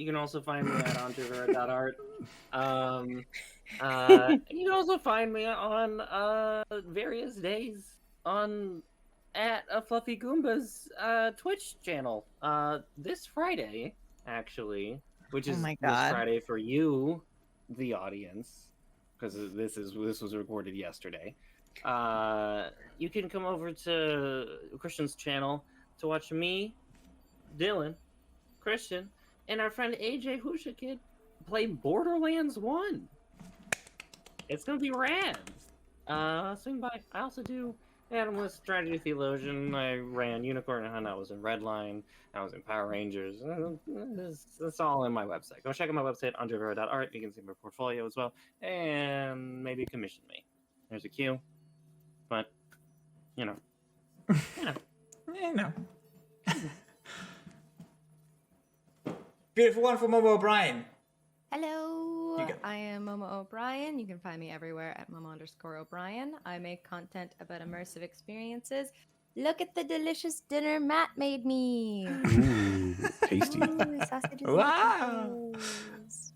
You can also find me at ontrivera.art. And you can also find me on various days at a Fluffy Goomba's Twitch channel. This Friday, actually, which is my this God. Friday for you, the audience, because this was recorded yesterday. You can come over to Christian's channel to watch me, Dylan, Christian, and our friend AJ Husha Kid play Borderlands 1. It's gonna be rad. Swing by. I also do Atomless, Strategy Theologian. I ran Unicorn Hunt. I was in Redline. I was in Power Rangers. It's all in my website. Go check out my website, ontrivera.art. You can see my portfolio as well, and maybe commission me. There's a queue, but you know. Beautiful one from Momo O'Brien. Hello, You go. I am Momo O'Brien. You can find me everywhere at Momo_O'Brien. I make content about immersive experiences. Look at the delicious dinner Matt made me. Ooh, tasty. Ooh, sausages and Wow. potatoes.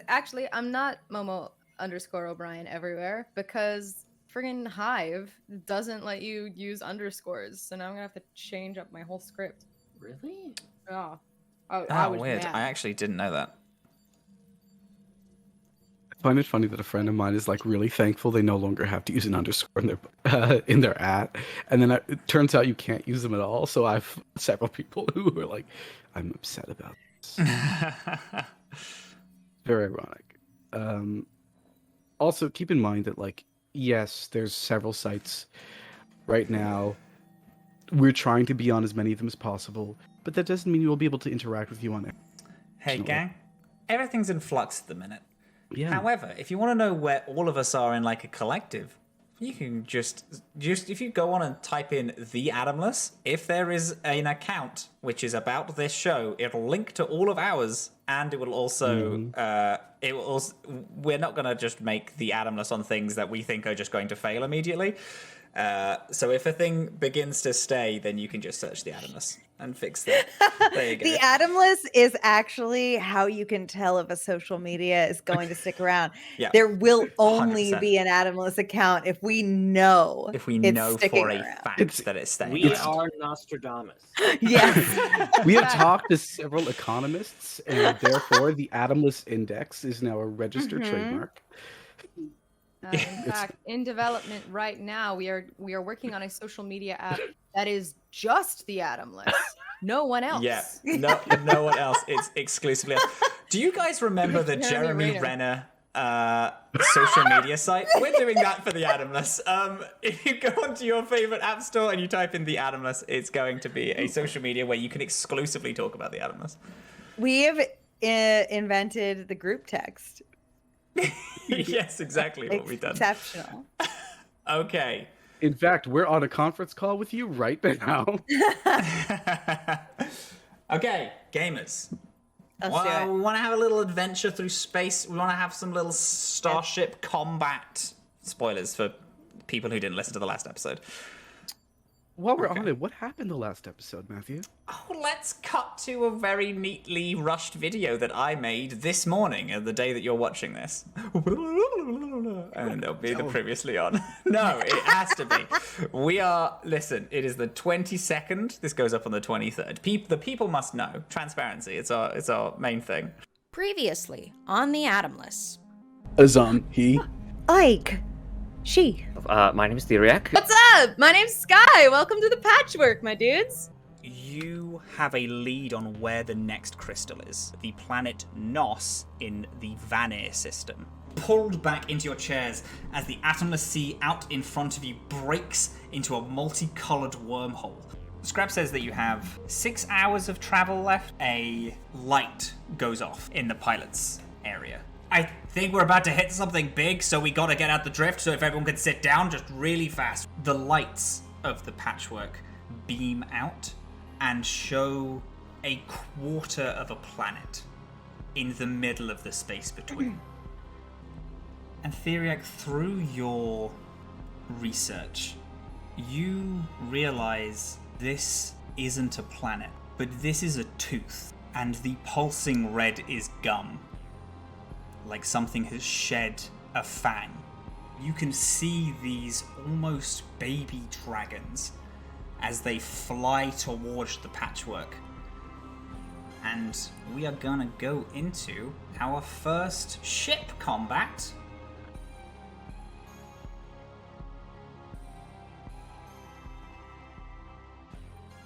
Actually, I'm not Momo_O'Brien everywhere because friggin' Hive doesn't let you use underscores. So now I'm gonna have to change up my whole script. Really? Oh, I was Weird. mad. I actually didn't know that. I find it funny that a friend of mine is like really thankful they no longer have to use an underscore in their at, and then it turns out you can't use them at all. So I've several people who are like, "I'm upset about this." Very ironic. Also, keep in mind that like, yes, there's several sites right now. We're trying to be on as many of them as possible, but that doesn't mean we'll be able to interact with you on it. Hey, gang. Everything's in flux at the minute. Yeah. However, if you want to know where all of us are in like a collective, you can just if you go on and type in the Atomless, if there is an account which is about this show, it'll link to all of ours, and it will also we're not going to just make the Atomless on things that we think are just going to fail immediately. So if a thing begins to stay, then you can just search the Atomless and fix that. There you go. The Atomless is actually how you can tell if a social media is going to stick around. Yeah. There will only 100%. be an Atomless account if we know If we it's know sticking for a around. fact that it's staying. We around. are Nostradamus. Yes. We have talked to several economists, and therefore the Atomless Index is now a registered trademark. In fact, in development right now, we are working on a social media app that is just the Atomless. No one else. Yeah, no one else. It's exclusively us. Do you guys remember the Jeremy Jeremy Renner. Renner social media site? We're doing that for the Atomless. If you go onto your favorite app store and you type in the Atomless, it's going to be a social media where you can exclusively talk about the Atomless. We have invented the group text. Yes, exactly what we've done. Exceptional. Okay. In fact, we're on a conference call with you right now. Okay, gamers. Let's do it. We want to have a little adventure through space. We want to have some little starship combat. Spoilers for people who didn't listen to the last episode. While we're on it, what happened the last episode, Matthew? Oh, let's cut to a very neatly rushed video that I made this morning, the day that you're watching this. And it'll be the previously on. No, it has to be. Listen, it is the 22nd. This goes up on the 23rd. The people must know. Transparency, it's our main thing. Previously on the Atomless. Azhaam, he. Ike. She. My name is Theriac. What's up? My name's Skye. Welcome to the Patchwork, my dudes. You have a lead on where the next crystal is. The planet Nos in the Vanir system. Pulled back into your chairs as the atomless sea out in front of you breaks into a multicolored wormhole. Scrap says that you have 6 hours of travel left. A light goes off in the pilot's area. I think we're about to hit something big, so we gotta get out the drift, so if everyone could sit down just really fast. The lights of the Patchwork beam out and show a quarter of a planet in the middle of the space between. And Theriac, through your research, you realize this isn't a planet, but this is a tooth. and the pulsing red is gum, like something has shed a fang. You can see these almost baby dragons as they fly towards the Patchwork. And we are gonna go into our first ship combat.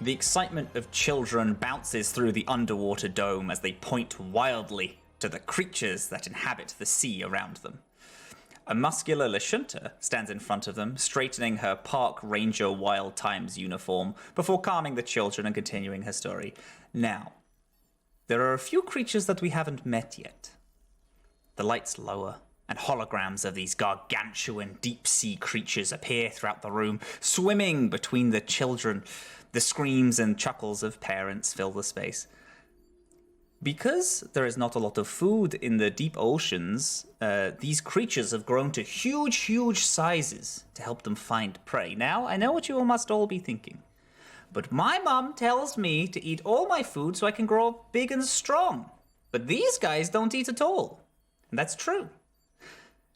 The excitement of children bounces through the underwater dome as they point wildly to the creatures that inhabit the sea around them. A muscular Lashunta stands in front of them, straightening her Park Ranger Wild Times uniform before calming the children and continuing her story. Now, there are a few creatures that we haven't met yet. The lights lower, and holograms of these gargantuan deep-sea creatures appear throughout the room, swimming between the children. The screams and chuckles of parents fill the space. Because there is not a lot of food in the deep oceans, these creatures have grown to huge, huge sizes to help them find prey. Now, I know what you must all be thinking, but my mum tells me to eat all my food so I can grow up big and strong. But these guys don't eat at all. And that's true.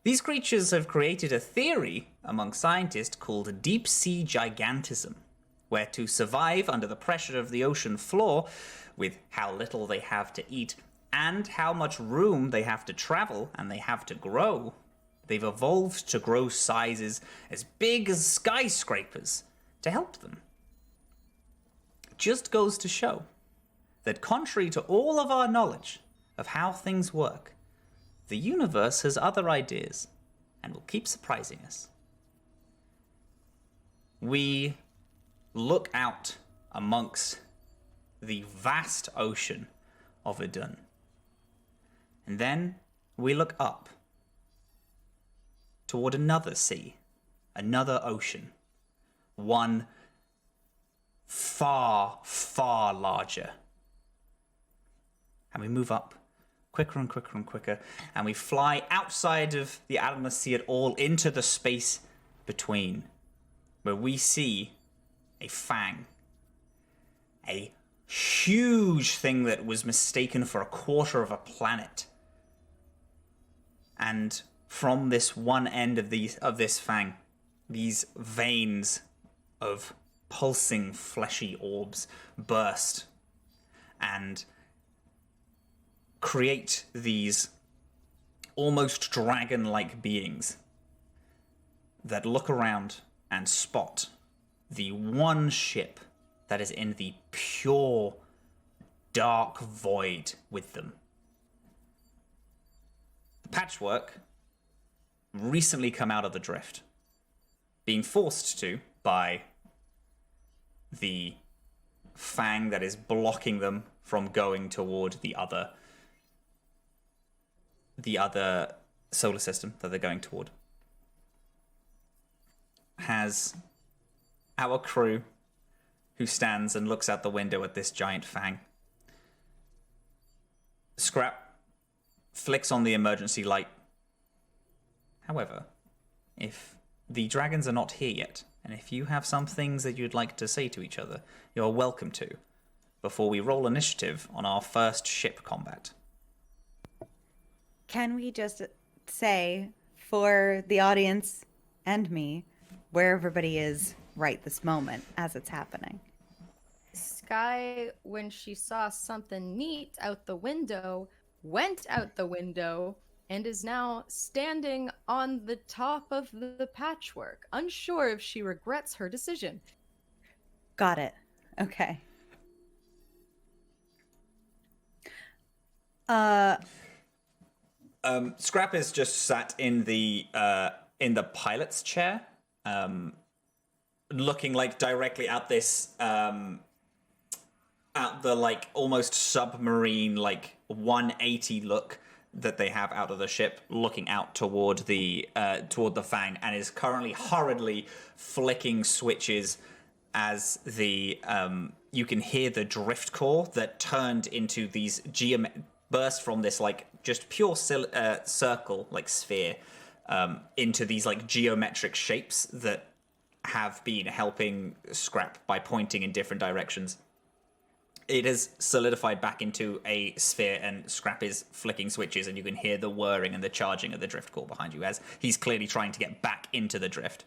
These creatures have created a theory among scientists called deep sea gigantism, where to survive under the pressure of the ocean floor, with how little they have to eat and how much room they have to travel and they have to grow, they've evolved to grow sizes as big as skyscrapers to help them. It just goes to show that contrary to all of our knowledge of how things work, the universe has other ideas and will keep surprising us. We look out amongst the vast ocean of Idun. And then we look up toward another sea, another ocean, one far, far larger. And we move up quicker and quicker and quicker, and we fly outside of the Atomless Sea at all into the space between, where we see a fang, a huge thing that was mistaken for a quarter of a planet. And from this one end of this fang, these veins of pulsing fleshy orbs burst and create these almost dragon-like beings that look around and spot the one ship that is in the pure, dark void with them. The Patchwork recently come out of the drift, being forced to by the fang that is blocking them from going toward the other solar system that they're going toward. Has our crew, who stands and looks out the window at this giant fang. Scrap flicks on the emergency light. However, if the dragons are not here yet, and if you have some things that you'd like to say to each other, you're welcome to, before we roll initiative on our first ship combat. Can we just say, for the audience and me, where everybody is right this moment as it's happening? Skye, when she saw something neat out the window, went out the window and is now standing on the top of the Patchwork, unsure if she regrets her decision. Got it. Okay. Scrap is just sat in the pilot's chair, looking like directly at this at the like almost submarine like 180 look that they have out of the ship, looking out toward the fang, and is currently hurriedly flicking switches as the you can hear the drift core that turned into these burst from this like just pure circle like sphere into these like geometric shapes that have been helping Scrap by pointing in different directions. it has solidified back into a sphere, and Scrap is flicking switches, and you can hear the whirring and the charging of the drift core behind you as he's clearly trying to get back into the drift.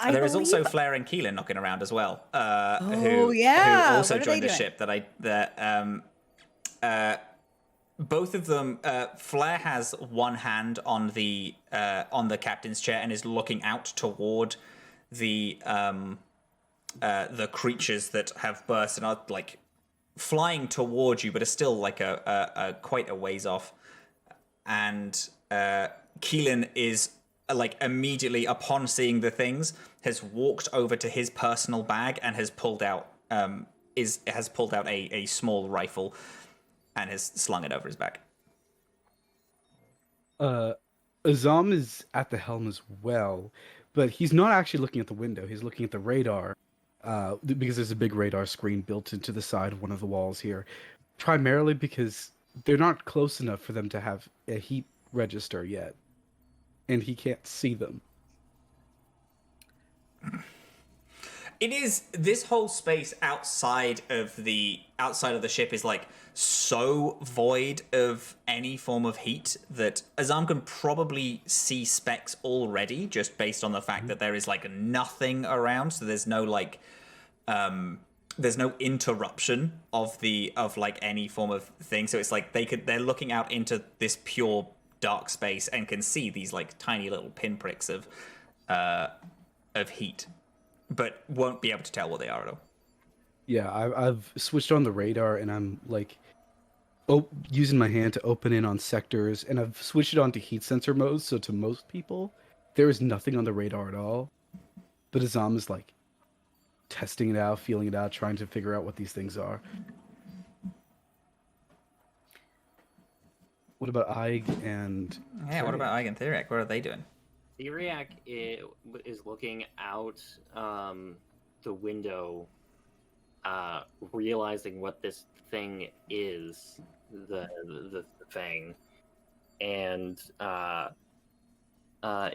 There is also Flare and Keelin knocking around as well, who also joined the ship. Both of them. Flare has one hand on the captain's chair and is looking out toward the creatures that have burst and are like flying towards you, but are still like a quite a ways off. And Keelin is like immediately upon seeing the things has walked over to his personal bag and has pulled out a small rifle and has slung it over his back. Azhaam is at the helm as well, but he's not actually looking at the window. He's looking at the radar, because there's a big radar screen built into the side of one of the walls here, primarily because they're not close enough for them to have a heat register yet, and he can't see them. It is, this whole space outside of the ship is like so void of any form of heat that Azhaam can probably see specks already, just based on the fact that there is like nothing around. So there's no like there's no interruption of like any form of thing. So it's like they're looking out into this pure dark space and can see these like tiny little pinpricks of heat, but won't be able to tell what they are at all. Yeah, I've switched on the radar, and I'm like using my hand to open in on sectors, and I've switched it on to heat sensor mode, so to most people, there is nothing on the radar at all. But Azhaam is like testing it out, feeling it out, trying to figure out what these things are. What about Ig and... Yeah, what about Ig and Theriac? What are they doing? Theriac is looking out the window, realizing what this thing is, the fang, and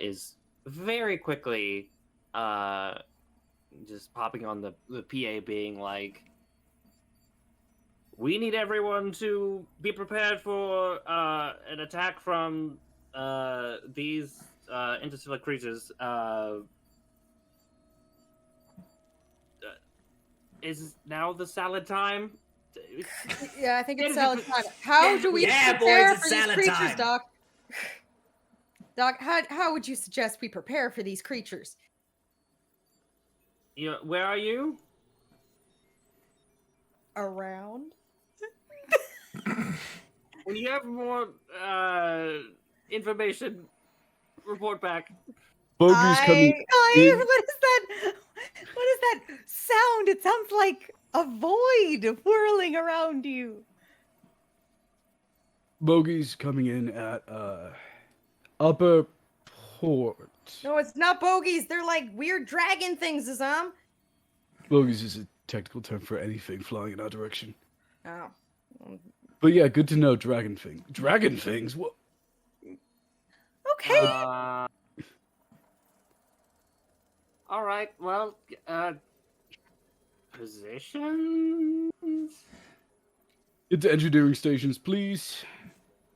is very quickly just popping on the PA, being like, "We need everyone to be prepared for an attack from these interstellar creatures. Is now the salad time?" Yeah, I think it's salad time. How do we prepare for these creatures, time. Doc? Doc, how would you suggest we prepare for these creatures? Where are you? Around? When you have more information, report back. Bogey's coming in. What is that? What is that sound? It sounds like a void whirling around you. Bogey's coming in at upper port. No, it's not bogeys. They're like weird dragon things, Azhaam. Bogeys is a technical term for anything flying in our direction. Oh. But yeah, good to know. Dragon thing. Dragon things? What? Okay. All right. Well, positions. Get to engineering stations, please.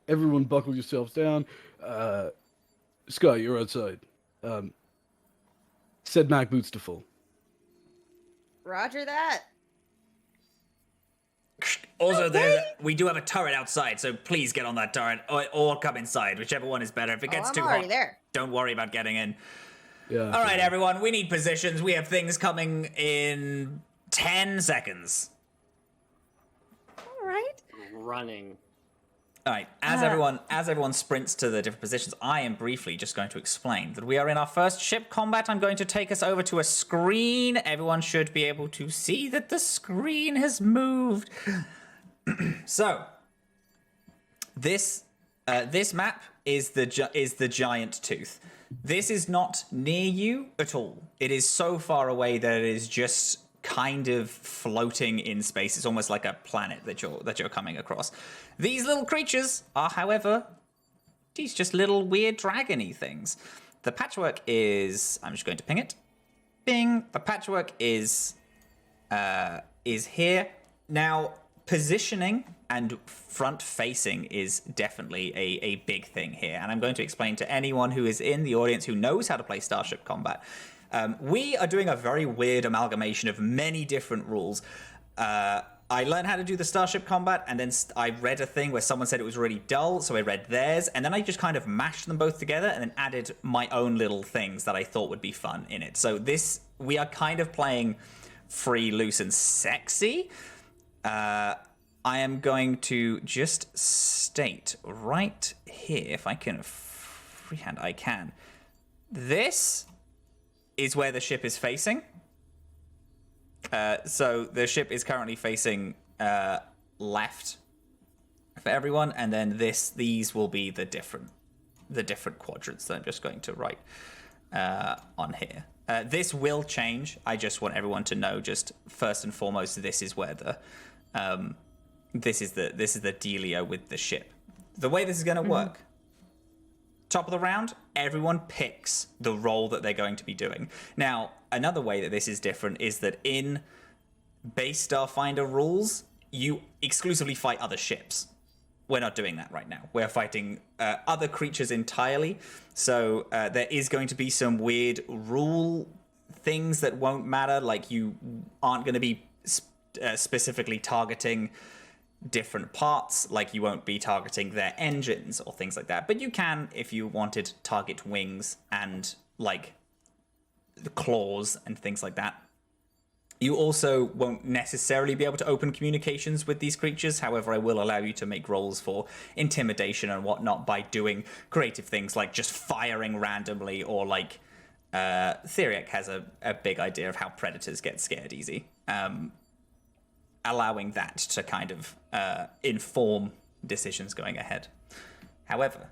Everyone, buckle yourselves down. Skye, you're outside. Set mag boots to full. Roger that. Also, we do have a turret outside, so please get on that turret or come inside, whichever one is better. If it gets too hot, don't worry about getting in. Yeah. All right, everyone, we need positions. We have things coming in 10 seconds. All right. Running. All right, as everyone sprints to the different positions, I am briefly just going to explain that we are in our first ship combat. I'm going to take us over to a screen. Everyone should be able to see that the screen has moved. So, this map is the giant tooth. This is not near you at all. It is so far away that it is just kind of floating in space. It's almost like a planet that you're coming across. These little creatures are, however, these just little weird dragony things. The Patchwork is, I'm just going to ping it. Bing. The Patchwork is is here. Now, positioning and front-facing is definitely a big thing here, and I'm going to explain to anyone who is in the audience who knows how to play Starship Combat. We are doing a very weird amalgamation of many different rules. I learned how to do the Starship Combat, and then I read a thing where someone said it was really dull, so I read theirs, and then I just kind of mashed them both together and then added my own little things that I thought would be fun in it. So we are kind of playing free, loose, and sexy. I am going to just state right here, if I can freehand, I can. This is where the ship is facing. So the ship is currently facing left for everyone, and then these will be the different quadrants that I'm just going to write on here. This will change. I just want everyone to know, just first and foremost, this is where the this is the dealio with the ship. The way this is going to work. Top of the round, everyone picks the role that they're going to be doing. Now, another way that this is different is that in base Starfinder rules, you exclusively fight other ships. We're not doing that right now. We're fighting other creatures entirely. So there is going to be some weird rule things that won't matter. Like, you aren't going to be specifically targeting different parts, like you won't be targeting their engines or things like that, but you can, if you wanted, target wings and like the claws and things like that. You also won't necessarily be able to open communications with these creatures. However, I will allow you to make rolls for intimidation and whatnot by doing creative things like just firing randomly, or like Theriac has a big idea of how predators get scared easy. Allowing that to kind of inform decisions going ahead. However,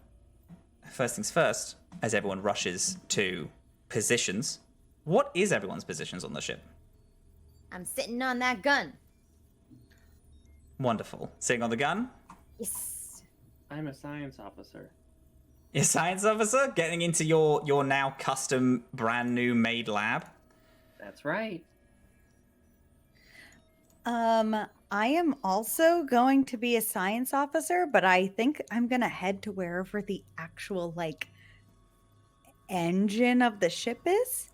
first things first, as everyone rushes to positions, what is everyone's positions on the ship? I'm sitting on that gun. Wonderful. Sitting on the gun? Yes. I'm a science officer. You're a science officer? Getting into your now custom, brand new made lab? That's right. I am also going to be a science officer, but I think I'm gonna head to wherever the actual like engine of the ship is,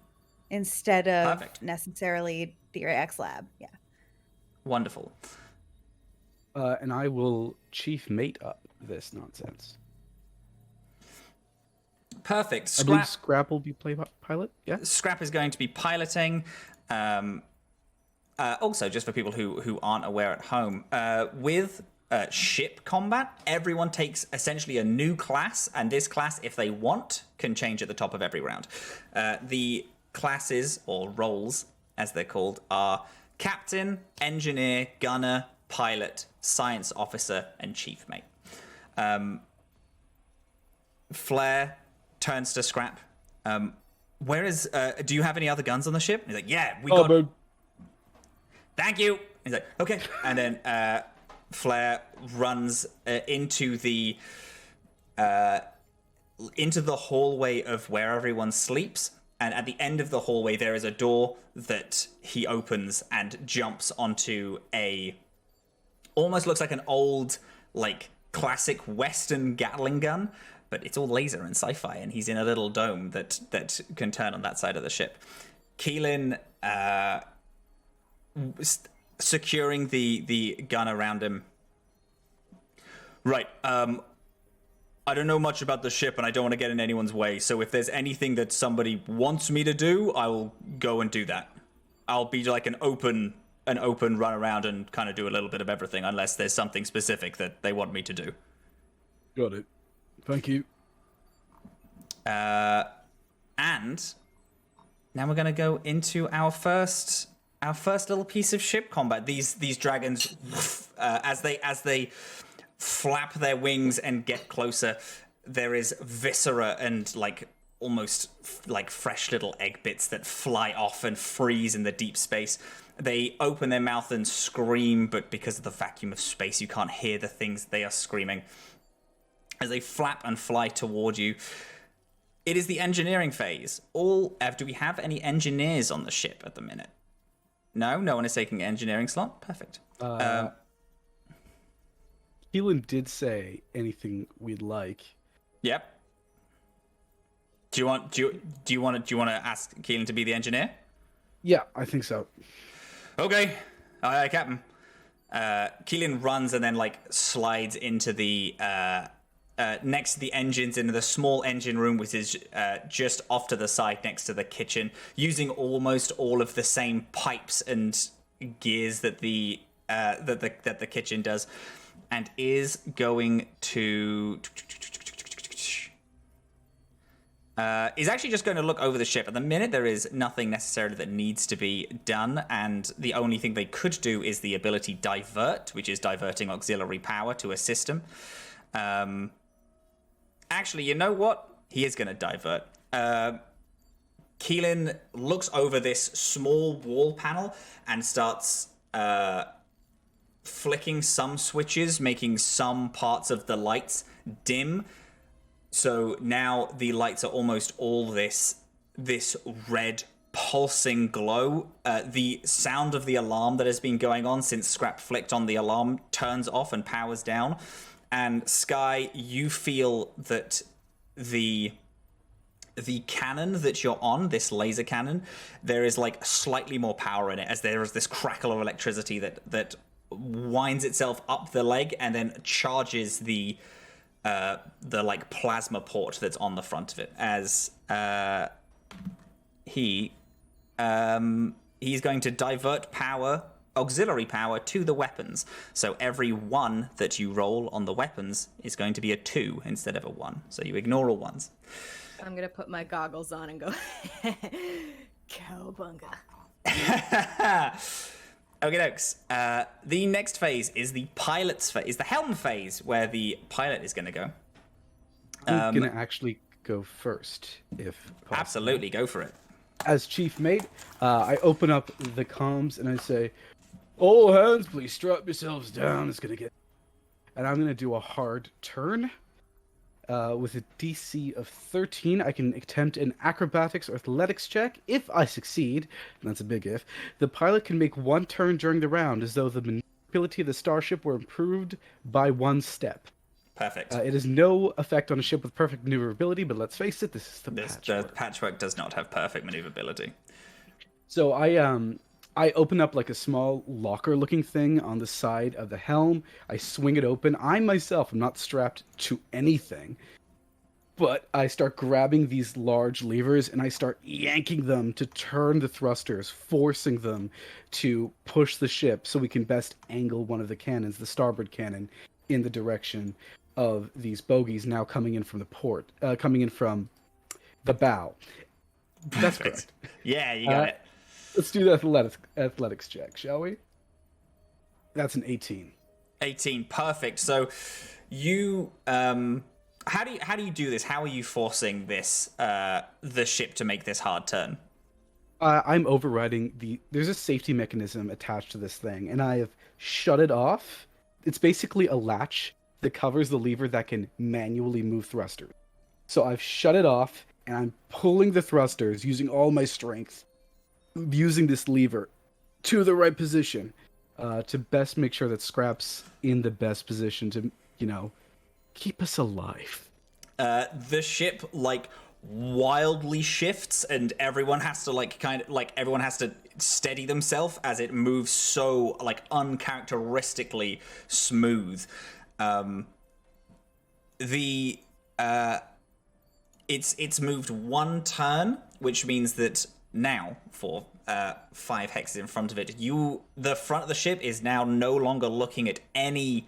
instead of necessarily Theriac's lab. Yeah. Wonderful. And I will chief mate up this nonsense. Perfect. I believe Scrap will be pilot. Yeah. Scrap is going to be piloting. Also, just for people who aren't aware at home, with ship combat, everyone takes essentially a new class, and this class, if they want, can change at the top of every round. The classes, or roles, as they're called, are captain, engineer, gunner, pilot, science officer, and chief mate. Flair turns to Scrap. Do you have any other guns on the ship? He's like, yeah, we got... Thank you. He's like, okay. And then Flair runs into the hallway of where everyone sleeps. And at the end of the hallway, there is a door that he opens and jumps onto almost looks like an old, like, classic Western Gatling gun, but it's all laser and sci-fi, and he's in a little dome that can turn on that side of the ship. Keelin securing the gun around him. Right. I don't know much about the ship, and I don't want to get in anyone's way. So if there's anything that somebody wants me to do, I will go and do that. I'll be like an open run around and kind of do a little bit of everything, unless there's something specific that they want me to do. Got it. Thank you. And now we're going to go into our first little piece of ship combat. These dragons, as they flap their wings and get closer, there is viscera and like almost like fresh little egg bits that fly off and freeze in the deep space. They open their mouth and scream, but because of the vacuum of space, you can't hear the things they are screaming. As they flap and fly toward you, it is the engineering phase. Do we have any engineers on the ship at the minute? No one is taking engineering slot. Perfect. Keelin did say anything we'd like. Yep. Do you want to ask Keelin to be the engineer? Yeah, I think so. Okay. Aye, Captain. Keelin runs and then like slides into the next to the engines into the small engine room, which is just off to the side next to the kitchen, using almost all of the same pipes and gears that the kitchen does, and is going to is actually just going to look over the ship. At the minute, there is nothing necessarily that needs to be done, and the only thing they could do is the ability divert, which is diverting auxiliary power to a system. Actually, you know what? He is going to divert. Keelin looks over this small wall panel and starts flicking some switches, making some parts of the lights dim. So now the lights are almost all this red pulsing glow. The sound of the alarm that has been going on since Scrap flicked on the alarm turns off and powers down. And Skye, you feel that the cannon that you're on, this laser cannon, there is like slightly more power in it, as there is this crackle of electricity that winds itself up the leg and then charges the like plasma port that's on the front of it, as he's going to divert auxiliary power to the weapons. So every 1 that you roll on the weapons is going to be a 2 instead of a 1. So you ignore all 1s. I'm gonna put my goggles on and go, cowbunga. Okay, dokes. The next phase is the pilot's phase, is the helm phase, where the pilot is going to go. I'm going to actually go first, if possible. Absolutely, go for it. As chief mate, I open up the comms and I say, "All hands, please strap yourselves down. It's going to get..." And I'm going to do a hard turn. With a DC of 13, I can attempt an acrobatics or athletics check. If I succeed, and that's a big if, the pilot can make 1 turn during the round as though the maneuverability of the starship were improved by 1 step. Perfect. It has no effect on a ship with perfect maneuverability, but let's face it, this is the Patchwork. The Patchwork does not have perfect maneuverability. So I open up like a small locker-looking thing on the side of the helm. I swing it open. I myself am not strapped to anything, but I start grabbing these large levers and I start yanking them to turn the thrusters, forcing them to push the ship so we can best angle one of the cannons, the starboard cannon, in the direction of these bogies now coming in from the port, coming in from the bow. That's correct. Yeah, you got it. Let's do the athletics check, shall we? That's an 18. 18, perfect. So you how do you do this? How are you forcing this the ship to make this hard turn? I'm overriding there's a safety mechanism attached to this thing, and I have shut it off. It's basically a latch that covers the lever that can manually move thrusters. So I've shut it off, and I'm pulling the thrusters using all my strength, using this lever to the right position to best make sure that Scrap's in the best position to, keep us alive. The ship like wildly shifts, and everyone has to everyone has to steady themselves as it moves so like uncharacteristically smooth. It's moved 1 turn, which means that now for 5 hexes in front of it, the front of the ship is now no longer looking at any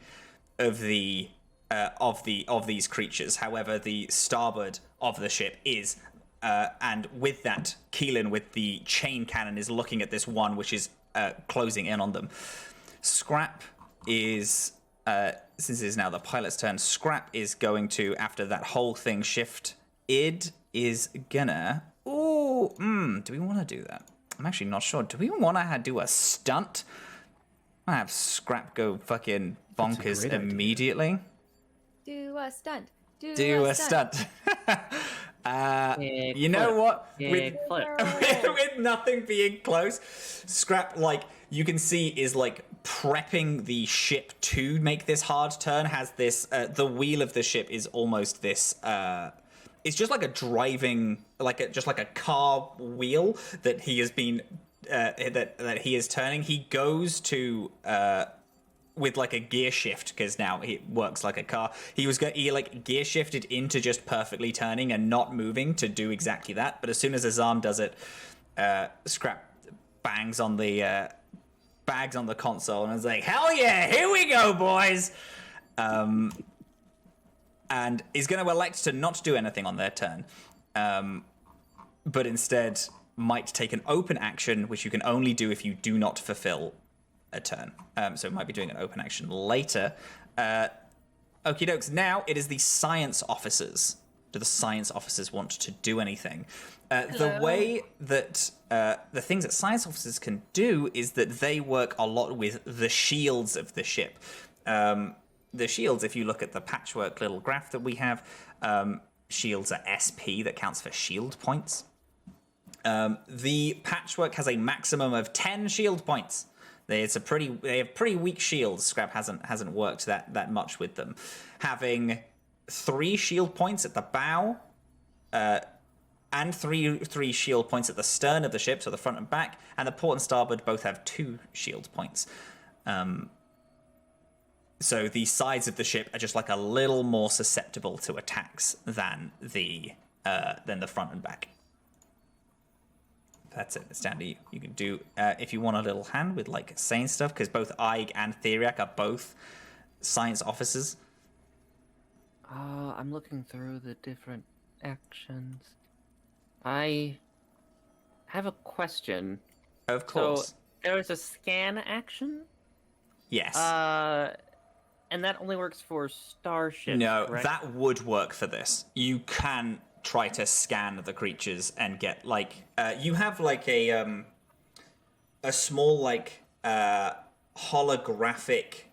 of the of these creatures. However, the starboard of the ship is, and with that, Keelin with the chain cannon is looking at this one which is closing in on them. Scrap is, since it is now the pilot's turn, Scrap is going to, after that whole thing shift, id is gonna... do we want to do that? I'm actually not sure. Do we want to do a stunt? I have Scrap go fucking bonkers immediately. Do a stunt. Do a stunt. You know what? Flip. With nothing being close, Scrap, like, you can see is, like, prepping the ship to make this hard turn, has this, the wheel of the ship is almost this, it's just like a driving, just like a car wheel that he has been, that he is turning. He goes to, with like a gear shift, because now he works like a car. He like gear shifted into just perfectly turning and not moving to do exactly that. But as soon as Azhaam does it, Scrap bangs on the bags on the console and is like, "Hell yeah, here we go, boys!" And is going to elect to not do anything on their turn, but instead might take an open action, which you can only do if you do not fulfill a turn. So it might be doing an open action later. Okie dokes. Now it is the science officers. Do the science officers want to do anything? The way that the things that science officers can do is that they work a lot with the shields of the ship. The shields, if you look at the patchwork little graph that we have, shields are SP, that counts for shield points. The patchwork has a maximum of 10 shield points. They have pretty weak shields. Scrap hasn't worked that much with them. Having 3 shield points at the bow, and three shield points at the stern of the ship, so the front and back, and the port and starboard both have 2 shield points. So the sides of the ship are just like a little more susceptible to attacks than the front and back. That's it. It's down to you. You can do, if you want a little hand with, like, saying stuff, because both Ig and Theriac are both science officers. I'm looking through the different actions. I have a question. Of course. So, there is a scan action? Yes. And that only works for starships, No, correct? that would work for this. You can try to scan the creatures and get, like, you have like a small, like, holographic,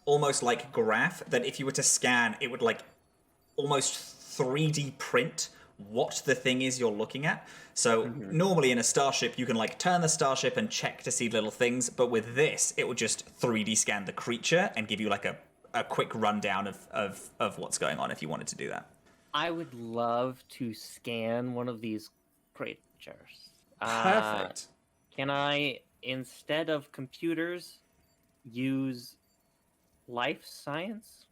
almost like graph that if you were to scan, it would, like, almost 3D print what the thing is you're looking at. So normally in a starship, you can, like, turn the starship and check to see little things, but with this, it would just 3D scan the creature and give you, like, a quick rundown of what's going on if you wanted to do that. I would love to scan one of these creatures. Perfect. Can I, instead of computers, use life science?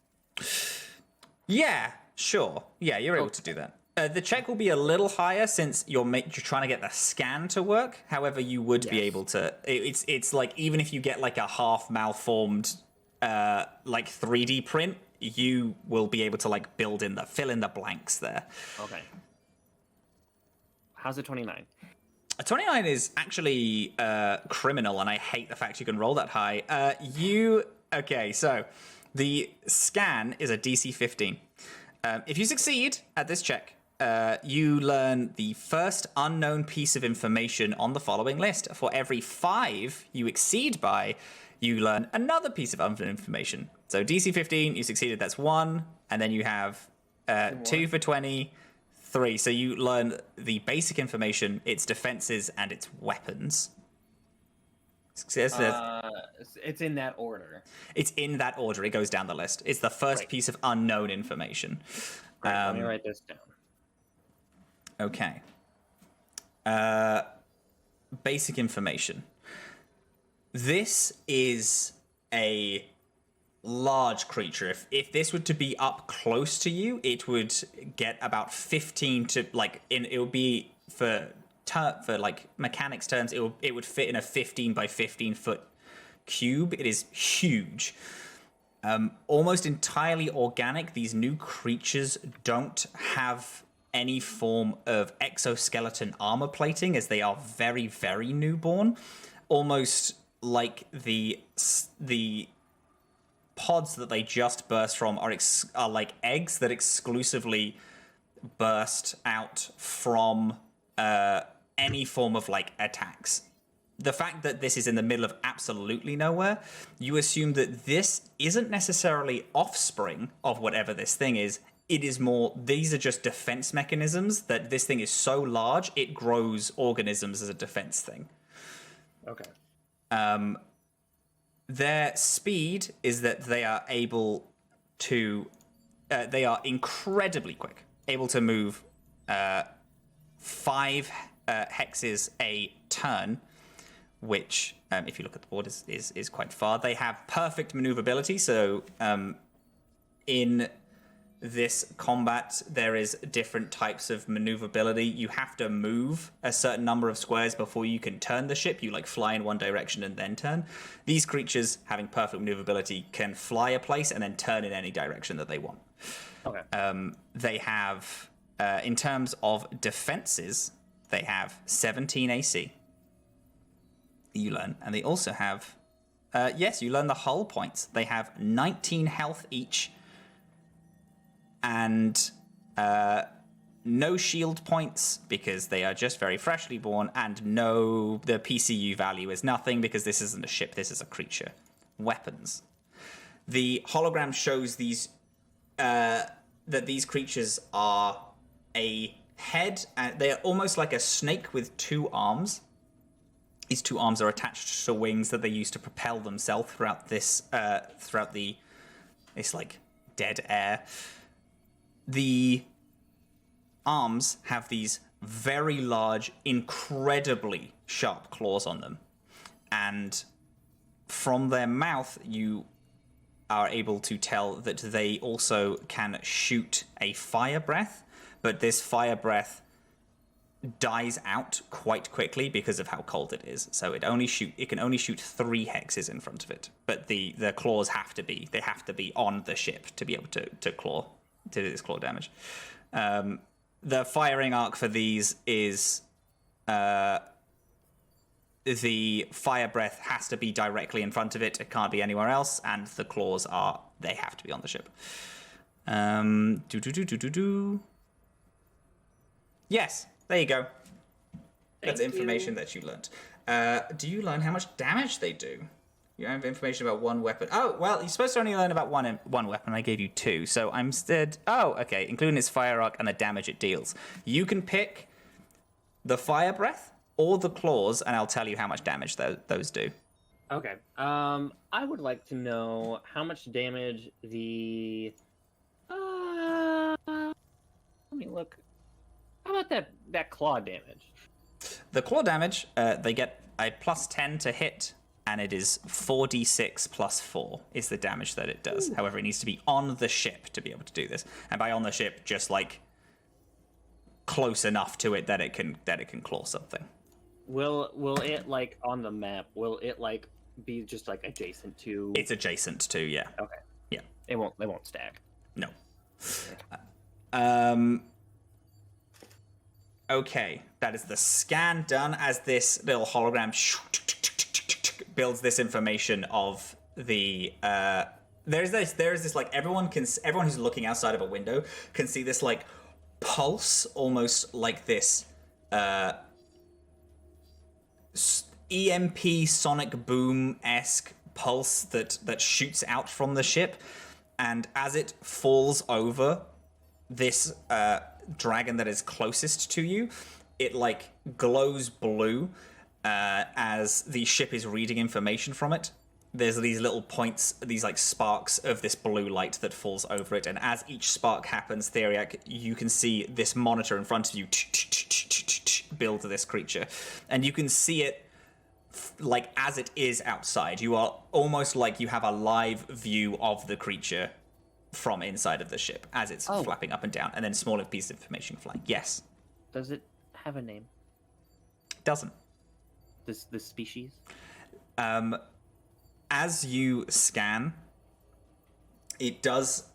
Yeah, sure. Yeah, you're able to do that. The check will be a little higher since you're trying to get the scan to work. However, you would be able to. It's like, even if you get like a half malformed like 3D print, you will be able to, like, fill in the blanks there. Okay. How's a 29? A 29 is actually criminal, and I hate the fact you can roll that high. Okay, so the scan is a DC 15. If you succeed at this check, you learn the first unknown piece of information on the following list. For every 5 you exceed by, you learn another piece of unknown information. So DC 15, you succeeded, that's 1. And then you have 2 for 20, 3. So you learn the basic information, its defenses, and its weapons. It's in that order. It's in that order. It goes down the list. It's the first piece of unknown information. Great, let me write this down. Okay. Basic information. This is a large creature. If this were to be up close to you, it would get about 15 to, like, it would be for like mechanics terms, it would fit in a 15 by 15 foot cube. It is huge. Almost entirely organic. These new creatures don't have any form of exoskeleton armor plating, as they are very, very newborn. Almost like the pods that they just burst from are like eggs that exclusively burst out from any form of, like, attacks. The fact that this is in the middle of absolutely nowhere, you assume that this isn't necessarily offspring of whatever this thing is. it is more, these are just defense mechanisms, that this thing is so large, it grows organisms as a defense thing. Okay. Their speed is that they are able to, they are incredibly quick, able to move 5 hexes a turn, which, if you look at the board, is quite far. They have perfect maneuverability, so in this combat, there is different types of maneuverability. You have to move a certain number of squares before you can turn the ship. You like fly in one direction and then turn. These creatures, having perfect maneuverability, can fly a place and then turn in any direction that they want. Okay. They have, in terms of defenses, they have 17 AC. You learn, and they also have, yes, you learn the hull points. They have 19 health each, and no shield points because they are just very freshly born, and the PCU value is nothing because this isn't a ship, this is a creature. Weapons. The hologram shows these that these creatures are a head, and they are almost like a snake with 2 arms. These 2 arms are attached to wings that they use to propel themselves throughout this like dead air. The arms have these very large, incredibly sharp claws on them. And from their mouth, you are able to tell that they also can shoot a fire breath, but this fire breath dies out quite quickly because of how cold it is. So it can only shoot 3 hexes in front of it. But the claws have to be on the ship to be able to do this claw damage. The firing arc for these is the fire breath has to be directly in front of it. It can't be anywhere else, and the claws they have to be on the ship. Yes, there you go. That's information that you learned. Do you learn how much damage they do? You have information about one weapon. Oh, well, you're supposed to only learn about one weapon. I gave you 2, so I'm instead... Oh, okay, including its fire arc and the damage it deals. You can pick the fire breath or the claws, and I'll tell you how much damage those do. Okay. I would like to know how much damage the... let me look. How about that claw damage? The claw damage, they get a +10 to hit, and it is 4d6 + 4 is the damage that it does. Ooh. However, it needs to be on the ship to be able to do this. And by on the ship, just like close enough to it that it can claw something. Will it, like, on the map, will it, like, be just, like, adjacent to... It's adjacent to, yeah. Okay. Yeah. They won't stack. No. Okay, that is the scan done as this little hologram builds this information of the... There's this, like, everyone who's looking outside of a window can see this, like, pulse, almost like this... EMP sonic boom-esque pulse that shoots out from the ship, and as it falls over this dragon that is closest to you, it like glows blue as the ship is reading information from it. There's these little points, these like sparks of this blue light that falls over it, and as each spark happens, Theriac, you can see this monitor in front of you build this creature, and you can see it like as it is outside. You are almost like you have a live view of the creature from inside of the ship as it's flapping up and down, and then smaller pieces of information flying. Yes. Does it have a name? Doesn't. The species? As you scan, it does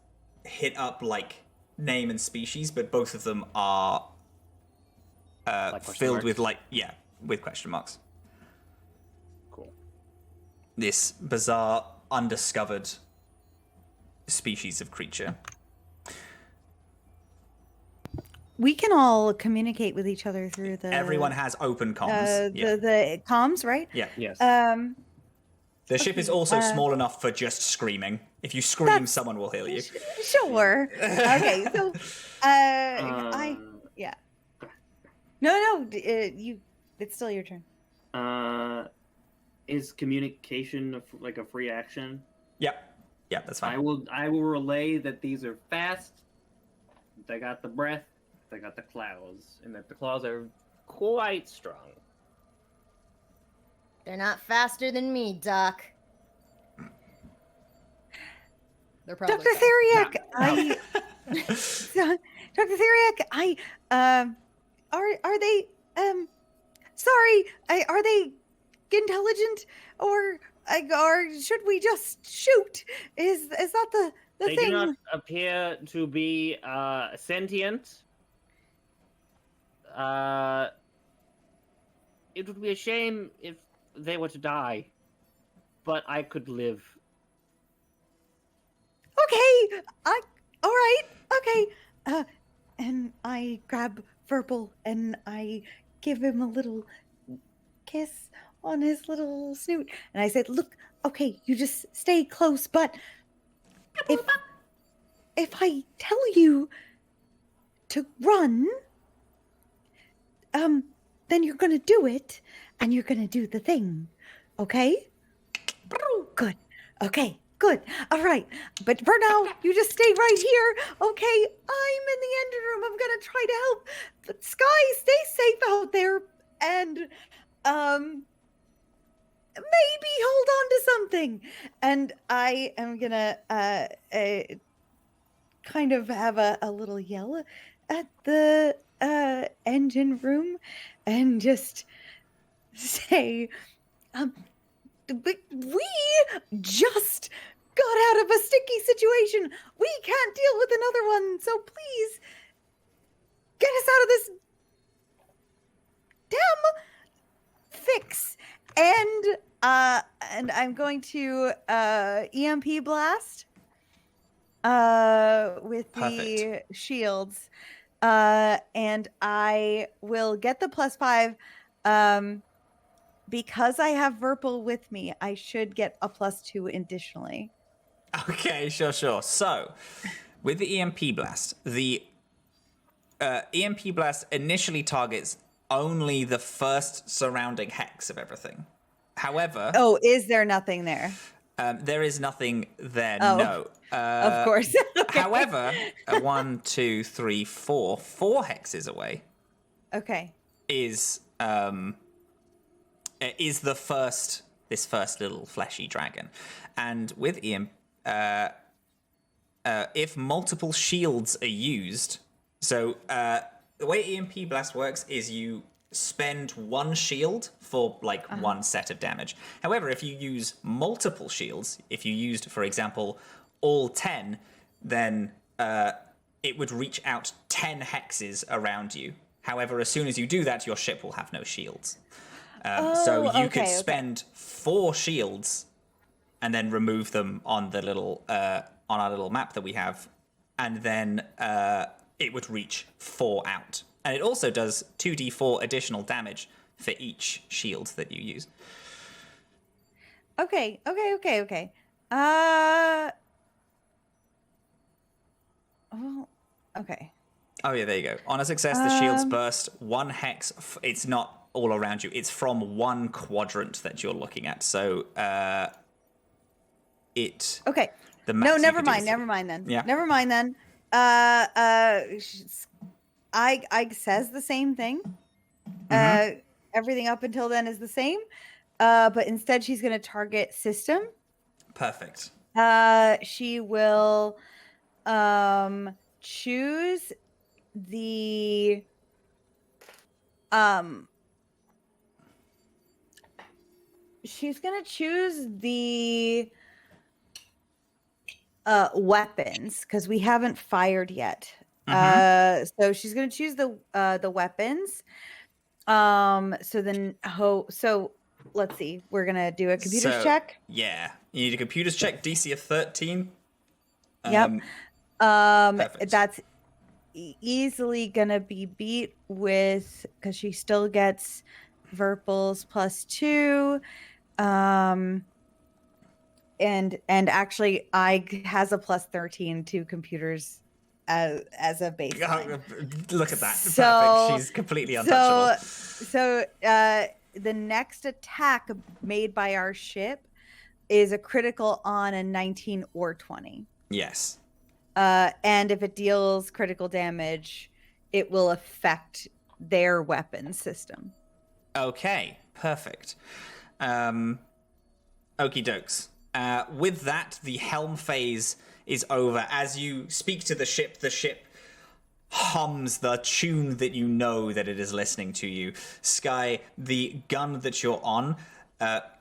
hit up like name and species, but both of them are filled with with question marks. Cool. This bizarre, undiscovered species of creature. We can all communicate with each other through the... Everyone has open comms. The comms, right? Yeah. Yes. The ship is also small enough for just screaming. If you scream, someone will heal you. Sure. Okay, so yeah. No, it's still your turn. Is communication like a free action? Yep, that's fine. I will relay that these are fast. They got the breath. They got the claws, and that the claws are quite strong. They're not faster than me, Doc. They're probably Dr. fast. Theriac, Dr. Theriac, are they sorry, are they intelligent or should we just shoot? Is that the They thing? do not appear to be sentient. It would be a shame if they were to die, but I could live. Okay, all right, okay. And I grab Verbal and I give him a little kiss on his little snoot, and I said, "Look, okay, you just stay close, but if I tell you to run, then you're gonna do it, and you're gonna do the thing, okay? Good. Okay, good. All right. But for now, you just stay right here, okay? I'm in the engine room. I'm gonna try to help. But Skye, stay safe out there, and maybe hold on to something. And I am gonna kind of have a little yell at the engine room and just say, we just got out of a sticky situation. We can't deal with another one, so please get us out of this damn fix. And I'm going to EMP blast with the shields. And I will get the +5. Because I have Verpal with me, I should get a +2 additionally. Okay, sure. So, with the EMP blast, the EMP blast initially targets only the first surrounding hex of everything. However... Oh, is there nothing there? There is nothing there, oh, no. Of course. Okay. However, 1, 2, 3, 4 hexes away. Okay. Is this first little fleshy dragon. And with EMP, if multiple shields are used, so the way EMP blast works is you spend one shield for one set of damage. However, if you use multiple shields, if you used, for example, all 10, then it would reach out 10 hexes around you. However, as soon as you do that, your ship will have no shields. So you could spend 4 shields and then remove them on the little on our little map that we have, and then it would reach 4 out. And it also does 2d4 additional damage for each shield that you use. Okay. Well, okay. Oh yeah, there you go. On a success, the shields burst 1 hex. It's not all around you. It's from one quadrant that you're looking at. So it. Okay. The No, max never mind then. Yeah. Never mind then. I says the same thing. Everything up until then is the same. But instead she's going to target system. Perfect. She will choose the she's going to choose the weapons, because we haven't fired yet. So she's going to choose the weapons. So let's see. We're going to do a computer's check. Yeah. You need a computer's check, DC of 13. Yep. Perfect. That's easily going to be beat with, because she still gets Verpals +2. and actually, I has a plus 13 to computers as a baseline. Look at that. So- Perfect. She's completely untouchable. So the next attack made by our ship is a critical on a 19 or 20. Yes. And if it deals critical damage, it will affect their weapon system. Okay, perfect. Okie dokes. With that, the helm phase is over. As you speak to the ship hums the tune that you know that it is listening to you. Skye, the gun that you're on,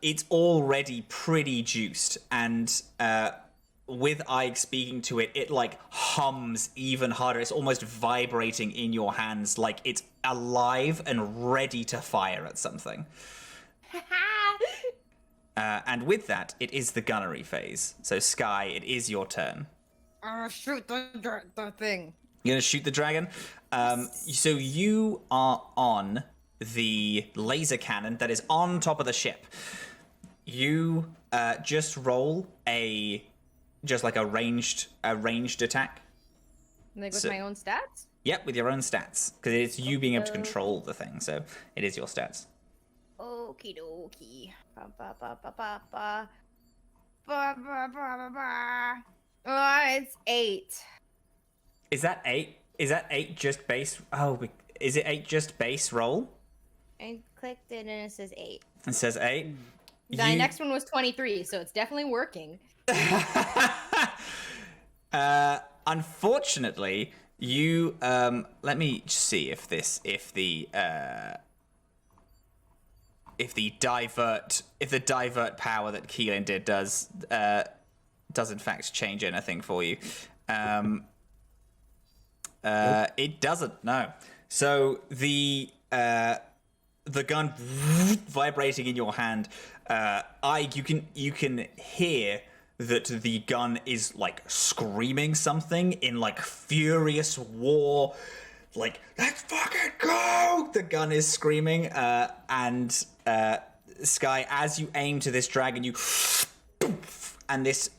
it's already pretty juiced, and with Ike speaking to it, it like hums even harder. It's almost vibrating in your hands, like it's alive and ready to fire at something. And with that, it is the gunnery phase. So Skye, it is your turn. Shoot the thing. You're gonna shoot the dragon. So you are on the laser cannon that is on top of the ship. You just roll a ranged attack. Like with my own stats? Yep, with your own stats, because it's you being able to control the thing. So it is your stats. Okie dokie. Ba ba ba ba ba ba. Ba ba ba ba ba. Oh, it's 8. Is that 8? Is that 8 just base? Oh, is it 8 just base roll? I clicked it and it says 8. It says 8. The next one was 23, so it's definitely working. Unfortunately, you let me see if the divert power that Keelin did does in fact change anything for you. It doesn't, no. So the gun vibrating in your hand, you can hear that the gun is like screaming something in like furious war, like let's fucking go. The gun is screaming, and Skye, as you aim to this dragon, you and this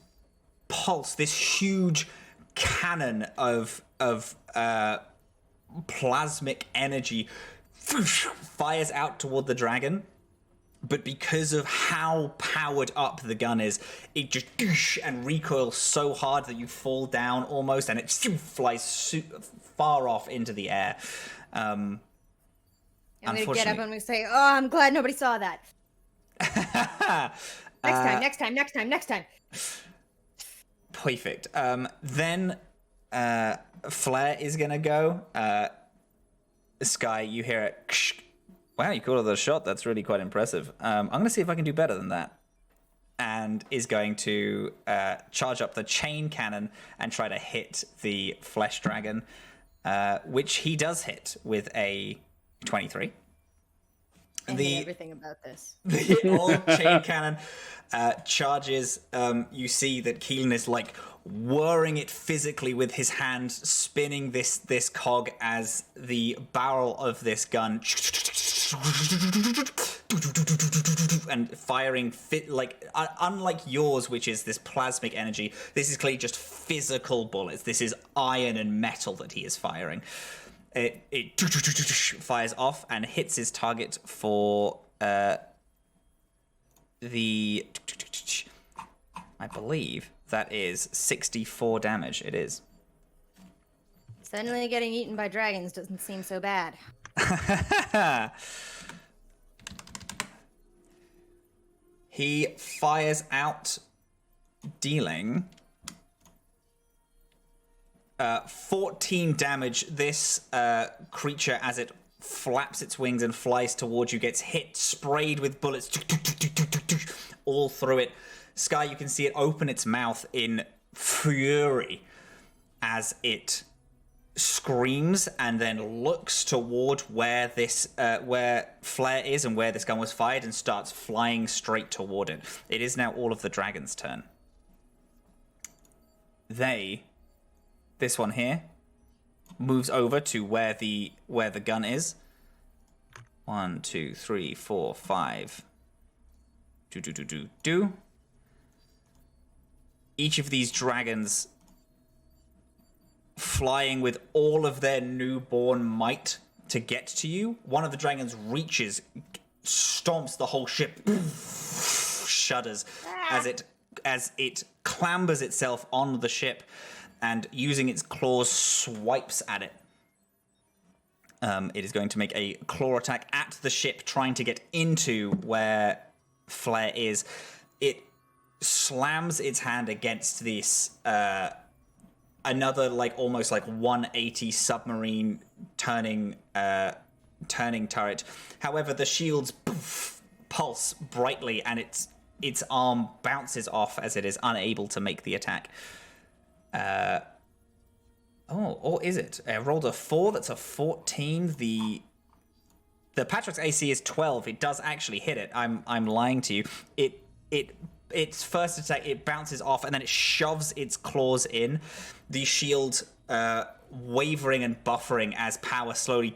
pulse, this huge cannon of plasmic energy fires out toward the dragon. But because of how powered up the gun is, it just and recoils so hard that you fall down almost, and it flies far off into the air. I'm gonna get up and we say, "Oh, I'm glad nobody saw that." Next time. Perfect. Then Flare is gonna go. Skye, you hear it. Wow, you called it a shot. That's really quite impressive. I'm going to see if I can do better than that. And is going to charge up the chain cannon and try to hit the flesh dragon, which he does hit with a 23. I hate everything about this. The old chain cannon charges. You see that Keelin is like whirring it physically with his hand, spinning this cog as the barrel of this gun and firing unlike yours, which is this plasmic energy. This is clearly just physical bullets. This is iron and metal that he is firing. It fires off and hits his target for I believe that is 64 damage. It is. Suddenly getting eaten by dragons doesn't seem so bad. He fires out, dealing 14 damage. This creature, as it flaps its wings and flies towards you, gets hit, sprayed with bullets all through it. Skye, you can see it open its mouth in fury as it screams and then looks toward where Flare is and where this gun was fired and starts flying straight toward it. It is now all of the dragon's turn. This one here, moves over to where the gun is. 1, 2, 3, 4, 5. each of these dragons flying with all of their newborn might to get to you. One of the dragons reaches, stomps the whole ship, shudders as it clambers itself on the ship, and using its claws swipes at it. It is going to make a claw attack at the ship, trying to get into where Flare is. It slams its hand against this another almost 180 submarine turning turret. However, the shields pulse brightly, and its arm bounces off as it is unable to make the attack. Or is it? I rolled a 4. That's a 14. The Patchwork's AC is 12. It does actually hit it. I'm lying to you. Its first attack, it bounces off, and then it shoves its claws in. The shield wavering and buffering as power slowly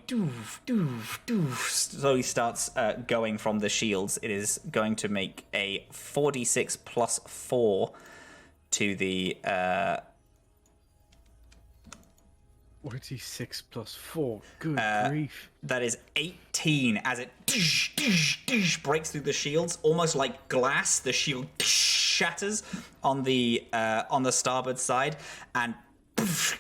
starts going from the shields. It is going to make a 4d6 plus 4 to the 46 plus 4. Good grief. That is 18 as it breaks through the shields, almost like glass. The shield shatters on the starboard side, and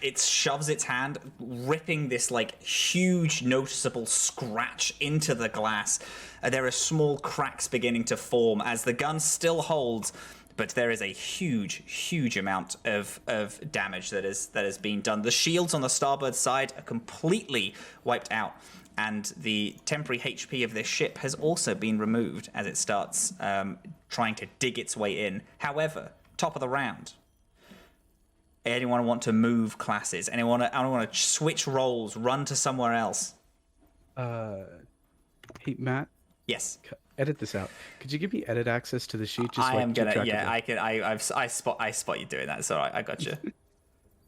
it shoves its hand, ripping this huge noticeable scratch into the glass. There are small cracks beginning to form as the gun still holds, but there is a huge amount of damage that has been done. The shields on the starboard side are completely wiped out, and the temporary HP of this ship has also been removed as it starts trying to dig its way in. However, top of the round. Anyone want to move classes? Anyone want to switch roles, run to somewhere else? Hey, Matt. Yes. Edit this out. Could you give me edit access to the sheet? Just I am gonna. Yeah, I I can. I spot you doing that. It's all right. I got you.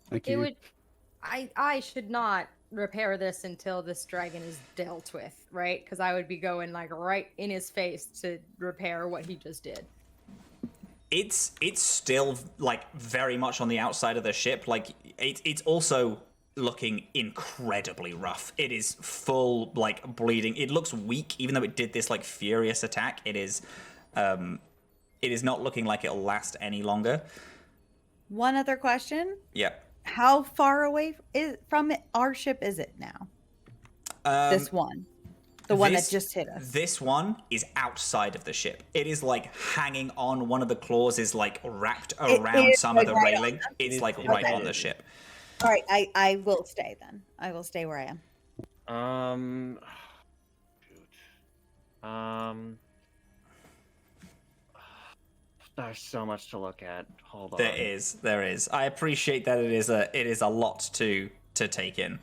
Thank you. I should not repair this until this dragon is dealt with, right? Because I would be going right in his face to repair what he just did. It's still very much on the outside of the ship. It's also looking incredibly rough. It is full bleeding. It looks weak, even though it did this furious attack. It is not looking like it'll last any longer. One other question. Yep. How far away from our ship is it now? This one. The one that just hit us. This one is outside of the ship. It is hanging on. One of the claws is wrapped around some of the railing. It's right on the ship. All right, I will stay then. I will stay where I am. There's so much to look at. Hold on. There is. I appreciate that it is a lot to take in.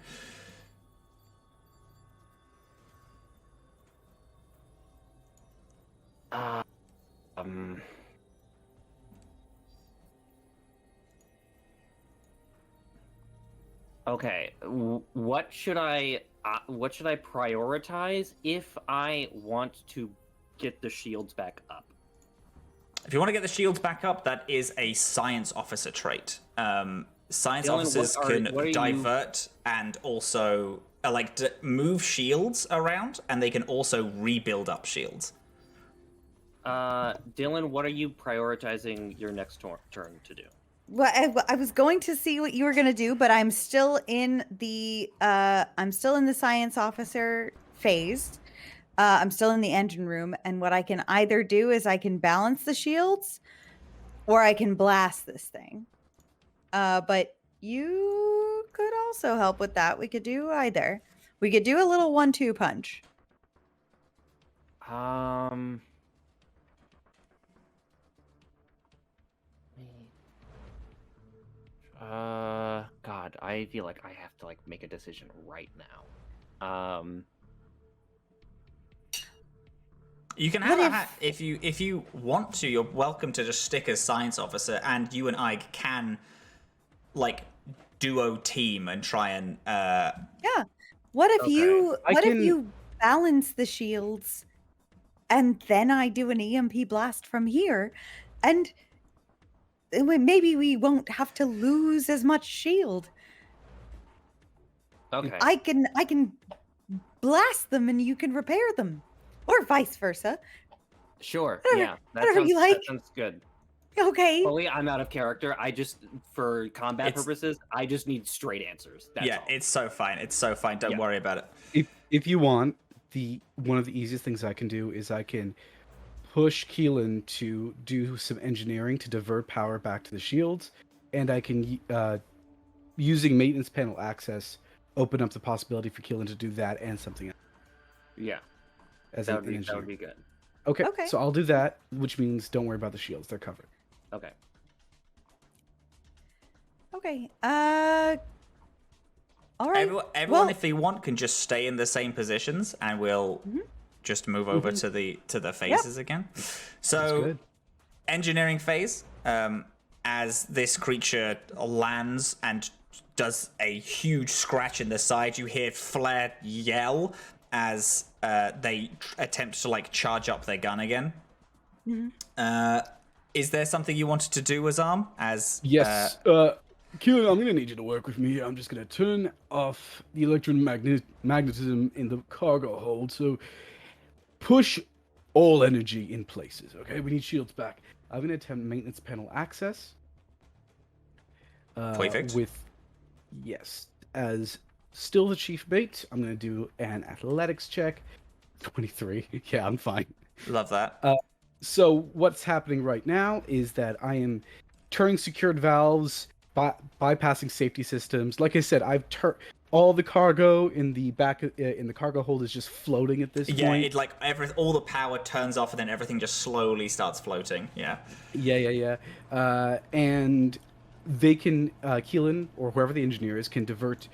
Okay, what should I prioritize if I want to get the shields back up? If you want to get the shields back up, that is a science officer trait. Science Dylan, officers can divert and also move shields around, and they can also rebuild up shields. Dylan, what are you prioritizing your next turn to do? Well, I was going to see what you were going to do, but I'm still in the science officer phase. I'm still in the engine room, and what I can either do is I can balance the shields, or I can blast this thing. But you could also help with that. We could do either. We could do a little 1-2 punch. God, I feel like I have to make a decision right now. You can have if you want to. You're welcome to just stick as science officer, and you and I can duo team and try and Yeah. What if you balance the shields, and then I do an EMP blast from here, and maybe we won't have to lose as much shield. Okay. I can blast them and you can repair them, or vice versa. Sure. Whatever- Yeah. whatever you like. That sounds good. Okay. Fully, I'm out of character. I just, for combat It's- purposes, I just need straight answers. That's Yeah, all. it's so fine. It's so fine. Don't Yeah. worry about it. If you want, one of the easiest things I can do is I can push Keelin to do some engineering to divert power back to the shields, and I can using maintenance panel access open up the possibility for Keelin to do that and something else Yeah. as That an would be engineer. good. Okay, Okay. so I'll do that, which means don't worry about the shields; they're covered. Okay. Okay. All right. Everyone, Well- if they want, can just stay in the same positions, and we'll just move over to the phases again. So, That's good. engineering phase. As this creature lands and does a huge scratch in the side, you hear Flare yell as they attempt to like charge up their gun again. Is there something you wanted to do, Azhaam? As Yes. Keelin, I'm gonna need you to work with me. I'm just gonna turn off the electromagnetism in the cargo hold. So push all energy in places. Okay, we need shields back. I'm gonna attempt maintenance panel access. Perfect. As still the chief bait, I'm gonna do an athletics check. 23. Yeah, I'm fine. love that. So what's happening right now is that I am turning secured valves, bypassing safety systems. Like I said, I've turned all the cargo in the back in the cargo hold is just floating at this Yeah, point. it like all the power turns off, and then everything just slowly starts floating. Yeah. Yeah. And they can Keelin or whoever the engineer is can divert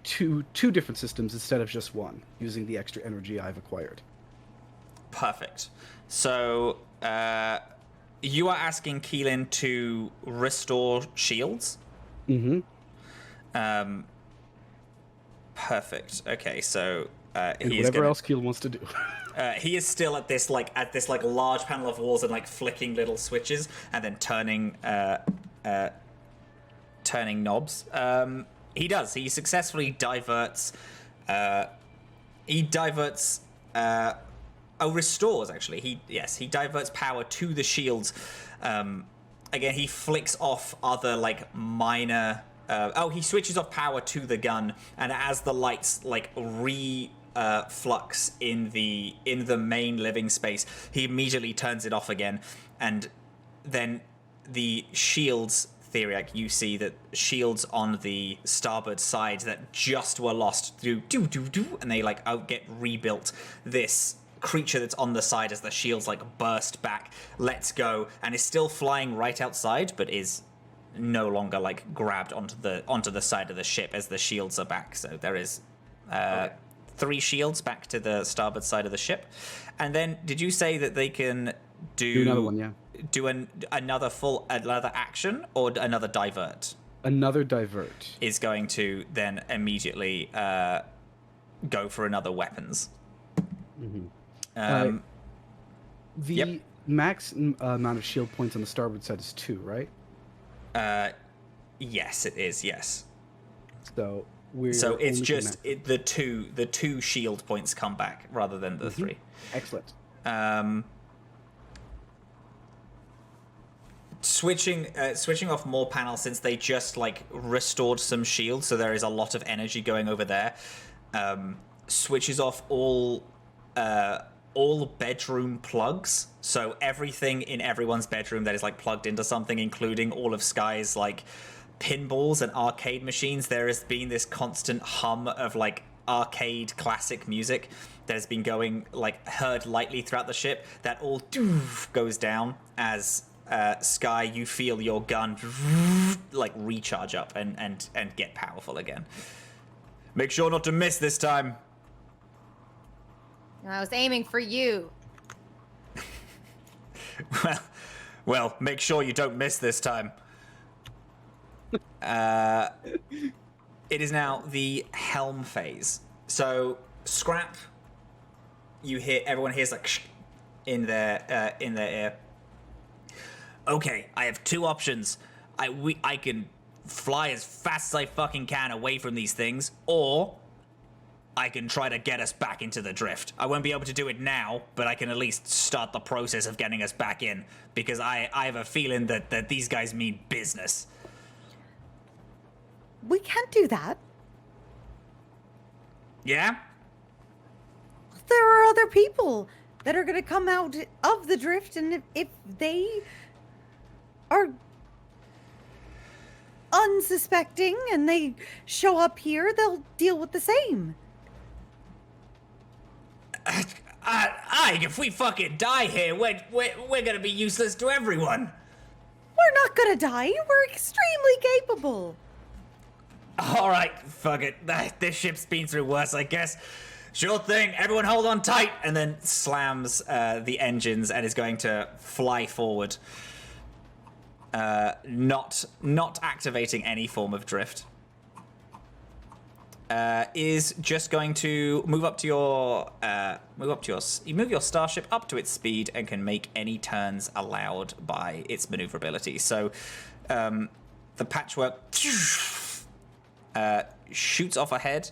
to two different systems instead of just one using the extra energy I've acquired. Perfect. So you are asking Keelin to restore shields. Mm-hmm. Perfect. Okay, so And he is whatever gonna, else Keelin wants to do. he is still at this large panel of walls and like flicking little switches and then turning knobs. He successfully diverts. Restores actually. He diverts power to the shields. Again, he flicks off other like minor. He switches off power to the gun, and as the lights like flux in the main living space, he immediately turns it off again, and then the shields. Theriac, you see that shields on the starboard side that just were lost do, and they like get rebuilt. This creature that's on the side as the shields like burst back, lets go, and is still flying right outside, but is no longer like grabbed onto the side of the ship as the shields are back. So there is 3 shields back to the starboard side of the ship. And then did you say that they can do another one? Yeah. Do another action or another divert? Another divert Is going to then immediately go for another weapons. The Yep. max amount of shield points on the starboard side is 2, right? Yes, it is. Yes. So It's only just connect- the two shield points come back rather than the 3. Excellent. Switching off more panels since they just like restored some shields, so there is a lot of energy going over there. Switches off all bedroom plugs, so everything in everyone's bedroom that is like plugged into something, including all of Skye's like pinballs and arcade machines. There has been this constant hum of like arcade classic music that has been going like heard lightly throughout the ship. That all goes down as Skye, you feel your gun like recharge up and get powerful again. Make sure not to miss this time. I was aiming for you. Well, make sure you don't miss this time. It is now the helm phase. So, Scrap, everyone hears like in their ear. Okay, I have two options. I can fly as fast as I fucking can away from these things, or I can try to get us back into the drift. I won't be able to do it now, but I can at least start the process of getting us back in, because I have a feeling that these guys mean business. We can't do that. Yeah? There are other people that are going to come out of the drift, and if they are unsuspecting and they show up here, they'll deal with the same. If we fucking die here, we're gonna be useless to everyone. We're not going to die. We're extremely capable. All right, fuck it. This ship's been through worse, I guess. Sure thing. Everyone hold on tight. And then slams the engines and is going to fly forward. Not activating any form of drift. Is just going to move your starship up to its speed and can make any turns allowed by its maneuverability. So the Patchwork shoots off ahead.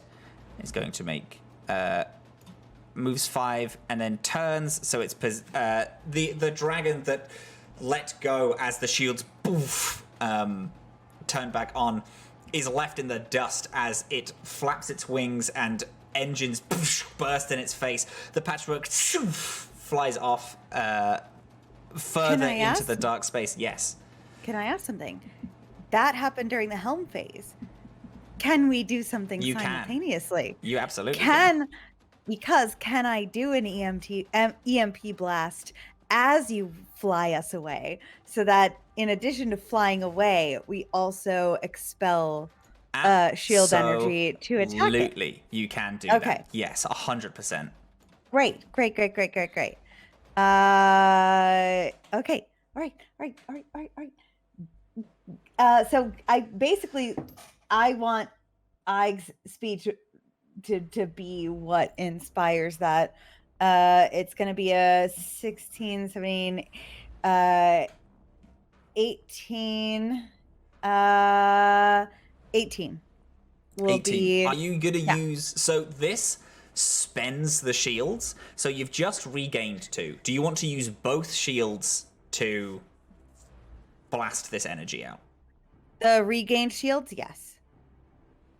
It's going to make moves 5 and then turns. So it's the dragon that let go as the shields turn back on is left in the dust as it flaps its wings and engines burst in its face. The Patchwork flies off further into the dark space. Yes. Can I ask something? That happened during the helm phase. Can we do something simultaneously? You absolutely can. Because can I do an EMP blast as you fly us away, so that in addition to flying away, we also expel shield energy to attack it? Absolutely, you can do that. Yes, 100%. Great. Okay. All right. So I want Eig's speech to be what inspires that. It's going to be a 16, 17, 18. 18 will 18. be. Are you going to use... So this spends the shields. So you've just regained 2. Do you want to use both shields to blast this energy out? The regained shields, yes.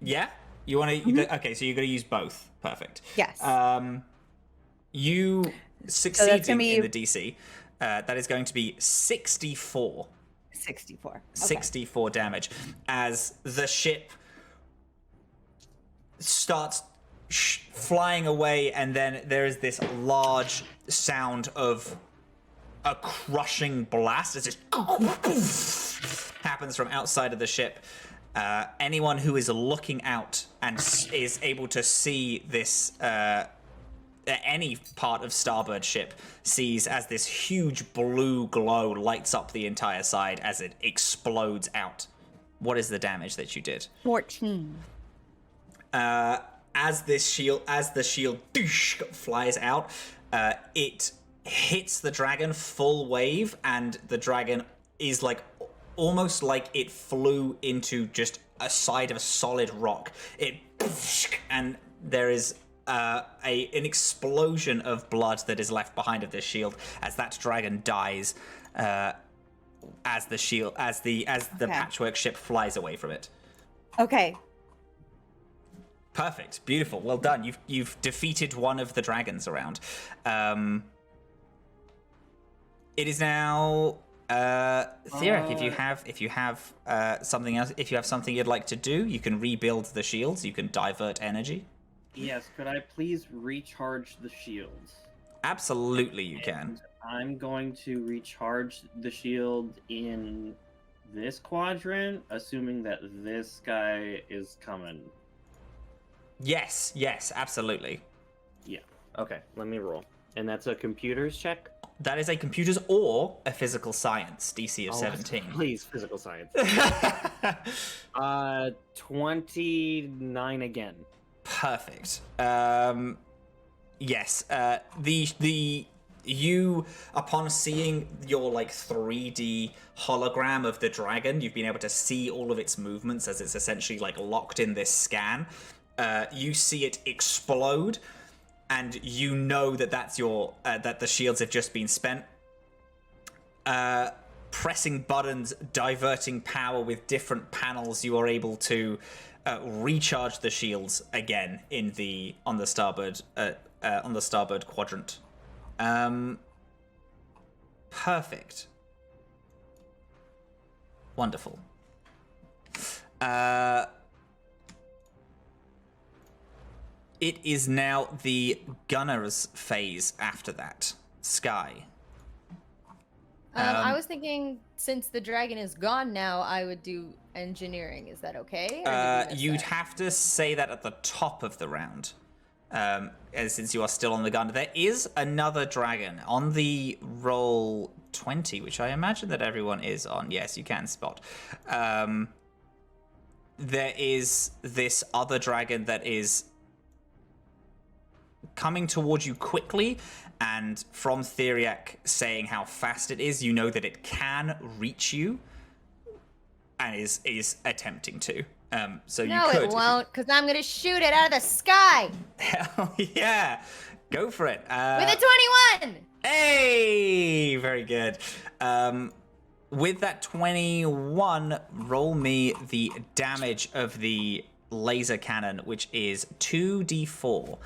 Yeah? You want to... Mm-hmm. Okay, so you're going to use both. Perfect. Yes. You succeeding in the DC. That is going to be 64. 64. Okay. 64 damage as the ship starts flying away, and then there is this large sound of a crushing blast as it happens from outside of the ship. Anyone who is looking out and is able to see this any part of starboard ship sees as this huge blue glow lights up the entire side as it explodes out. What is the damage that you did? 14. As the shield flies out, it hits the dragon full wave, and the dragon is like almost like it flew into just a side of a solid rock. And there is an explosion of blood that is left behind of this shield as that dragon dies as the Patchwork ship flies away from it. Okay. Perfect. Beautiful. Well done. You've defeated one of the dragons around. It is now Theriac, if you have something else, if you have something you'd like to do, you can rebuild the shields, you can divert energy. Yes, could I please recharge the shields? Absolutely, you can. I'm going to recharge the shield in this quadrant, assuming that this guy is coming. Yes, absolutely. Yeah. Okay, let me roll. And that's a computer's check? That is a computer's or a physical science, DC of 17. Please, physical science. 29 again. Perfect. Yes. The You, upon seeing your 3D hologram of the dragon, you've been able to see all of its movements as it's essentially locked in this scan. You see it explode, and you know that that's that the shields have just been spent. Pressing buttons, diverting power with different panels, you are able to recharge the shields again on the starboard quadrant. Perfect. Wonderful. It is now the gunner's phase after that. Skye. I was thinking, since the dragon is gone now, I would do engineering. Is that okay? Or did we miss You'd that? have to say that at the top of the round, since you are still on the gun. There is another dragon on the roll 20, which I imagine that everyone is on. Yes, you can spot. There is this other dragon that is coming towards you quickly, and from Theriac saying how fast it is, you know that it can reach you, and is attempting to. So No, you could. it won't, because I'm going to shoot it out of the sky Hell yeah, go for it. with a 21. Hey, very good. With that 21, roll me the damage of the laser cannon, which is 2d4.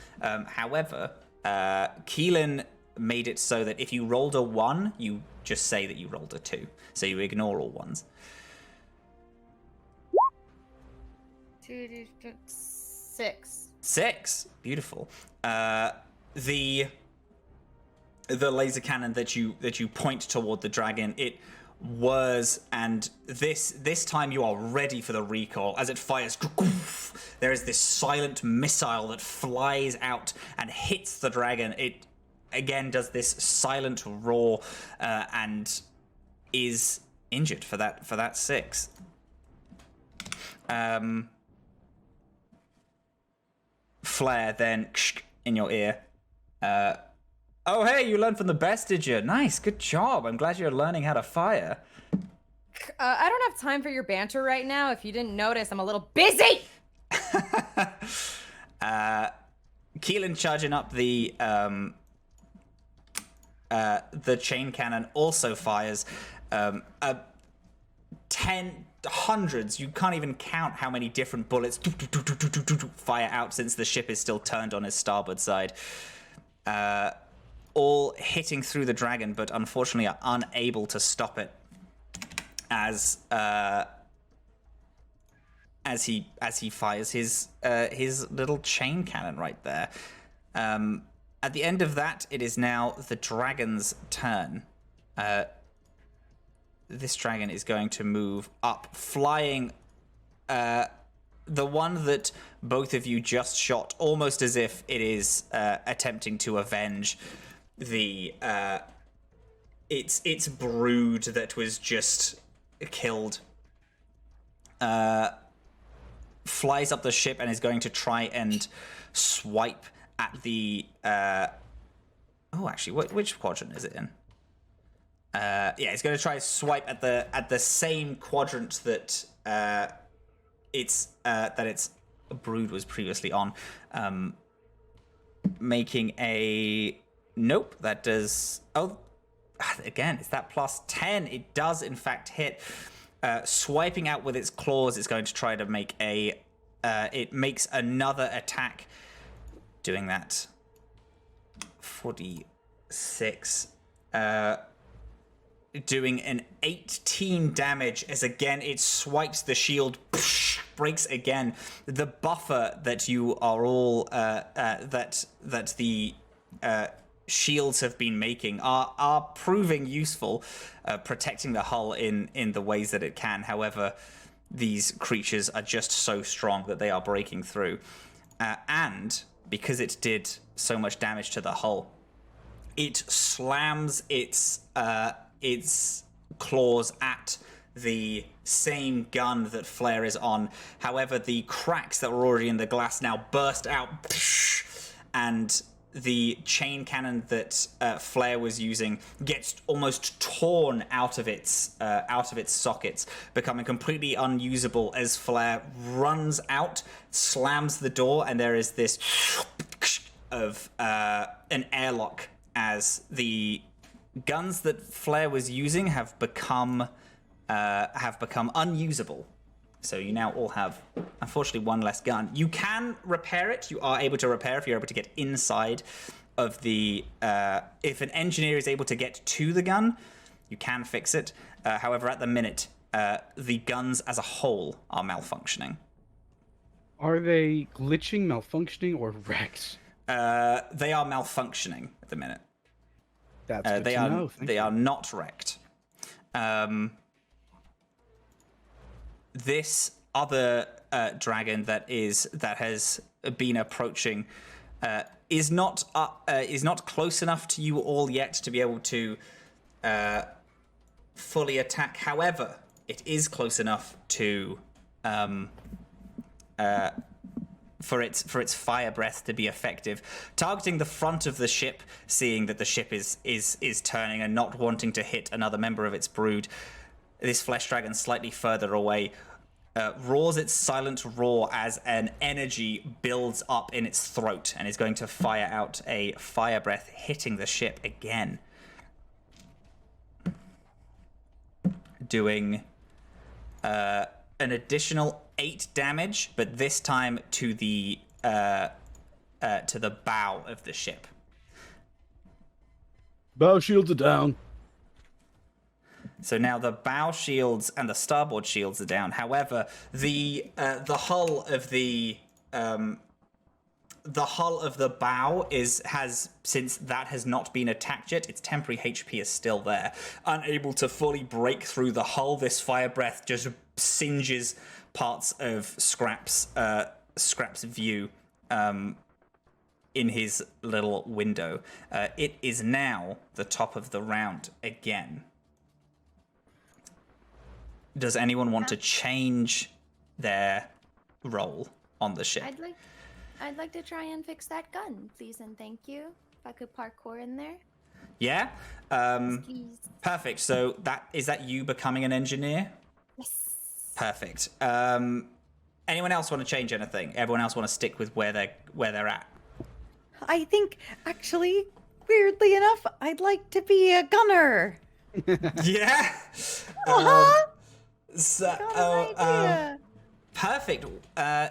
However, Keelin made it so that if you rolled a 1, you just say that you rolled a 2. So you ignore all ones. 6. 6. Beautiful. The laser cannon that you point toward the dragon, it whirs, and this time you are ready for the recoil. As it fires, there is this silent missile that flies out and hits the dragon. It again does this silent roar and is injured for that 6. Flare then in your ear. Oh, hey, you learned from the best, did you? Nice, good job. I'm glad you're learning how to fire. I don't have time for your banter right now. If you didn't notice, I'm a little busy. Keelin charging up the chain cannon also fires. Hundreds, you can't even count how many different bullets fire out, since the ship is still turned on its starboard side. All hitting through the dragon, but unfortunately are unable to stop it as he fires his little chain cannon right there. At the end of that, it is now the dragon's turn. This dragon is going to move up, flying the one that both of you just shot, almost as if it is attempting to avenge its brood that was just killed. Flies up the ship and is going to try and swipe at the which quadrant is it in? It's going to try to swipe at the same quadrant that its brood was previously on, making a nope. That does again. It's that plus 10. It does in fact hit. Swiping out with its claws, it's going to try to make it makes another attack, doing that 46. Doing an 18 damage as again it swipes the shield, breaks again. The buffer that you are all that the shields have been making are proving useful, protecting the hull in the ways that it can. However, these creatures are just so strong that they are breaking through, and because it did so much damage to the hull, it slams its claws at the same gun that Flare is on. However, the cracks that were already in the glass now burst out, and the chain cannon that Flare was using gets almost torn out of its sockets, becoming completely unusable as Flare runs out, slams the door, and there is this of an airlock as the guns that Flare was using have become unusable. So you now all have, unfortunately, one less gun. You can repair it. You are able to repair if you're able to get inside of the... if an engineer is able to get to the gun, you can fix it. However, at the minute, the guns as a whole are malfunctioning. Are they glitching, malfunctioning, or wrecked? They are malfunctioning at the minute. That's good to know. They are not wrecked. This other dragon that has been approaching is not close enough to you all yet to be able to fully attack. However, it is close enough to for its fire breath to be effective, targeting the front of the ship, seeing that the ship is turning and not wanting to hit another member of its brood. This flesh dragon slightly further away roars its silent roar as an energy builds up in its throat and is going to fire out a fire breath, hitting the ship again. Doing an additional 8 damage, but this time to the bow of the ship. Bow shields are down. So now the bow shields and the starboard shields are down. However, the hull of the bow has since that has not been attacked yet, its temporary HP is still there. Unable to fully break through the hull, this fire breath just singes parts of Scrap's view in his little window. It is now the top of the round again. Does anyone want to change their role on the ship? I'd like to try and fix that gun, please and thank you. If I could parkour in there. Yeah? Please. Perfect. So is that you becoming an engineer? Yes. Perfect. Anyone else want to change anything? Everyone else want to stick with where they're at? I think, actually, weirdly enough, I'd like to be a gunner. Yeah? Perfect.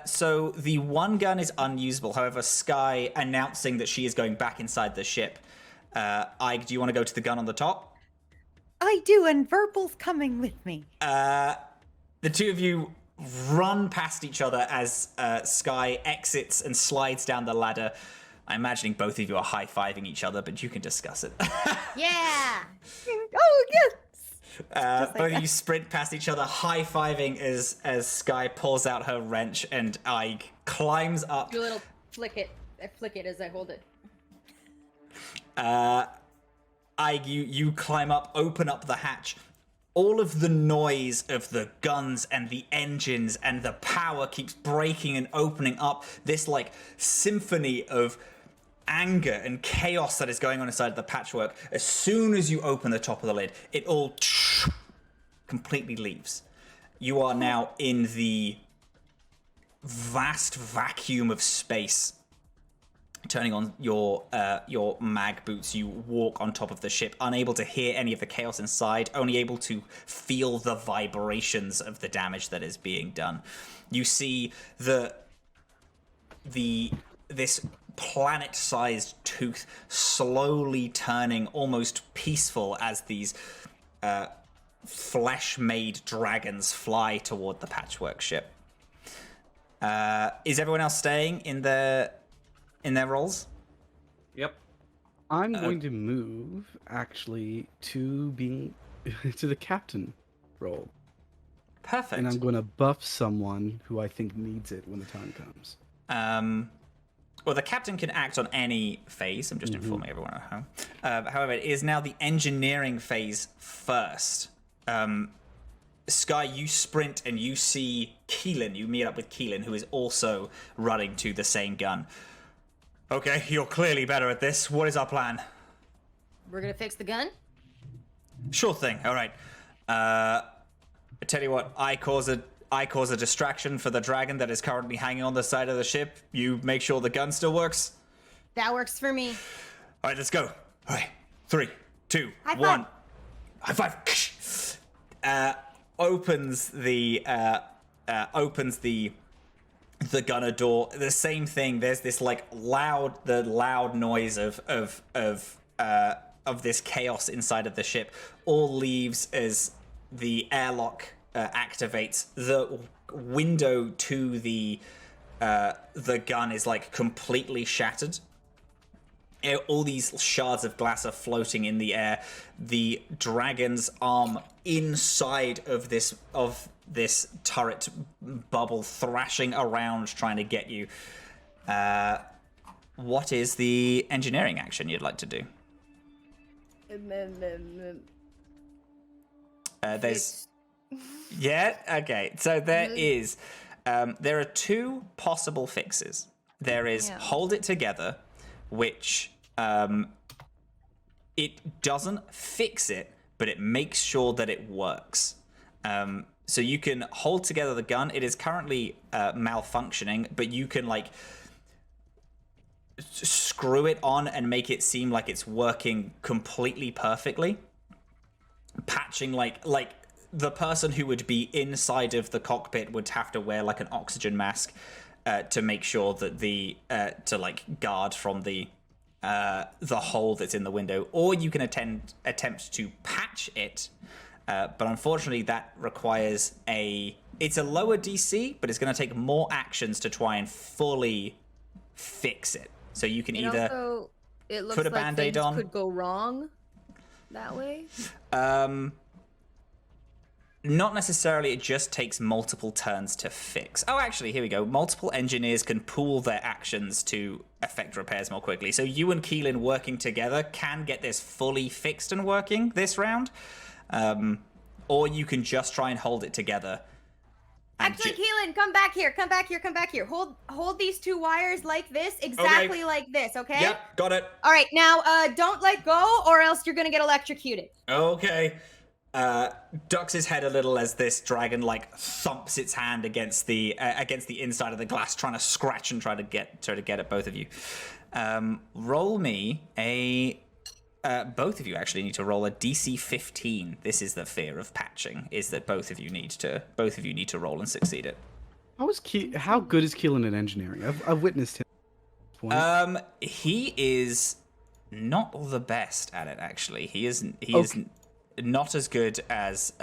So the one gun is unusable. However, Skye announcing that she is going back inside the ship. Ike, do you want to go to the gun on the top? I do, and Verbal's coming with me. The two of you run past each other as Skye exits and slides down the ladder. I'm imagining both of you are high-fiving each other, but you can discuss it. Yeah. Oh, yes. Both of you sprint past each other, high-fiving as Skye pulls out her wrench and Ike climbs up. Do a little flick it. I flick it as I hold it. Ike, you climb up, open up the hatch. All of the noise of the guns and the engines and the power keeps breaking and opening up. This like symphony of anger and chaos that is going on inside of the Patchwork. As soon as you open the top of the lid, it all completely leaves. You are now in the vast vacuum of space. Turning on your mag boots, you walk on top of the ship, unable to hear any of the chaos inside, only able to feel the vibrations of the damage that is being done. You see this planet-sized tooth slowly turning almost peaceful as these flesh-made dragons fly toward the Patchwork ship. Is everyone else staying in their roles? Yep. I'm going to move actually to being to the captain role. Perfect. And I'm going to buff someone who I think needs it when the time comes. Well, the captain can act on any phase. I'm just informing everyone at home. However, it is now the engineering phase first. Skye, you sprint and you see Keelin. You meet up with Keelin, who is also running to the same gun. Okay, you're clearly better at this. What is our plan? We're gonna fix the gun. Sure thing. All right. I tell you what. I cause a distraction for the dragon that is currently hanging on the side of the ship. You make sure the gun still works. That works for me. All right, let's go. All right, 3, 2, High 1. High five. Opens the gunner door. The same thing. There's this like loud noise of this chaos inside of the ship. All leaves as the airlock activates. The window to the gun is like completely shattered. All these shards of glass are floating in the air. The dragon's arm inside of this turret bubble, thrashing around, trying to get you. What is the engineering action you'd like to do? There's. Yeah. Okay. So there are 2 possible fixes. There is hold it together, which it doesn't fix it, but it makes sure that it works. So you can hold together the gun. It is currently malfunctioning, but you can like screw it on and make it seem like it's working completely perfectly. Patching like the person who would be inside of the cockpit would have to wear like an oxygen mask to make sure that to like guard from the hole that's in the window, or you can attempt to patch it, but unfortunately that requires it's a lower DC, but it's going to take more actions to try and fully fix it. So you can either it looks put a like band-aid things on. could go wrong that way. Not necessarily, it just takes multiple turns to fix. Oh, actually, here we go. Multiple engineers can pool their actions to affect repairs more quickly. So you and Keelin working together can get this fully fixed and working this round. Or you can just try and hold it together. Actually, Keelin, come back here. Come back here. Come back here. Hold these 2 wires like this, exactly like this, okay? Yep, got it. All right, now don't let go, or else you're gonna get electrocuted. Okay. Ducks his head a little as this dragon like thumps its hand against the inside of the glass, trying to scratch and try to get at both of you. Roll me both of you actually need to roll a DC 15. This is the fear of patching, is that both of you need to roll and succeed it. How good is Keelin at engineering? I've witnessed him. He is not the best at it actually. He is not as good as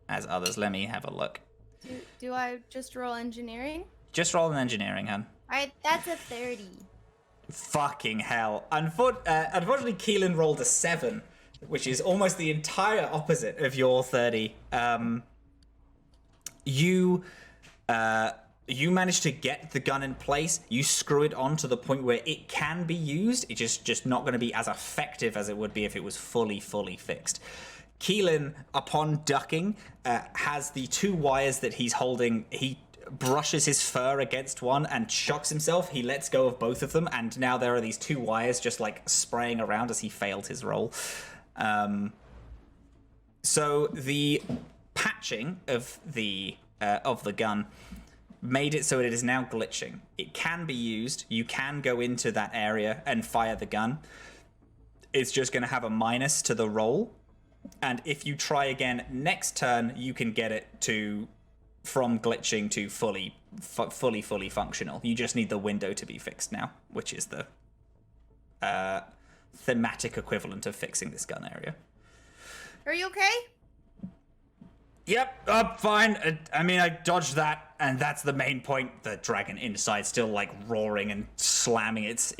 others. Let me have a look. Do I just roll engineering? Just roll an engineering, hun. All right, that's a 30. Fucking hell. Unfortunately, Keelin rolled a 7, which is almost the entire opposite of your 30. You manage to get the gun in place. You screw it on to the point where it can be used. It's just not going to be as effective as it would be if it was fully fixed. Keelin, upon ducking, has the 2 wires that he's holding. He brushes his fur against one and shocks himself. He lets go of both of them, and now there are these 2 wires just like spraying around as he failed his roll. So the patching of the gun made it so it is now glitching. It can be used. You can go into that area and fire the gun. It's just going to have a minus to the roll. And if you try again next turn, you can get it from glitching to fully functional. You just need the window to be fixed now, which is the thematic equivalent of fixing this gun area. Are you okay? Yep, fine. I mean, I dodged that, and that's the main point. The dragon inside still like roaring and slamming its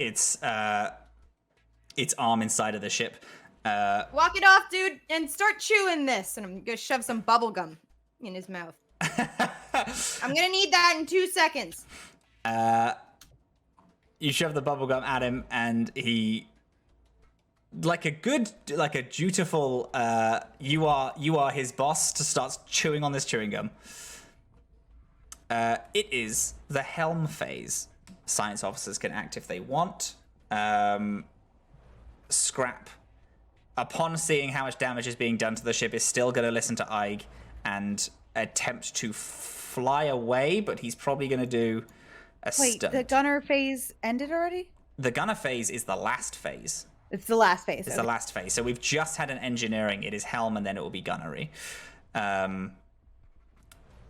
arm inside of the ship. Walk it off, dude, and start chewing this. And I'm gonna shove some bubble gum in his mouth. I'm gonna need that in 2 seconds. You shove the bubblegum at him, and he, like a dutiful, you are his boss, to start chewing on this chewing gum. It is the helm phase. Science officers can act if they want. Scrap, upon seeing how much damage is being done to the ship, is still going to listen to Aig and attempt to fly away, but he's probably going to do a Wait, stunt. the gunner phase ended already? The gunner phase is the last phase. It's the last phase. It's the last phase. So we've just had an engineering. It is helm, and then it will be gunnery. Let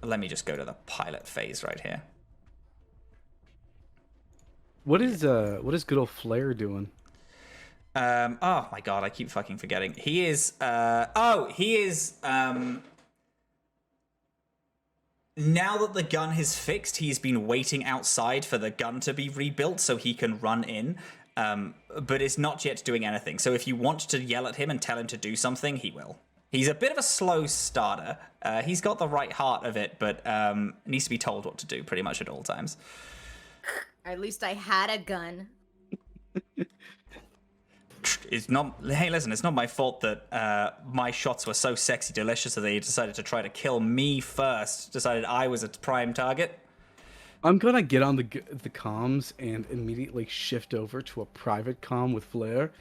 me just go to the pilot phase right here. What is good old Flair doing? Oh my god, I keep fucking forgetting. He is now that the gun is fixed, he's been waiting outside for the gun to be rebuilt so he can run in. But is not yet doing anything. So if you want to yell at him and tell him to do something, he will. He's a bit of a slow starter. He's got the right heart of it, but needs to be told what to do pretty much at all times. At least I had a gun. It's not. Hey, listen, it's not my fault that my shots were so sexy delicious that they decided to try to kill me first. Decided I was a prime target. I'm gonna get on the comms and immediately shift over to a private comm with Flair.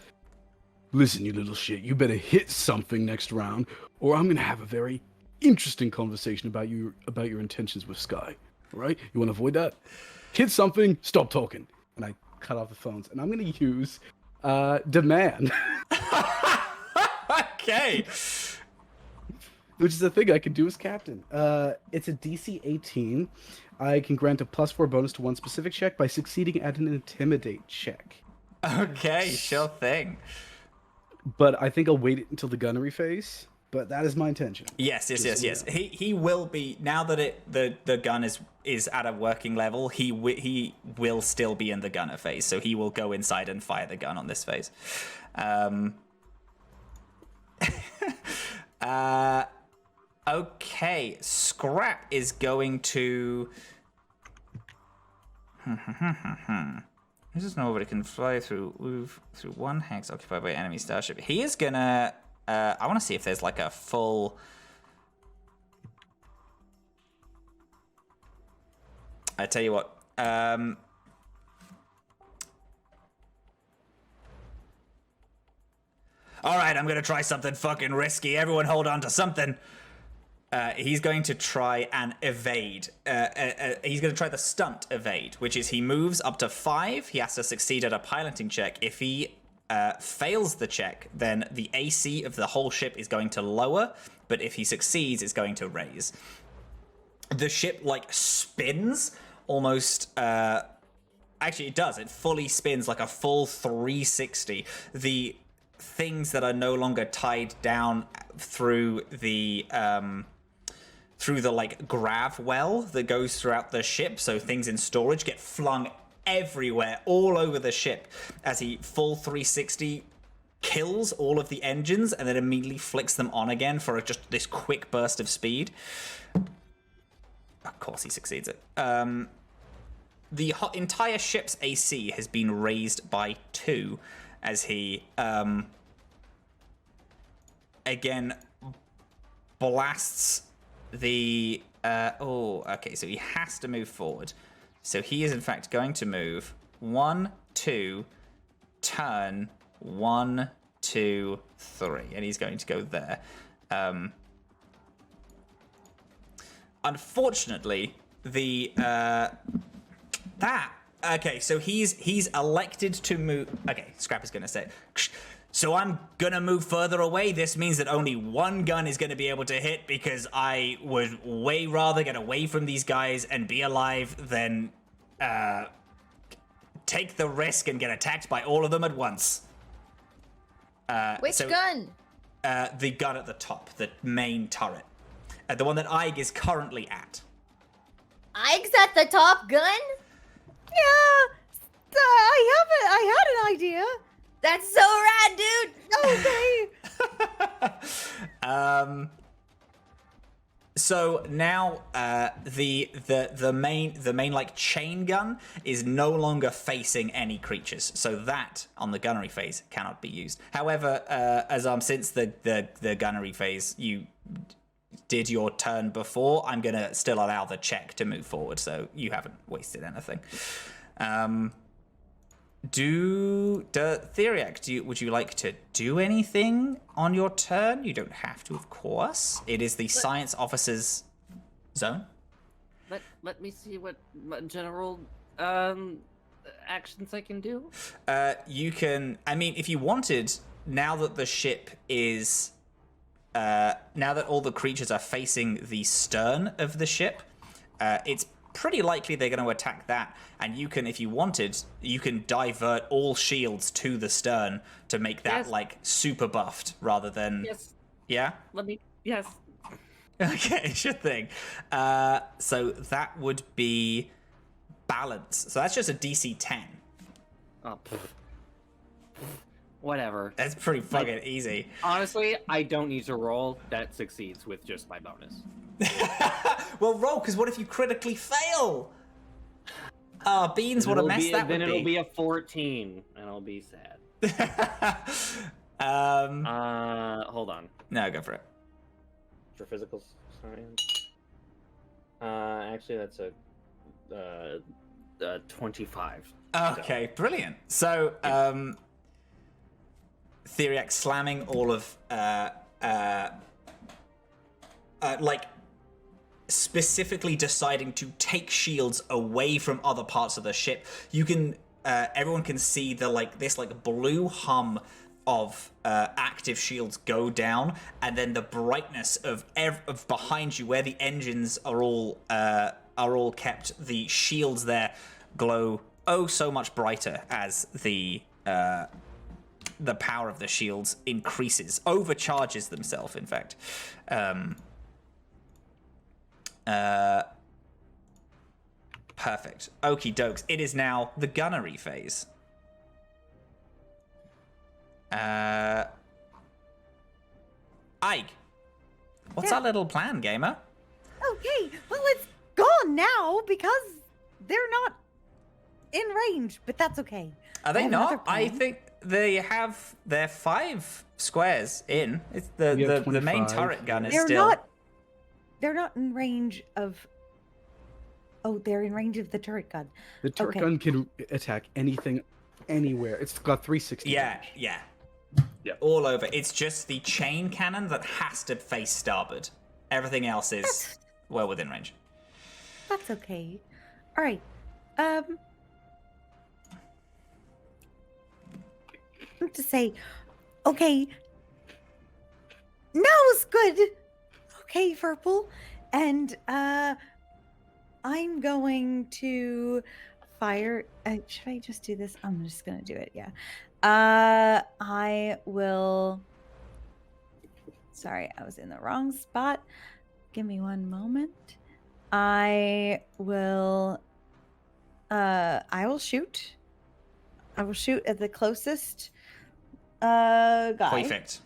Listen, you little shit, you better hit something next round, or I'm gonna have a very interesting conversation about your intentions with Skye. All right? You want to avoid that? Hit something, stop talking. And I cut off the phones, and I'm gonna use demand. Okay. Which is a thing I can do as captain. It's a DC 18. I can grant a +4 bonus to one specific check by succeeding at an intimidate check. Okay, sure thing. But I think I'll wait until the gunnery phase. But that is my intention. Yes. He will be, now that the gun is at a working level. He will still be in the gunner phase, so he will go inside and fire the gun on this phase. Okay, Scrap is going to. This is nobody can fly through. Move through one hex occupied by enemy starship. He is gonna. I want to see if there's like a full. I tell you what. All right, I'm gonna try something fucking risky. Everyone, hold on to something. He's going to try and evade. He's going to try the stunt evade, which is he moves up to 5. He has to succeed at a piloting check. If he fails the check, then the AC of the whole ship is going to lower. But if he succeeds, it's going to raise. The ship, like, spins almost... actually, it does. It fully spins like a full 360. The things that are no longer tied down through the like grav well that goes throughout the ship, so things in storage get flung everywhere, all over the ship, as he full 360 kills all of the engines and then immediately flicks them on again for just this quick burst of speed. Of course he succeeds it. The entire ship's AC has been raised by 2 as he again blasts the okay, so he has to move forward. So he is in fact going to move 1, 2, turn 1, 2, 3, and he's going to go there. Unfortunately, the okay, so he's elected to move. Okay, Scrap is gonna say, so I'm gonna move further away. This means that only one gun is gonna be able to hit, because I would way rather get away from these guys and be alive than take the risk and get attacked by all of them at once. Which gun? The gun at the top, the main turret, the one that Aig is currently at. Aig's at the top gun? Yeah, I had an idea. That's so rad, dude! Okay. So now the main like chain gun is no longer facing any creatures, so that on the gunnery phase cannot be used. However, Azhaam, since the gunnery phase you did your turn before, I'm gonna still allow the check to move forward, so you haven't wasted anything. Theriac, would you like to do anything on your turn? You don't have to, of course. It is the science officer's zone. Let me see what general actions I can do. You can. I mean, if you wanted, now that the ship is, now that all the creatures are facing the stern of the ship, it's pretty likely they're going to attack that. And you can, if you wanted, you can divert all shields to the stern to make that like super buffed rather than. Yes. Yeah. Yes. Okay, sure thing. So that would be balance. So that's just a DC 10. Oh. Whatever. That's pretty fucking easy. Honestly, I don't need to roll. That succeeds with just my bonus. Well, roll, because what if you critically fail? Beans, what a mess that would be. Then it'll be a 14, and I'll be sad. Hold on. No, go for it. For physical science. Actually, that's a 25. Okay, brilliant. So, Theriac slamming all of, like, specifically deciding to take shields away from other parts of the ship. You can, everyone can see this blue hum of active shields go down, and then the brightness of behind you, where the engines are all kept, the shields there glow so much brighter as the power of the shields increases, overcharges themselves, in fact. Perfect. Okie dokes. It is now the gunnery phase. Ike, what's our little plan, gamer? Okay, well, it's gone now because they're not in range, but that's okay. Are they have another not? I plan. think they have. They're 5 squares in. It's the main 25. turret gun is They're still. not. They're not in range of. Oh, they're in range of the turret gun. The turret gun can attack anything, anywhere. It's got 360 Yeah, range. yeah. Yeah. All over. It's just the chain cannon that has to face starboard. Everything else is well within range. That's okay. All right. To say, okay. Now's good. Okay, Purple, and I'm going to fire. Should I just do this? I'm just gonna do it. Yeah. I will. Sorry, I was in the wrong spot. Give me one moment. I will shoot. I will shoot at the closest guy. Perfect.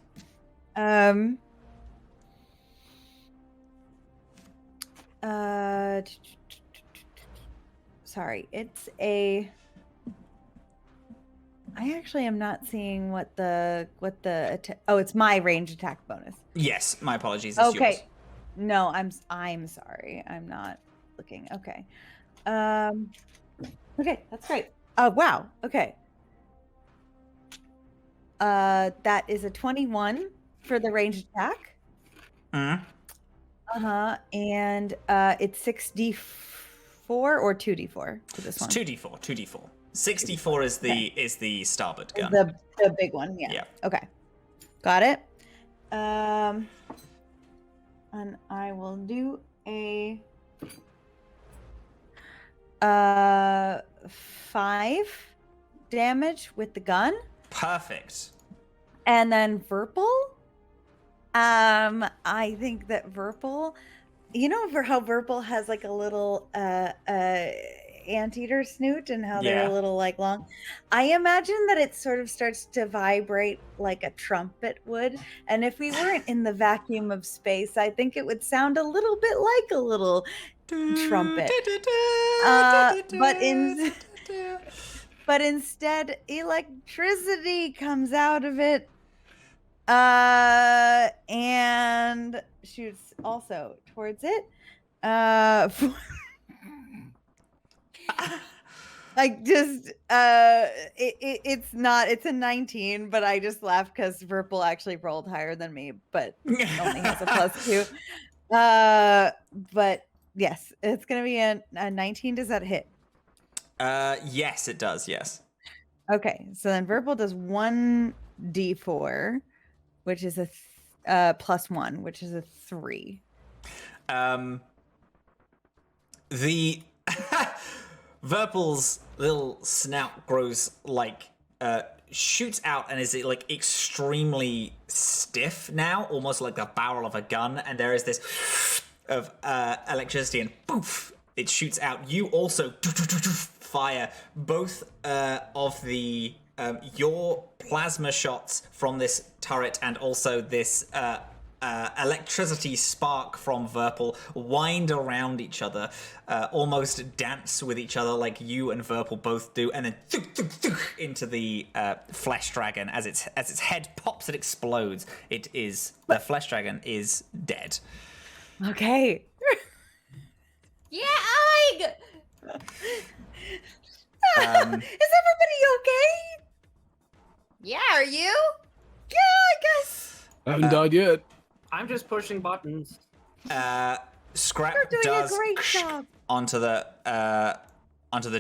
Sorry, it's a. I actually am not seeing what the oh, it's my range attack bonus. Yes, my apologies. It's Okay. yours. No, I'm sorry. I'm not looking. Okay. Okay, that's great. Oh, wow. Okay. That is a 21 for the range attack. Mhm. And it's 6d4 or 2d4 for this It's one. 2d4. 2d4. 64 is the starboard gun. The big one, yeah. Yeah. Okay. Got it. And I will do a 5 damage with the gun. Perfect. And then Verpal. I think that Verpal, you know, for how Verpal has like a little anteater snoot and how they're Yeah. a little like long. I imagine that it sort of starts to vibrate like a trumpet would. And if we weren't in the vacuum of space, I think it would sound a little bit like a little trumpet. But instead, electricity comes out of it. And shoots also towards it. Like just it's not, it's a 19, but I just laughed because Verpal actually rolled higher than me, but only has a +2. But yes, it's gonna be a 19. Does that hit? Yes, it does. Yes. Okay, so then Verpal does 1d4, which is a +1, which is a 3. The Verpal's little snout grows like shoots out and is like extremely stiff now, almost like the barrel of a gun, and there is this of electricity and poof, it shoots out. You also fire both of the your plasma shots from this turret and also this electricity spark from Verpal wind around each other, almost dance with each other like you and Verpal both do, and then into the flesh dragon as its head pops and explodes. The flesh dragon is dead. Okay. Yeah, Aig! Is everybody okay? Yeah, are you? Yeah, I guess. I haven't died yet. I'm just pushing buttons. Scrap You're doing does a great job. onto the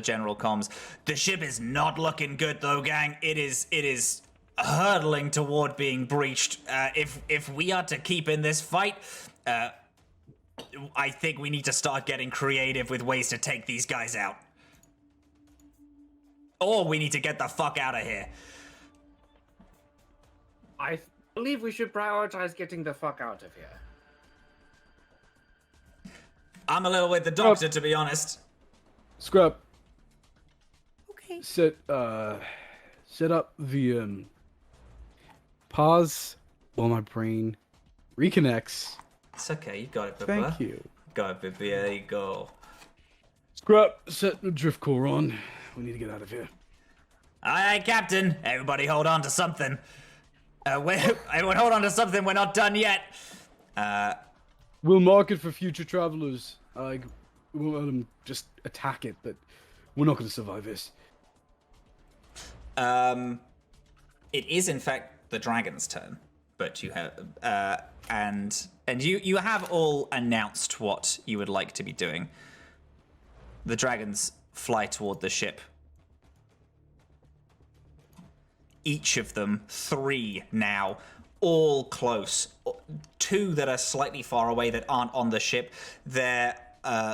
general comms. The ship is not looking good though, gang. It is hurtling toward being breached. If we are to keep in this fight, I think we need to start getting creative with ways to take these guys out. Or we need to get the fuck out of here. I believe we should prioritize getting the fuck out of here. I'm a little with the doctor, to be honest. Scrap. Okay. Set up the pause while my brain reconnects. It's okay, you got it, Bubba. Thank you. Got it, Bubba. There you go. Scrap, set the drift core on. We need to get out of here. Aye, Captain. Everybody hold on to something. Everyone hold on to something. We're not done yet. We'll mark it for future travelers. We won't let them just attack it, but we're not going to survive this. It is in fact the dragon's turn, but you have and you have all announced what you would like to be doing. The dragons fly toward the ship. Each of them, 3 now, all close. 2 that are slightly far away that aren't on the ship. Their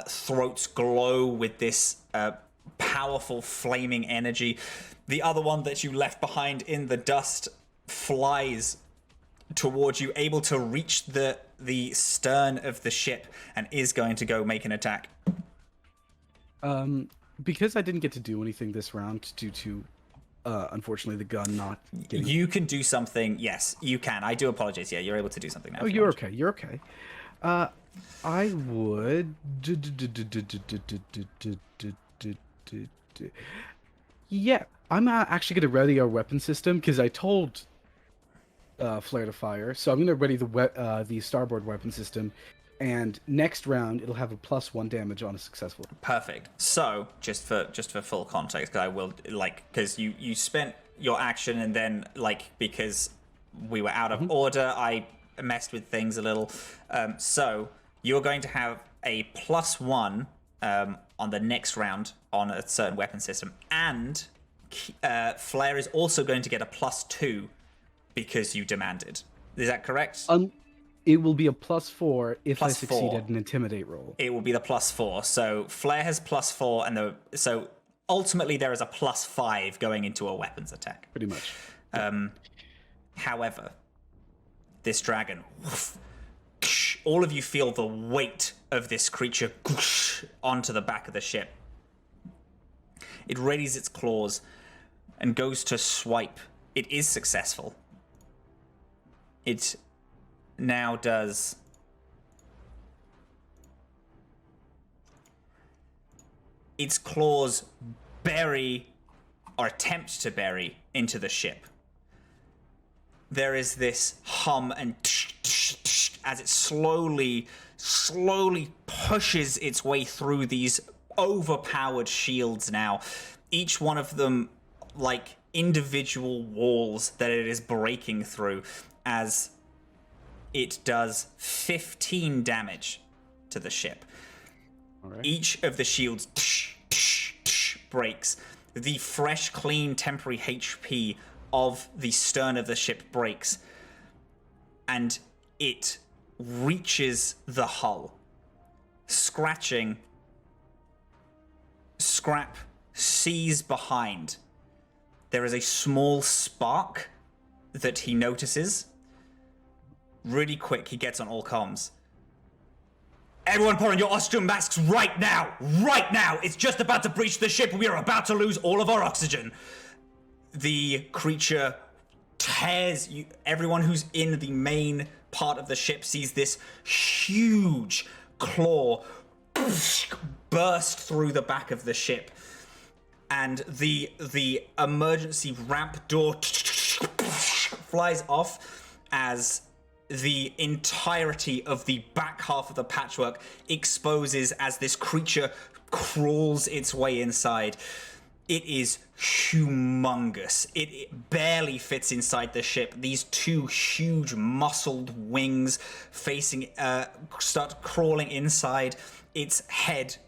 throats glow with this powerful flaming energy. The other one that you left behind in the dust flies towards you, able to reach the stern of the ship, and is going to go make an attack. Because I didn't get to do anything this round due to unfortunately the gun not getting... You can do something. Yes, you can. I do apologize. Yeah, you're able to do something now. Oh, you're okay. You're okay. I would... Yeah, I'm actually going to ready our weapon system, because I told Flare to fire, so I'm going to ready the starboard weapon system, and next round it'll have a +1 damage on a successful. Perfect. So, just for full context, because you spent your action, and then because we were out of order, I messed with things a little. So you're going to have a +1 on the next round on a certain weapon system, and Flare is also going to get a +2 because you demanded. Is that correct? It will be a +4 if I +4. succeed at an intimidate roll. It will be the +4. So Flare has +4, and so ultimately there is a +5 going into a weapons attack. Pretty much. However, this dragon, all of you feel the weight of this creature onto the back of the ship. It readies its claws and goes to swipe. It is successful. It now does its claws bury or attempt to bury into the ship. There is this hum and as it slowly pushes its way through these overpowered shields now. Each one of them like individual walls that it is breaking through as it does 15 damage to the ship. All right. Each of the shields breaks. The fresh, clean, temporary HP of the stern of the ship breaks. And it reaches the hull. Scratching. Scrap sees behind. There is a small spark that he notices. Really quick, he gets on all comms. Everyone put on your oxygen masks right now! Right now! It's just about to breach the ship. We are about to lose all of our oxygen. The creature tears you. Everyone who's in the main part of the ship sees this huge claw burst through the back of the ship. And the emergency ramp door flies off as the entirety of the back half of the Patchwork exposes as this creature crawls its way inside. It is humongous. It barely fits inside the ship. These two huge muscled wings facing start crawling inside its head,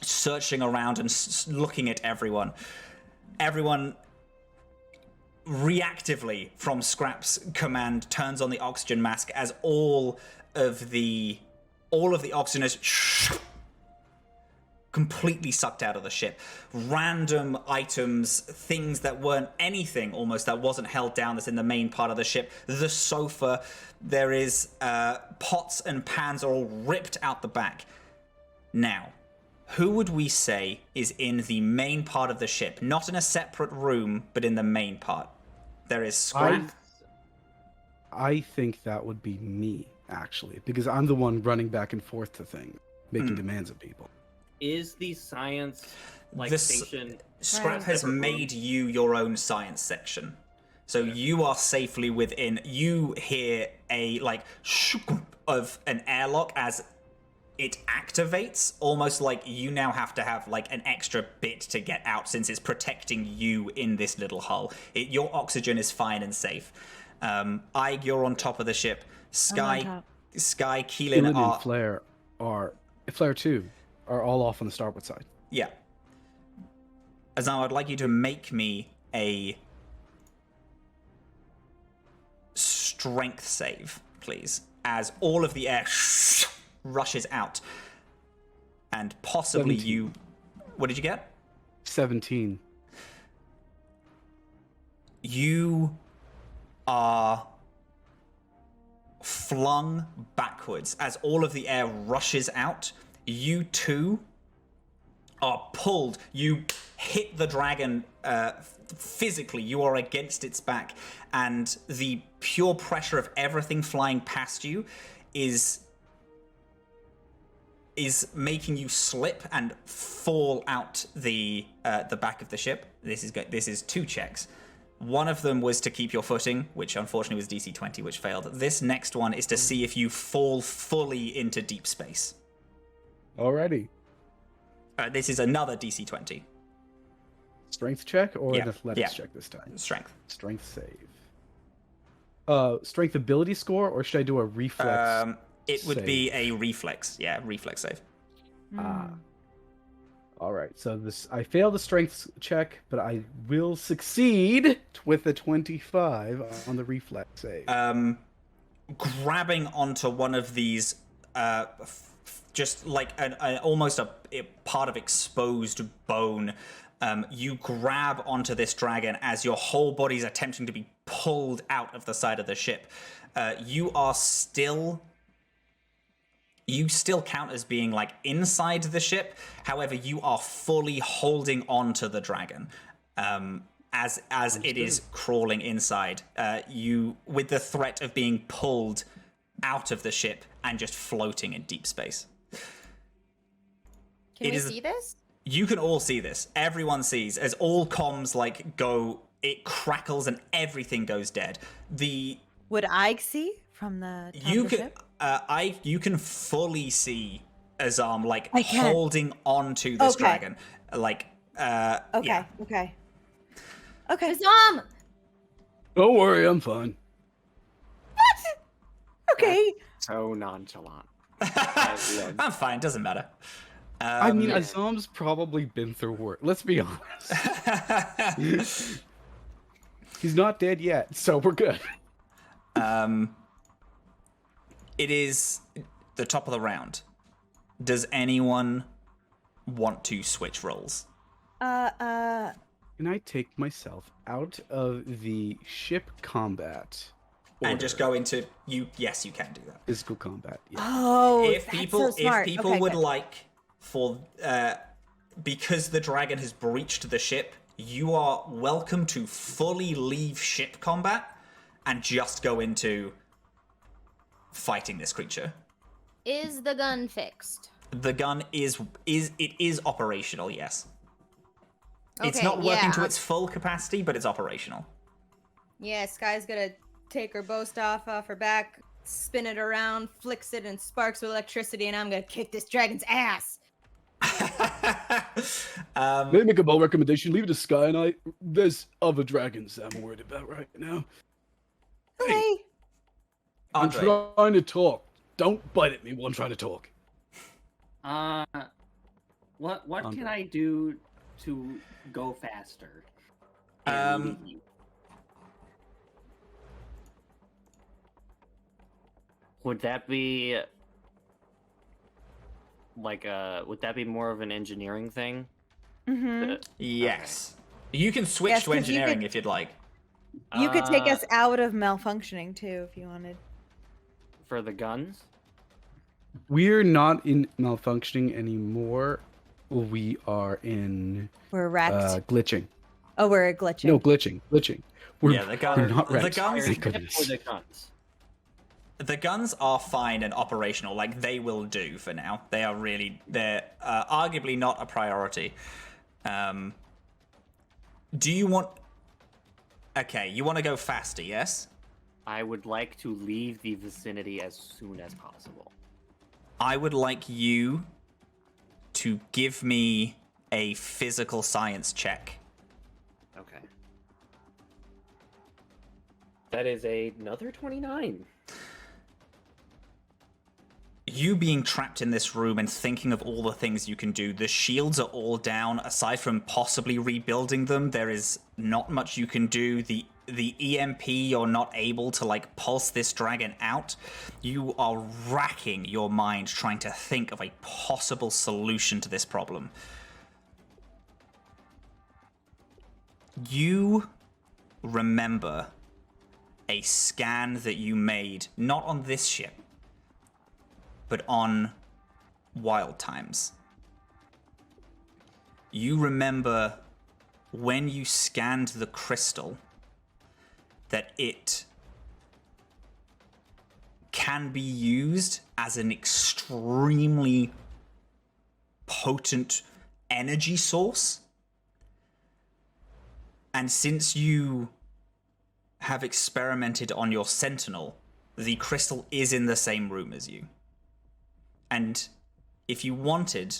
searching around and looking at everyone. Everyone reactively from Scrap's command turns on the oxygen mask as all of the oxygen is completely sucked out of the ship. Random items, things that weren't anything almost that wasn't held down that's in the main part of the ship. The sofa, there is pots and pans are all ripped out the back. Now, who would we say is in the main part of the ship? Not in a separate room, but in the main part. There is Scrap. I think that would be me, actually, because I'm the one running back and forth to things, making demands of people. Is the science station? Scrap has made you your own science section. So you are safely within. You hear a of an airlock as it activates, almost like you now have to have like an extra bit to get out since it's protecting you in this little hull. Your oxygen is fine and safe. Ige, you're on top of the ship. Skye, Keelin and Flare 2 are all off on the starboard side. Yeah. Azhaam, I'd like you to make me a strength save, please, as all of the air rushes out. And possibly 17. What did you get? 17. You are flung backwards as all of the air rushes out. You too are pulled. You hit the dragon physically. You are against its back, and the pure pressure of everything flying past you is making you slip and fall out the back of the ship. This is 2 checks. One of them was to keep your footing, which unfortunately was DC 20, which failed. This next one is to see if you fall fully into deep space. Alrighty. This is another DC 20. Strength check or an athletics check this time? Strength. Strength save. Strength ability score, or should I do a reflex? It would be a reflex. Yeah, reflex save. All right. So I failed the strength check, but I will succeed with a 25 on the reflex save. Grabbing onto one of these, just like almost a part of exposed bone, you grab onto this dragon as your whole body's attempting to be pulled out of the side of the ship. You still count as being like inside the ship. However, you are fully holding on to the dragon as it is crawling inside. You with the threat of being pulled out of the ship and just floating in deep space. Can we see this? You can all see this. Everyone sees as all comms go. It crackles and everything goes dead. Would I see from the top of the ship? You can fully see Azhaam, like I can. holding on to this Okay. dragon. Like, Okay. yeah. Okay. Okay. Azhaam! Don't worry, I'm fine. Okay. So nonchalant. I'm fine, doesn't matter. I mean, Azam's probably been through work. Let's be honest. He's not dead yet, so we're good. It is the top of the round. Does anyone want to switch roles? Can I take myself out of the ship combat? And just go into you? Yes, you can do that. Physical combat. Yeah. Oh, If that's people, so smart. if people Okay, would good. like for, because the dragon has breached the ship, you are welcome to fully leave ship combat and just go into fighting this creature. Is the gun fixed? The gun is operational. Yes. It's Okay, not working to yeah. its full capacity, but it's operational. Yeah, Skye's gonna take her bow staff off her back, spin it around, flicks it, and sparks with electricity, and I'm gonna kick this dragon's ass. Let me make a bold recommendation. Leave it to Skye and I. There's other dragons I'm worried about right now. Okay. I'm Andre, trying to talk. Don't bite at me while I'm trying to talk. What Andre. can I do to go faster? Would that be like would that be more of an engineering thing? Mm-hmm. yes. You can switch Yes, to 'cause you engineering could- if you'd like. You could take Uh, us out of malfunctioning too, if you wanted. for the guns. We're not in malfunctioning anymore. We are in We're wrecked. glitching. Oh, we're glitching. No, glitching. We're, Yeah, the gun- we're not the wrecked. guns- Thank Or goodness. the guns. The guns are fine and operational. Like, they will do for now. They're arguably not a priority. Do you want... Okay, you want to go faster, yes? I would like to leave the vicinity as soon as possible. I would like you to give me a physical science check. Okay. That is another 29. You being trapped in this room and thinking of all the things you can do, the shields are all down. Aside from possibly rebuilding them, there is not much you can do. The EMP, you're not able to like pulse this dragon out. You are racking your mind trying to think of a possible solution to this problem. You remember a scan that you made, not on this ship, but on Wild Times. You remember when you scanned the crystal that it can be used as an extremely potent energy source. And since you have experimented on your Sentinel, the crystal is in the same room as you. And if you wanted,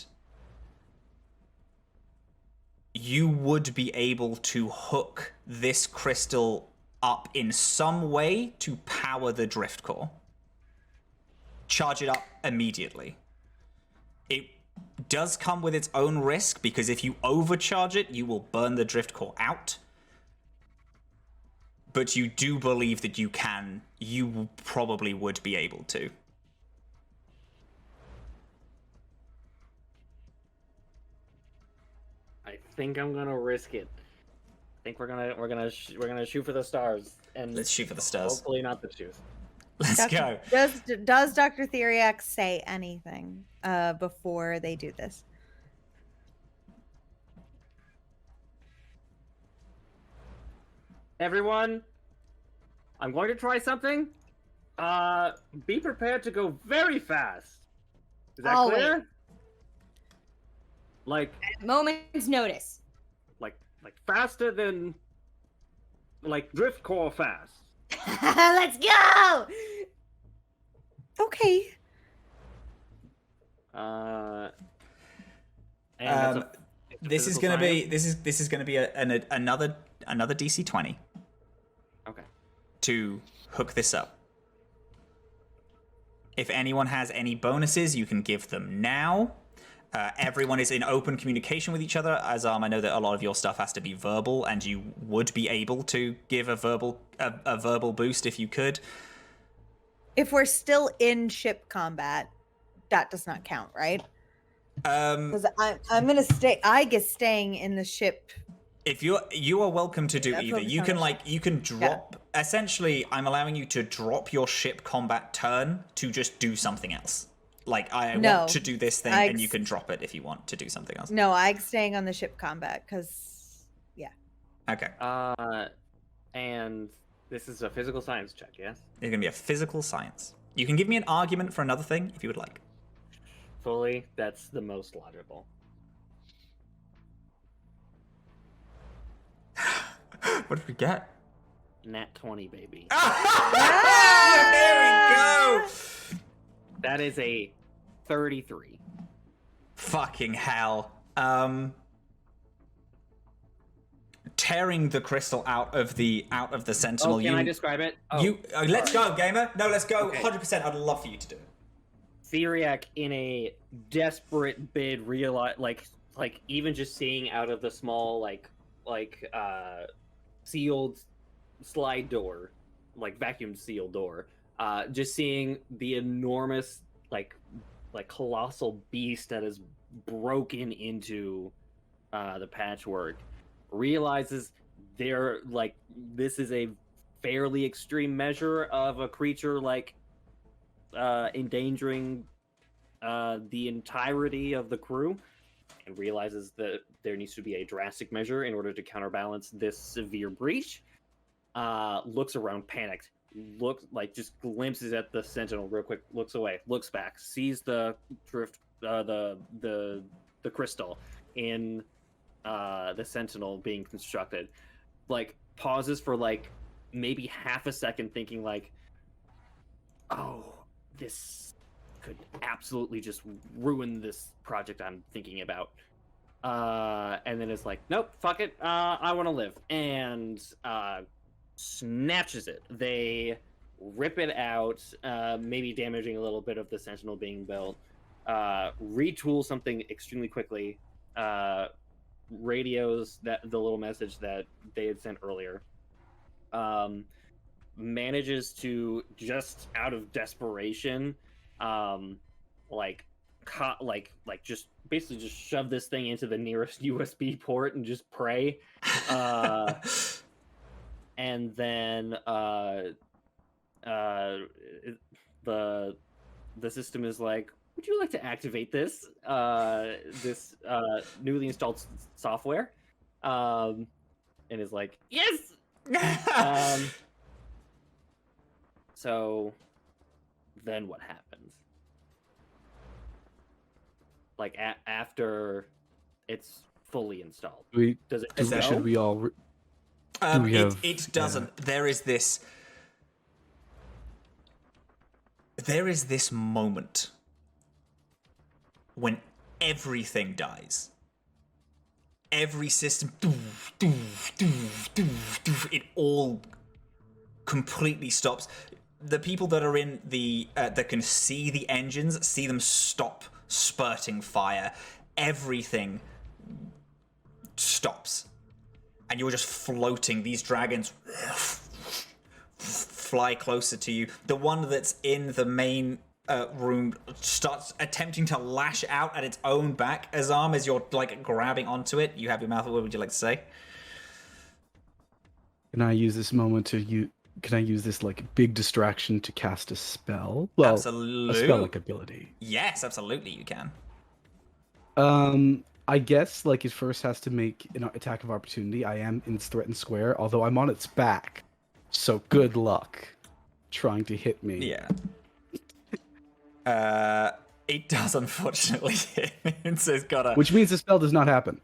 you would be able to hook this crystal up in some way to power the drift core. Charge it up immediately. It does come with its own risk, because if you overcharge it, you will burn the drift core out. But you do believe that you probably would be able to. I think I'm gonna risk it. I think we're gonna shoot for the stars, and Let's shoot for the stars. hopefully not the truth. Let's go. Does Dr. Theriac say anything before they do this? Everyone, I'm going to try something. Be prepared to go very fast. Is that Always. clear? Like Moment's notice. faster than like drift core fast. Let's go! Okay. And This is gonna be another DC 20 Okay. to hook this up. If anyone has any bonuses, you can give them now. Everyone is in open communication with each other. Azhaam, I know that a lot of your stuff has to be verbal, and you would be able to give a verbal boost if you could. If we're still in ship combat, that does not count, right? Because I'm gonna stay. I guess staying in the ship. If you are welcome to do That's either. what You can I'm you can drop. Yeah. Essentially, I'm allowing you to drop your ship combat turn to just do something else. Like I want to do this thing, and you can drop it if you want to do something else. No, I'm staying on the ship combat because yeah. Okay. And this is a physical science check, yes? It's gonna be a physical science. You can give me an argument for another thing if you would like. Fully, that's the most logical. What did we get? Nat 20, baby. There we go! That is a 33. Fucking hell. Tearing the crystal out of the sentinel. Oh, can I describe it? Oh, let's go, gamer. No, let's go. Okay. 100%. I'd love for you to do it. Theriac, in a desperate bid, realize like even just seeing out of the small sealed slide door, like vacuum sealed door, just seeing the enormous like colossal beast that is broken into the Patchwork, realizes this is a fairly extreme measure of a creature endangering the entirety of the crew, and realizes that there needs to be a drastic measure in order to counterbalance this severe breach. Looks around, panicked, just glimpses at the sentinel real quick, looks away, looks back, sees the drift, the crystal in the sentinel being constructed, pauses for maybe half a second, thinking oh, this could absolutely just ruin this project I'm thinking about. And then it's nope, fuck it, I want to live. And snatches it. They rip it out, maybe damaging a little bit of the sentinel being built. Retool something extremely quickly. Radios the little message that they had sent earlier. Manages to, just out of desperation, just basically just shove this thing into the nearest USB port and just pray. And then the system is would you like to activate this newly installed software? And is yes. So then what happens? After it's fully installed, does it go? Should we all? It doesn't. There is this moment when everything dies. Every system, it all completely stops. The people that are in that can see the engines, see them stop spurting fire. Everything stops. And you're just floating. These dragons fly closer to you. The one that's in the main room starts attempting to lash out at its own back. Azhaam, as you're grabbing onto it, you have your mouth. What would you like to say? Can I use this moment to Can I use this big distraction to cast a spell? Well, absolutely. A spell ability. Yes, absolutely, you can. I guess it first has to make an attack of opportunity. I am in threatened square, although I'm on its back. So good luck trying to hit me. Yeah. It does unfortunately hit. It's got a... Which means the spell does not happen.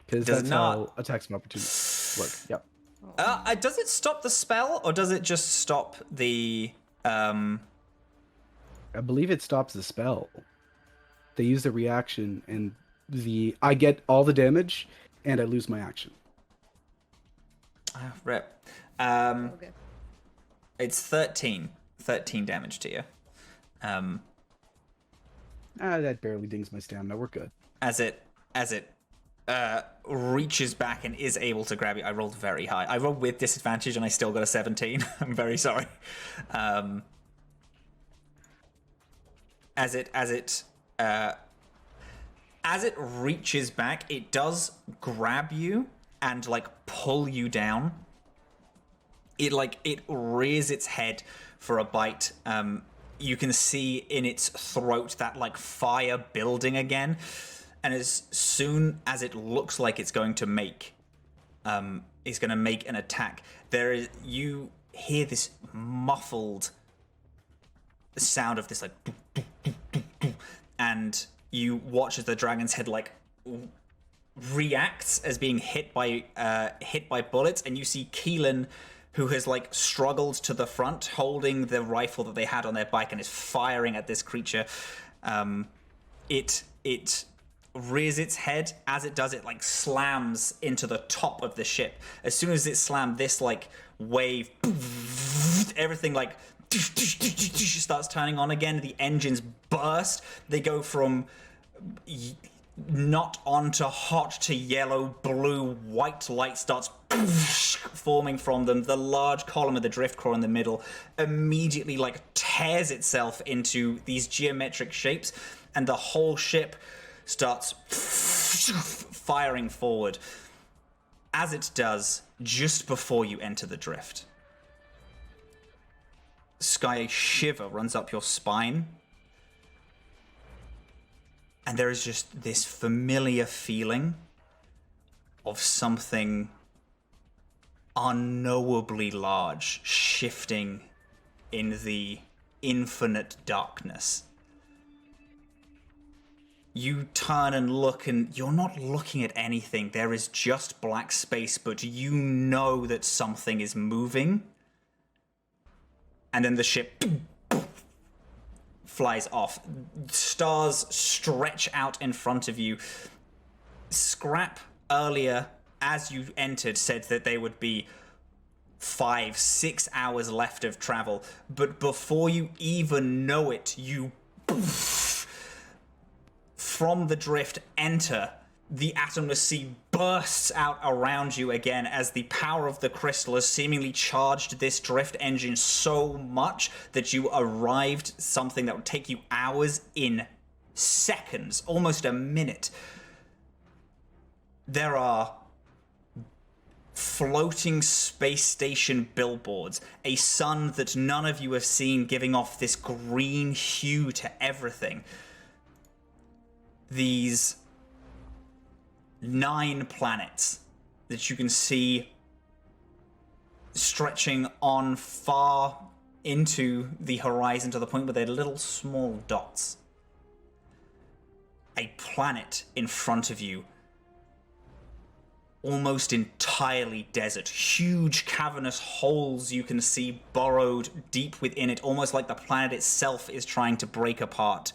Because that's not... how attacks of opportunity work. Yep. Does it stop the spell, or does it just stop the... I believe it stops the spell. They use the reaction, and I get all the damage, and I lose my action. Rip. Okay. It's 13 damage to you. That barely dings my stamina. We're good. As it reaches back and is able to grab you. I rolled very high. I rolled with disadvantage and I still got a 17. I'm very sorry. As it reaches back, it does grab you and like pull you down. It rears its head for a bite. You can see in its throat that like fire building again, and as soon as it looks like it's going to make an attack, you hear this muffled sound of this like, and you watch as the dragon's head like reacts as being hit by bullets, and you see Keelin, who has like struggled to the front, holding the rifle that they had on their bike and is firing at this creature. It rears its head. As it does, it like slams into the top of the ship. As soon as it slammed, this like wave, everything like starts turning on again. The engines burst. They go from not on to hot to yellow, blue, white light starts forming from them. The large column of the drift core in the middle immediately like tears itself into these geometric shapes, and the whole ship starts firing forward. As it does, just before you enter the drift, Skye, a shiver runs up your spine. And there is just this familiar feeling of something unknowably large shifting in the infinite darkness. You turn and look, and you're not looking at anything. There is just black space, but you know that something is moving. And then the ship flies off. Stars stretch out in front of you. Scrap earlier, as you entered, said that there would be 5-6 hours left of travel, but before you even know it, you from the drift enter. The Atomless sea bursts out around you again as the power of the crystal has seemingly charged this drift engine so much that you arrived something that would take you hours in seconds, almost a minute. There are floating space station billboards, a sun that none of you have seen giving off this green hue to everything. These 9 planets that you can see stretching on far into the horizon to the point where they're little small dots. A planet in front of you, almost entirely desert. Huge cavernous holes you can see burrowed deep within it, almost like the planet itself is trying to break apart.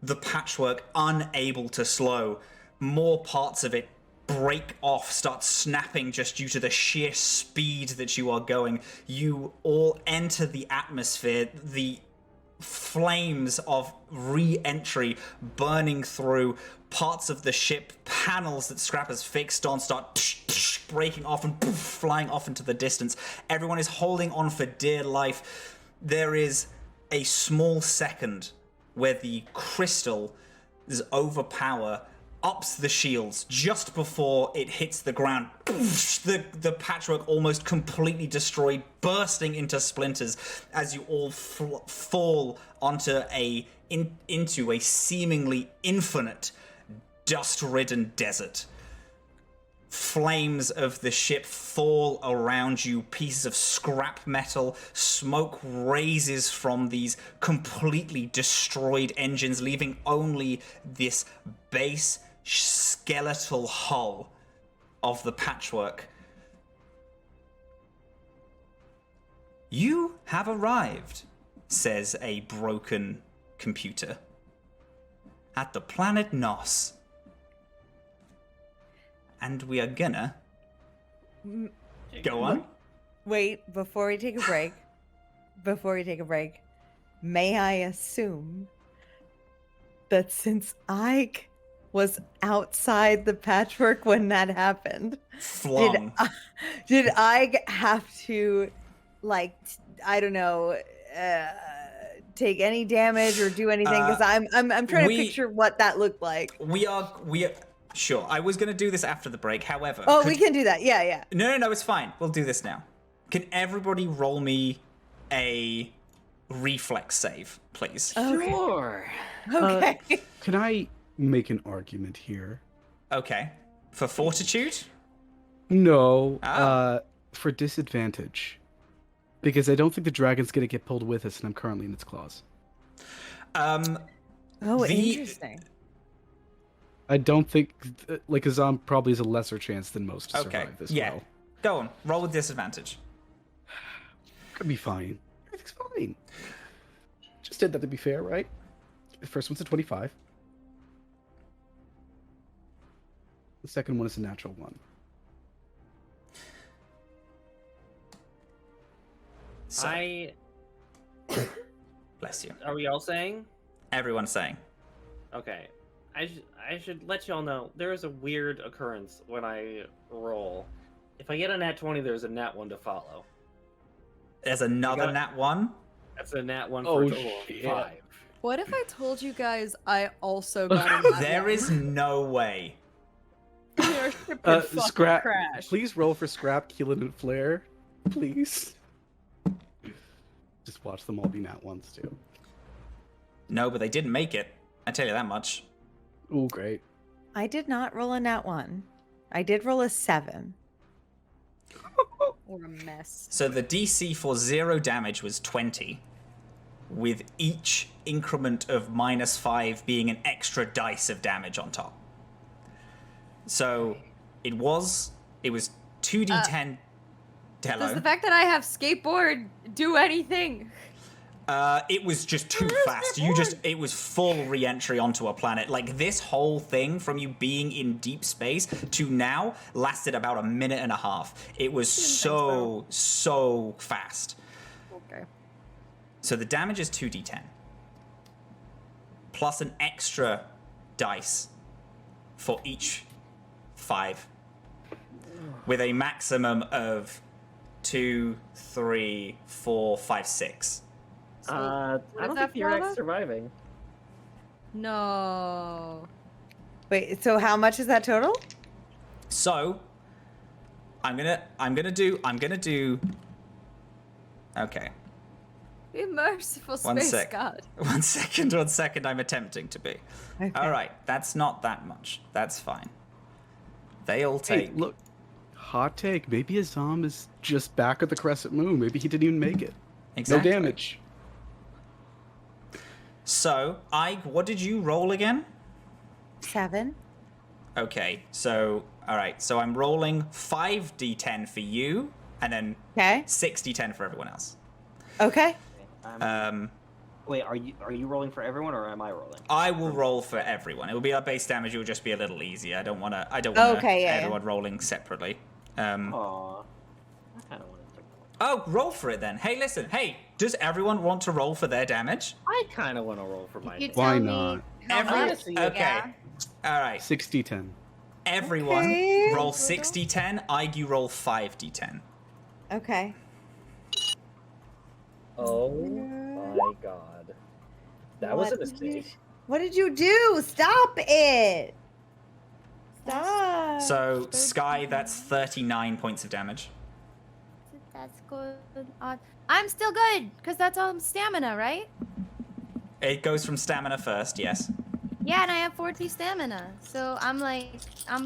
The Patchwork, unable to slow, more parts of it break off, start snapping just due to the sheer speed that you are going. You all enter the atmosphere, the flames of re-entry burning through parts of the ship, panels that Scrap has fixed on start breaking off and flying off into the distance. Everyone is holding on for dear life. There is a small second where the crystal's overpower ups the shields just before it hits the ground. The Patchwork almost completely destroyed, bursting into splinters as you all fall onto into a seemingly infinite dust-ridden desert. Flames of the ship fall around you, pieces of scrap metal, smoke raises from these completely destroyed engines, leaving only this base skeletal hull of the Patchwork. "You have arrived," says a broken computer at the planet Nos. And we are gonna... Go on. Wait, before we take a break, may I assume that since Ike was outside the patchwork when that happened, Flung. did Ike have to, like, I don't know, take any damage or do anything? Because I'm trying to picture what that looked like. We are sure. I was gonna do this after the break. However, Oh, we can do that. Yeah. No, it's fine. We'll do this now. Can everybody roll me a reflex save, please? Sure. Okay. Can I make an argument here? Okay. For fortitude? No, Ah. for disadvantage. Because I don't think the dragon's gonna get pulled with us, and I'm currently in its claws. Oh, interesting. I don't think, like, Azhaam probably has a lesser chance than most to survive this well. Go on. Roll with disadvantage. Could be fine. Everything's fine. Just did that to be fair, right? The first one's a 25. The second one is a natural 1. So, bless you. Are we all saying? Everyone's saying. Okay. I should let y'all know there is a weird occurrence when I roll. If I get a nat 20, there's a nat 1 to follow. There's another nat 1? That's a nat 1 for a total of 5. What if I told you guys I also got a There is no way. Your ship would fucking Scrap. crash. Please roll for Scrap, Keelin, and Flare. Please. Just watch them all be nat 1s too. No, but they didn't make it. I tell you that much. Ooh, great. I did not roll a nat 1. I did roll a 7. Or a mess. So the DC for 0 damage was 20, with each increment of -5 being an extra dice of damage on top. So it was 2d10. Hello. Does the fact that I have skateboard do anything? It was just too fast. It was full re-entry onto a planet. Like, this whole thing from you being in deep space to now lasted about a minute and a half. It was so fast. Okay. So the damage is 2d10. Plus an extra dice for each 5. With a maximum of 2, 3, 4, 5, 6. I don't think Theriac's surviving. No. Wait, so how much is that total? So I'm gonna do okay. Be merciful, One space sec. god. One second, I'm attempting to be. Okay. Alright, that's not that much. That's fine. They'll take Hey, look. Hot take. Maybe Azhaam is just back at the crescent moon. Maybe he didn't even make it. exactly. No damage. So, Ike, what did you roll again? 7. Okay, so alright, so I'm rolling 5d10 for you, and then Okay. 6d10 for everyone else. Okay. Wait, are you rolling for everyone or am I rolling? I will roll for everyone. It will be our base damage. It will just be a little easier. I don't want Okay, yeah, everyone rolling separately. Aw, I kind of want to. Oh, roll for it then. Hey, listen. Hey, does everyone want to roll for their damage? I kind of want to roll for my You damage. Why tell me not? how much. Okay. Yeah. All right. 60-10. Everyone Okay. roll 6d10. You roll 5d10. Okay. Oh my god. That was a What did you- mistake. What did you do? Stop it! Stop. So, Skye, that's 39 points of damage. That's good. I'm still good, because that's stamina, right? It goes from stamina first, yes. Yeah, and I have 40 stamina, so I'm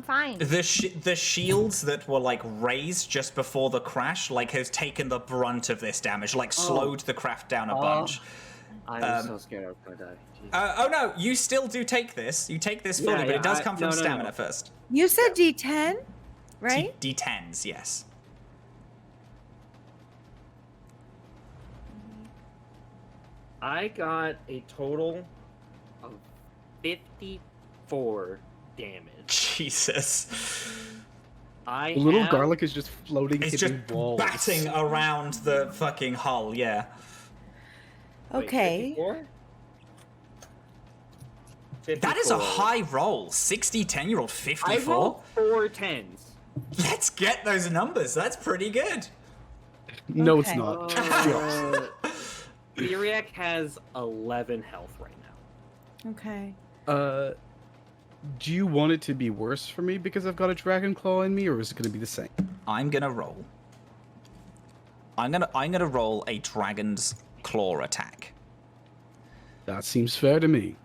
fine. The shields that were like raised just before the crash has taken the brunt of this damage, slowed the craft down a bunch. I'm so scared I was gonna die. Jeez. Oh no, you still do take this. You take this fully, Yeah, but it does yeah, come from no. stamina first. You said D10, right? D10s, yes. I got a total of 54 damage. Jesus. The little garlic is just floating, It's hitting just walls. batting around the fucking hull, yeah. Okay. 54? That is a 54. high roll. 60, 10-year-old, 54? I rolled 4 10s. Let's get those numbers. That's pretty good. No, it's Okay. not. Theriac has 11 health right now. Okay. Do you want it to be worse for me because I've got a dragon claw in me, or is it going to be the same? I'm gonna roll. I'm gonna roll a dragon's claw attack. That seems fair to me.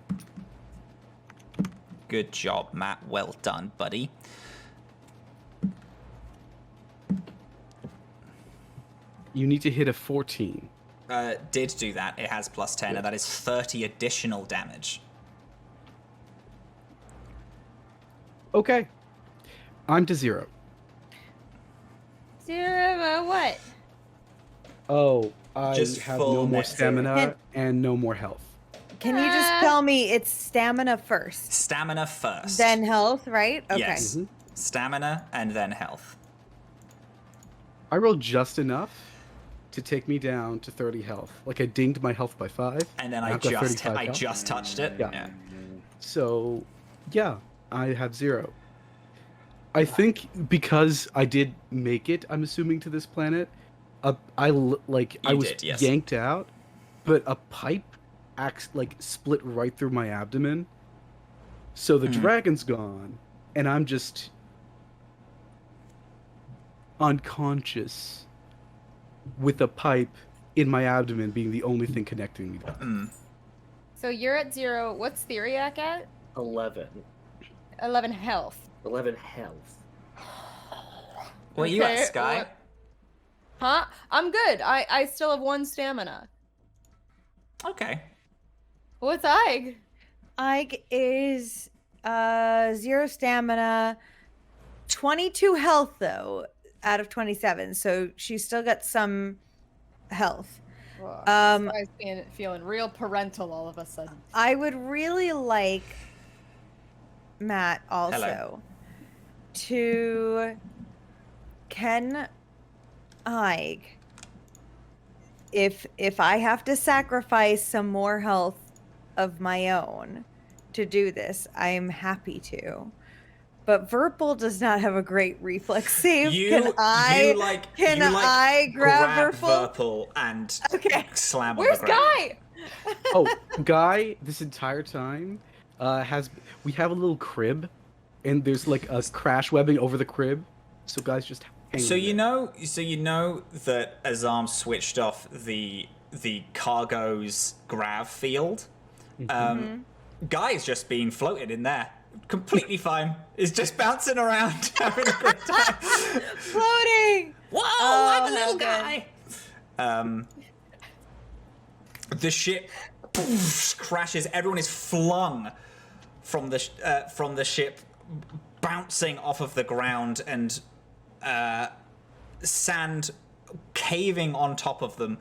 Good job, Matt. Well done, buddy. You need to hit a 14. Did do that. It has plus 10, and that is 30 additional damage. Okay. I'm to 0. 0 what? Oh, I Just have full no more net zero. stamina and no more health. Can you just tell me it's stamina first, Stamina first. then health, right? Okay. Yes. Mhm. Stamina and then health. I rolled just enough to take me down to 30 health. Like I dinged my health by 5. And then I've got 35 I health. just touched it. Yeah. So, yeah, I have 0. I think because I did make it, I'm assuming, to this planet, I was did, yes. yanked out, but a pipe split right through my abdomen. So the dragon's gone, and I'm just unconscious with a pipe in my abdomen being the only thing connecting me down. So you're at 0. What's Theriac at? 11. 11 health. 11 health. What are you at, Okay, Skye? Huh? I'm good. I still have 1 stamina. Okay. What's Ike? Ike is 0 stamina, 22 health though, out of 27. So she's still got some health. This guy's feeling real parental all of a sudden. I would really like Matt also Hello. to can Ike, if I have to sacrifice some more health of my own to do this, I'm happy to. But Verpal does not have a great reflex save. Can I grab Verpal? Verpal and Okay. slam Where's on the ground. Guy? Oh, Guy, this entire time, we have a little crib, and there's like a crash webbing over the crib, so Guy's just hanging So you there. know that Azhaam switched off the cargo's grav field. Guy is just being floated in there, completely fine. Is just bouncing around, having a great time. Floating. Whoa, Oh, I'm a little good. guy. The ship crashes. Everyone is flung from the ship, bouncing off of the ground, and sand caving on top of them.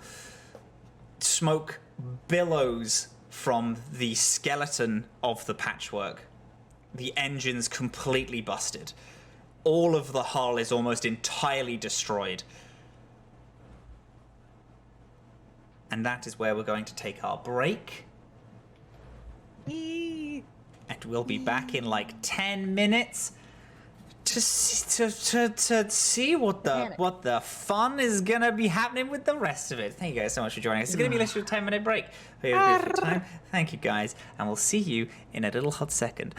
Smoke billows from the skeleton of the Patchwork. The engine's completely busted. All of the hull is almost entirely destroyed. And that is where we're going to take our break. And we'll be back in like 10 minutes to see what the fun is gonna be happening with the rest of it. Thank you guys so much for joining us. It's gonna be literally a 10-minute break. For your time. Thank you guys, and we'll see you in a little hot second.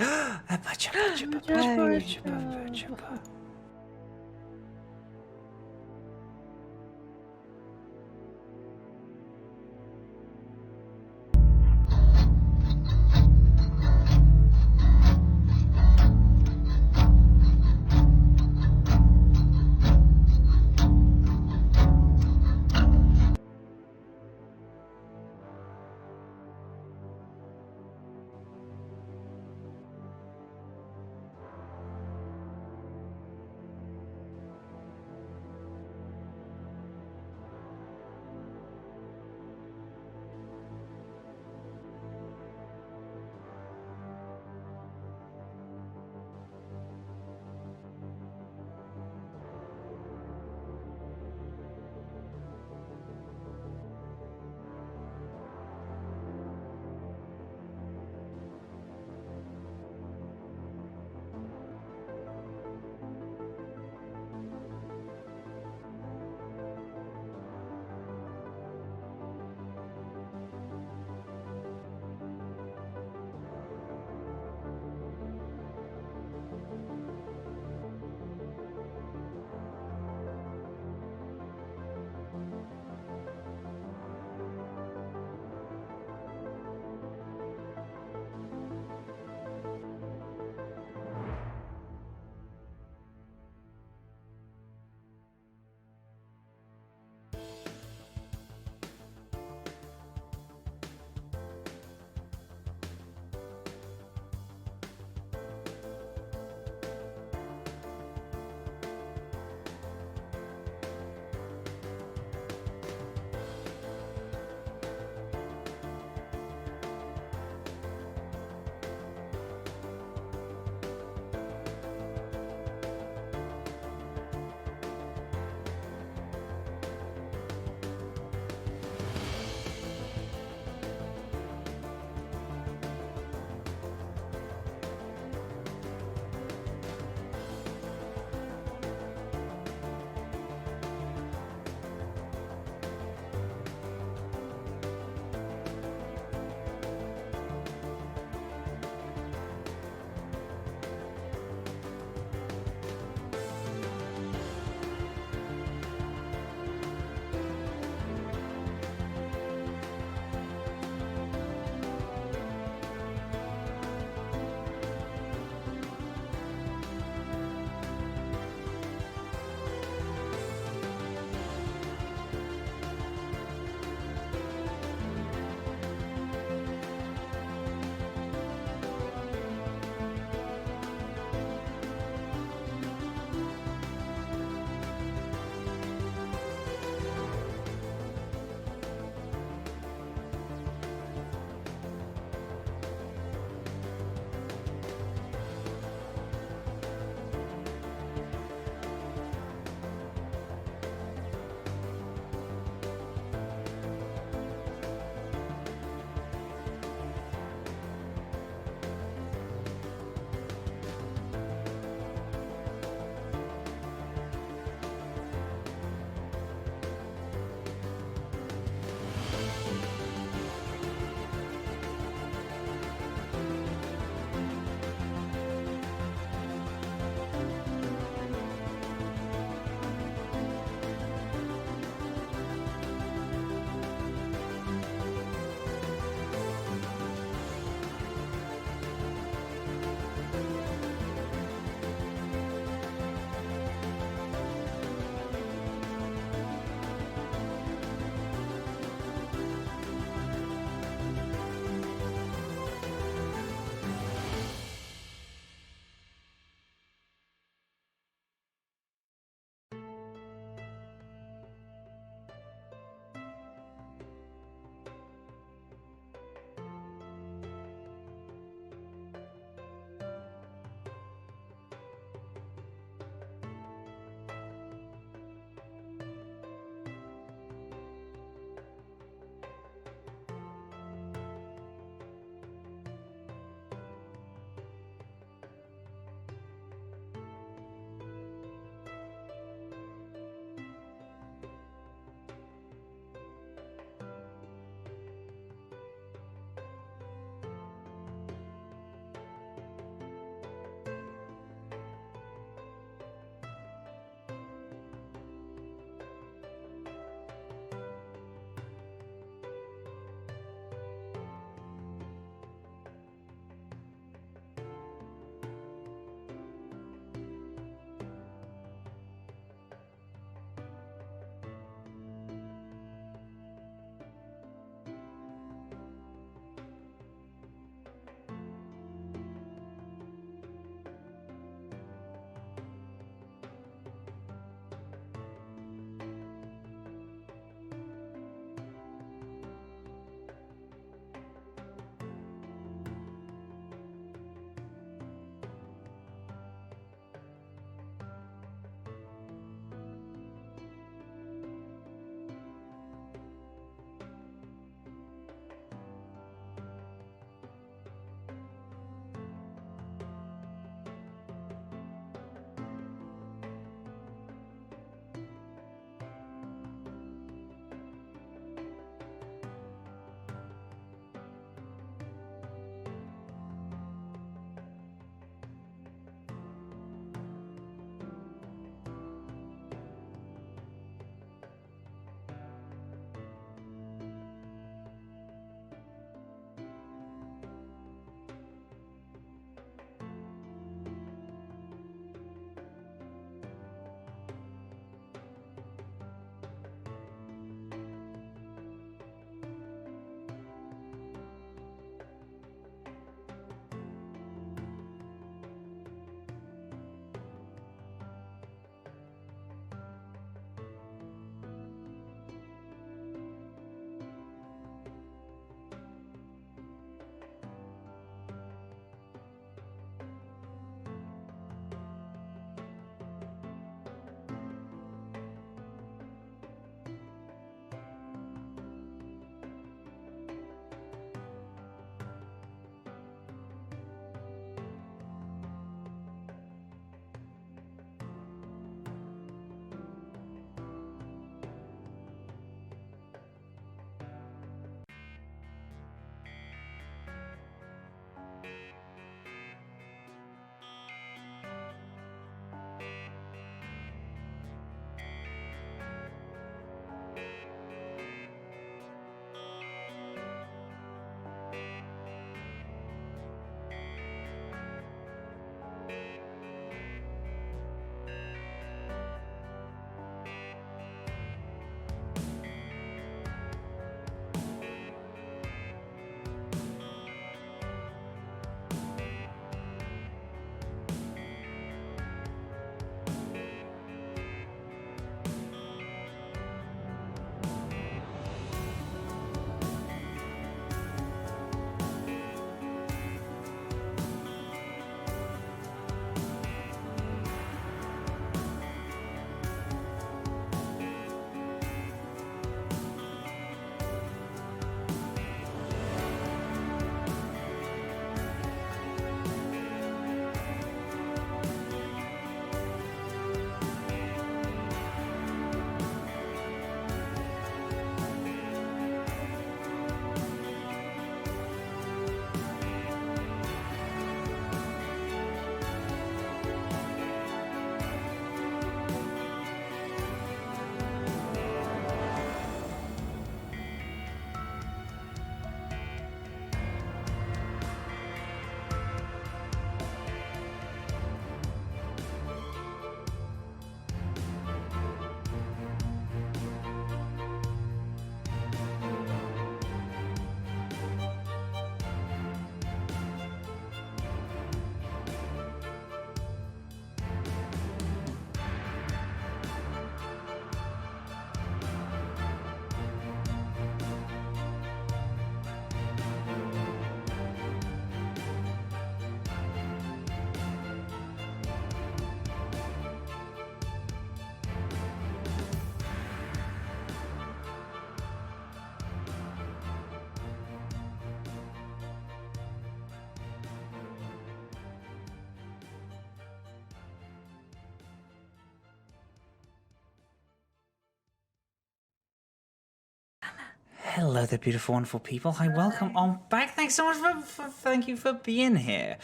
Hello there, beautiful, wonderful people. Hi, welcome on back. Thanks so much thank you for being here.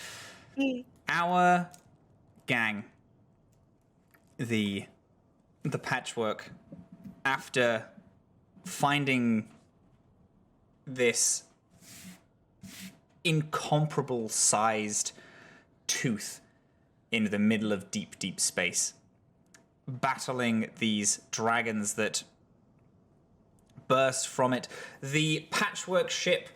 Our gang, the Patchwork, after finding this incomparable sized tooth in the middle of deep, deep space, battling these dragons that burst from it, the Patchwork ship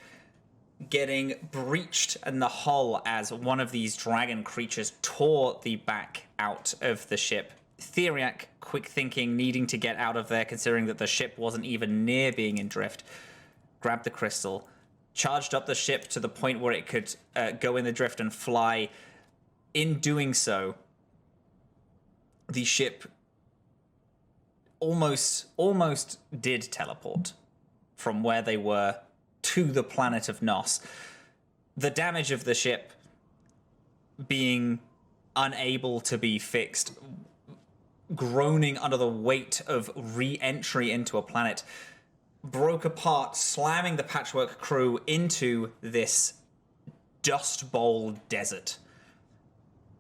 getting breached in the hull as one of these dragon creatures tore the back out of the ship. Theriac, quick thinking, needing to get out of there, considering that the ship wasn't even near being in drift, grabbed the crystal, charged up the ship to the point where it could go in the drift and fly. In doing so, the ship almost did teleport from where they were to the planet of Nos. The damage of the ship being unable to be fixed, groaning under the weight of re-entry into a planet, broke apart, slamming the Patchwork crew into this Dust Bowl desert,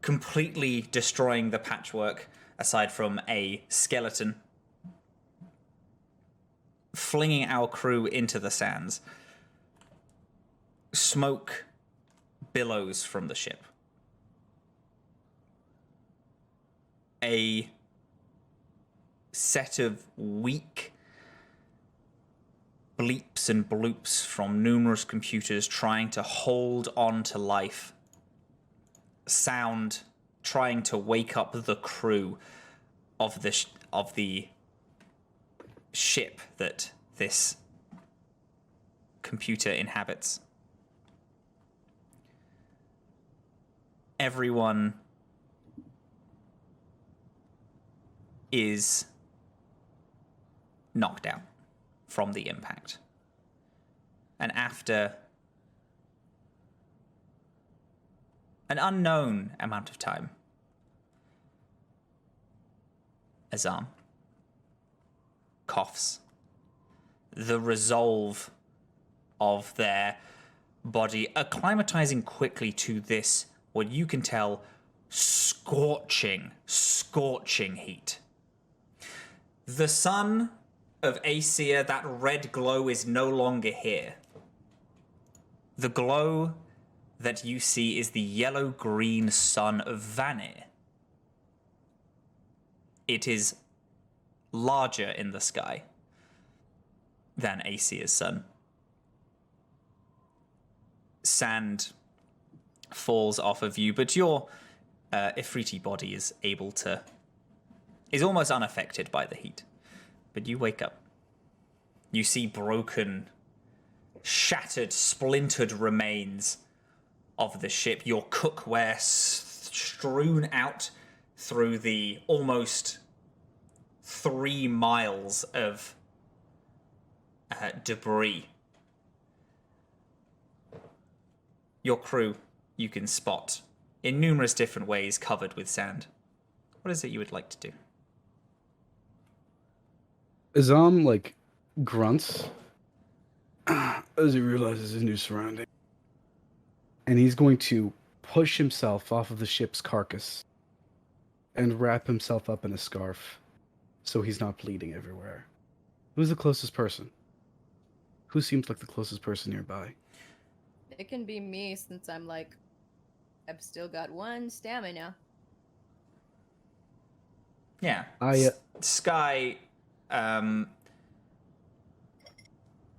completely destroying the Patchwork, aside from a skeleton, flinging our crew into the sands. Smoke billows from the ship. A set of weak bleeps and bloops from numerous computers trying to hold on to life. Sound trying to wake up the crew of the ship that this computer inhabits. Everyone is knocked out from the impact. And after an unknown amount of time, Azhaam coughs. The resolve of their body acclimatizing quickly to this, what you can tell, scorching heat. The sun of Aesir, that red glow, is no longer here. The glow that you see is the yellow-green sun of Vanir. It is larger in the sky than Aesir's sun. Sand falls off of you, but your Ifriti body is almost unaffected by the heat. But you wake up. You see broken, shattered, splintered remains of the ship. Your cookware strewn out through the almost 3 miles of debris. Your crew, you can spot in numerous different ways, covered with sand. What is it you would like to do? Azhaam, grunts as he realizes his new surrounding. And he's going to push himself off of the ship's carcass and wrap himself up in a scarf so he's not bleeding everywhere. Who's the closest person? Who seems like the closest person nearby? It can be me, since I've still got 1 stamina. Yeah. Skye,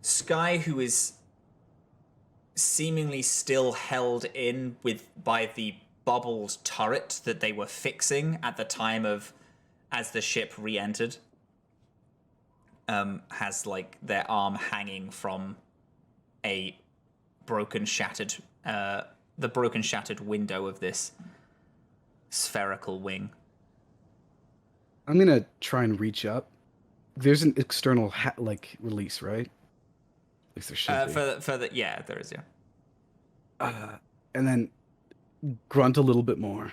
Skye, who is seemingly still held in by the bubbled turret that they were fixing at the time as the ship re-entered, has their arm hanging from the broken shattered window of this spherical wing. I'm gonna try and reach up. There's an external release, right? At least there should be. Yeah, there is. Yeah. And then grunt a little bit more.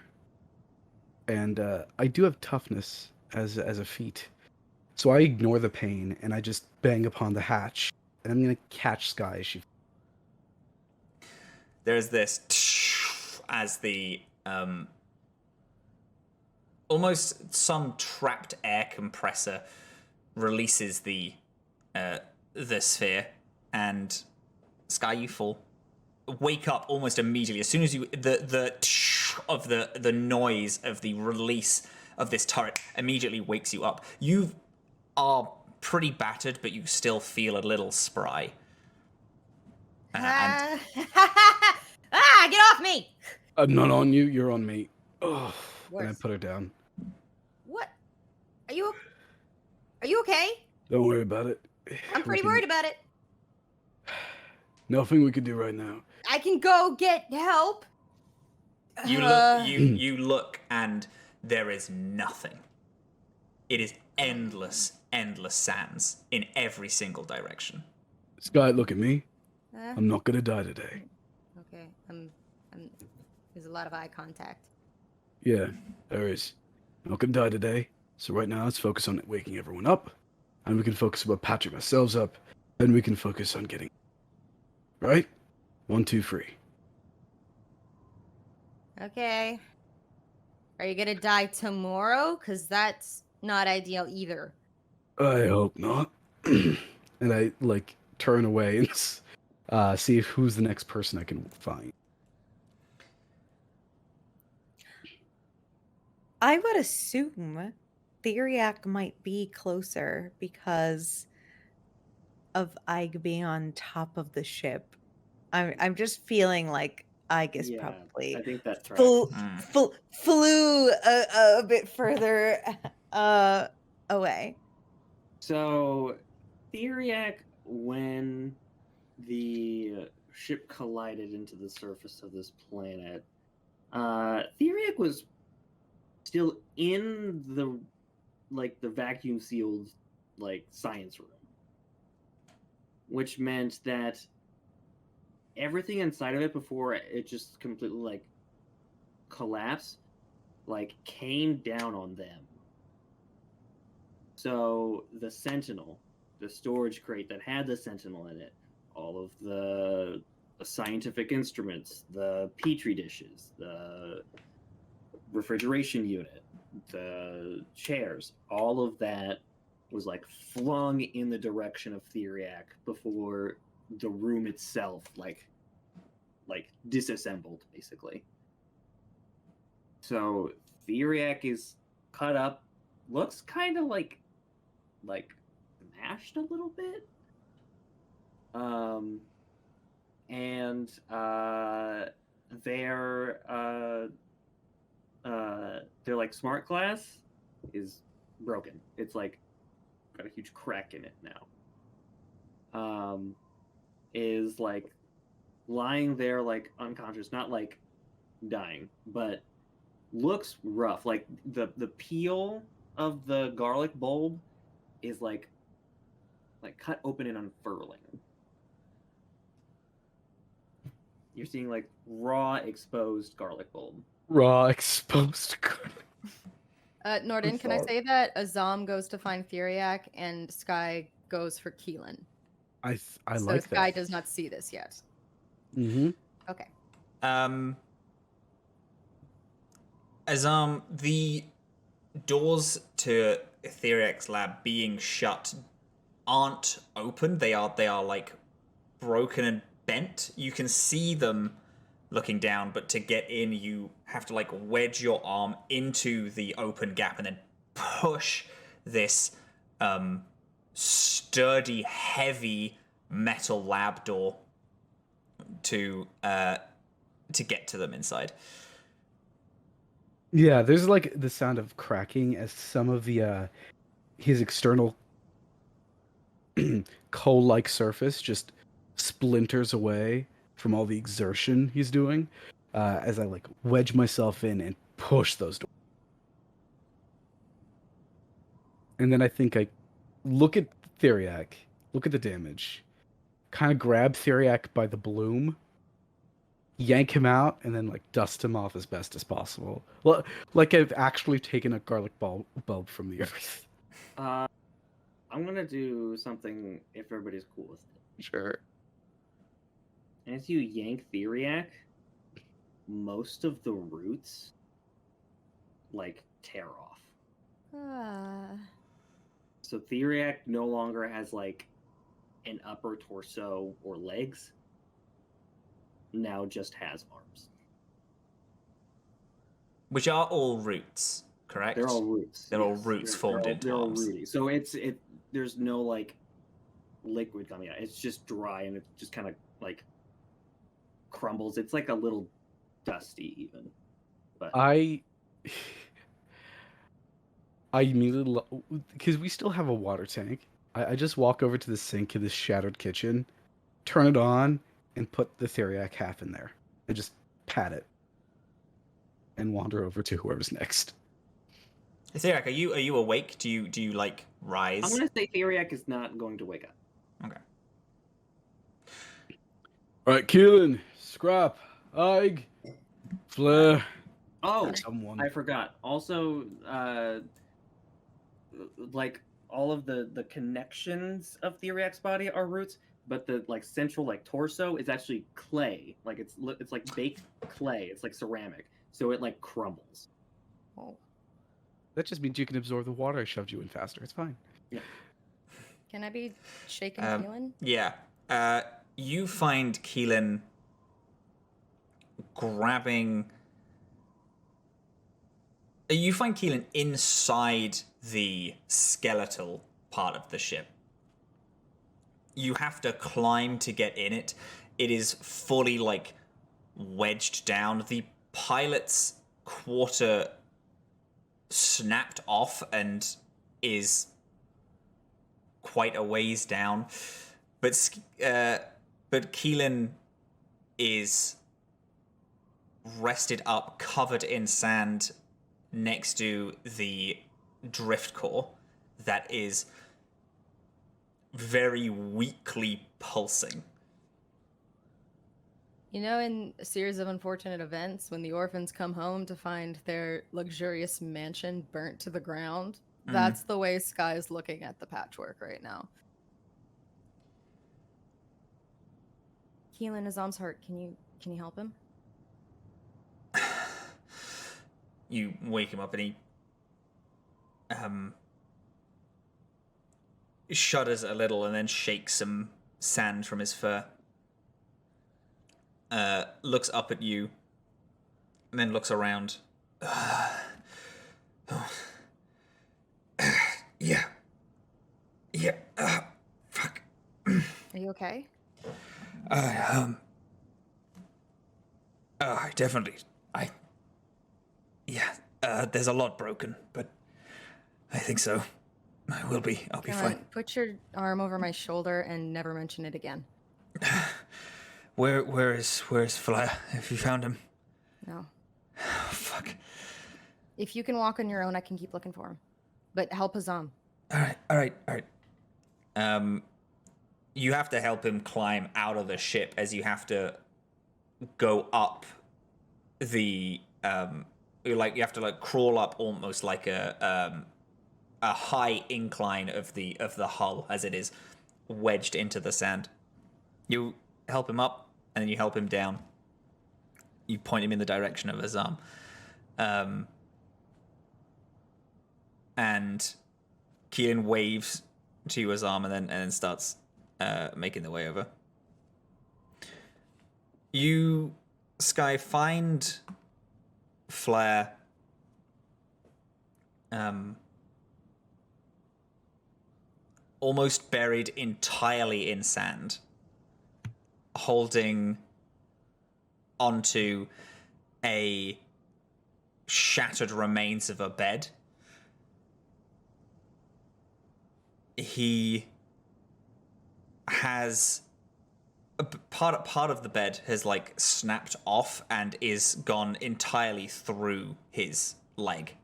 And I do have toughness as a feat, so I ignore the pain and I just bang upon the hatch and I'm gonna catch Skye as she. There's this as the almost some trapped air compressor releases the sphere, and Skye, you fall. Wake up almost immediately as soon as you the noise of the release of this turret immediately wakes you up. You are pretty battered, but you still feel a little spry. Ah, get off me! I'm not on you. You're on me. Oh, and I Worse. put her down. What? Are you okay? Don't worry about it. I'm pretty worried about it. Nothing we can do right now. I can go get help. You look, you look, and there is nothing. It is endless sands in every single direction. Skye, look at me. I'm not gonna die today. Okay, there's a lot of eye contact. Yeah, there is. I'm not gonna die today. So right now, let's focus on waking everyone up, and we can focus about patching ourselves up. Then we can focus on getting. Right? 1, 2, 3. Okay. Are you gonna die tomorrow? Cause that's not ideal either. I hope not. And I turn away and see who's the next person I can find. I would assume Theriac might be closer because of Ike being on top of the ship. I'm just feeling like Ike is probably I think that's right. flew a bit further away. So, Theriac, when the ship collided into the surface of this planet, Theriac was still in the vacuum sealed science room, which meant that everything inside of it before it just completely collapsed came down on them. So the Sentinel, the storage crate that had the Sentinel in it, all of the scientific instruments, the petri dishes, the refrigeration unit, the chairs, all of that was flung in the direction of Theriac before the room itself disassembled, basically. So Theriac is cut up, looks kind of like mashed a little bit. And their smart glass is broken. It's got a huge crack in it now. Is lying there unconscious, not dying, but looks rough. The peel of the garlic bulb is cut open and unfurling. You're seeing raw exposed garlic bulb. Raw exposed garlic. Norden, can I say that Azhaam goes to find Theriac and Skye goes for Keelin? I So like Skye that. does not see this yet. Mm-hmm. Okay. Azhaam, the doors to Theriac's lab being shut aren't open. They are broken and bent. You can see them looking down, but to get in, you have to wedge your arm into the open gap and then push this sturdy, heavy metal lab door to get to them inside. Yeah, there's the sound of cracking as some of the his external coal-like surface just splinters away from all the exertion he's doing as I wedge myself in and push those doors. And then I think I look at Theriac, look at the damage, kind of grab Theriac by the bloom, yank him out, and then dust him off as best as possible. Well, I've actually taken a garlic bulb from the earth. I'm gonna do something if everybody's cool with it. Sure. As you yank Theriac, most of the roots like tear off. So Theriac no longer has like an upper torso or legs. Now just has arms. Which are all roots, correct? They're all roots. They're all roots formed into they're all arms. rooty. So there's no like liquid coming out. It's just dry and it just kind of like crumbles. It's like a little dusty even. But I immediately, because we still have a water tank, I just walk over to the sink in this shattered kitchen, turn it on, and put the Theriac half in there. And just pat it. And wander over to whoever's next. Theriac, are you awake? Do you like rise? I'm gonna say Theriac is not going to wake up. Okay. Alright, Keelin, Scrap, Ig, Flare. Oh, Someone. I forgot. Also, like all of the connections of Theriac's body are roots, but the like central like torso is actually clay. Like it's like baked clay. It's like ceramic, so it like crumbles. Oh. That just means you can absorb the water I shoved you in faster. It's fine. Yeah. Can I be shaken, Keelin? Yeah. You find Keelin grabbing. You find Keelin inside the skeletal part of the ship. You have to climb to get in it. It is fully like wedged down. The pilot's quarter snapped off and is quite a ways down. But Keelin is rested up, covered in sand, next to the drift core that is very weakly pulsing. You know, in a series of unfortunate events, when the orphans come home to find their luxurious mansion burnt to the ground, that's the way Skye is looking at the Patchwork right now. Keelin, his arm's hurt. Can you help him? You wake him up and he shudders a little and then shakes some sand from his fur. Looks up at you and then looks around. Yeah. Fuck. Are you okay? Definitely. There's a lot broken, but I think so. I'll be fine. Put your arm over my shoulder and never mention it again. Where's Flyer? Have you found him? No. Oh, fuck. If you can walk on your own, I can keep looking for him. But help Azhaam. All right. You have to help him climb out of the ship as you have to go up the you have to like crawl up almost like a high incline of the hull as it is wedged into the sand. You help him up and then you help him down. You point him in the direction of Azhaam. And Keelin waves to Azhaam and then starts making the way over. You, Skye, find Flare almost buried entirely in sand, holding onto a shattered remains of a bed. He has part of the bed has like snapped off and is gone entirely through his leg.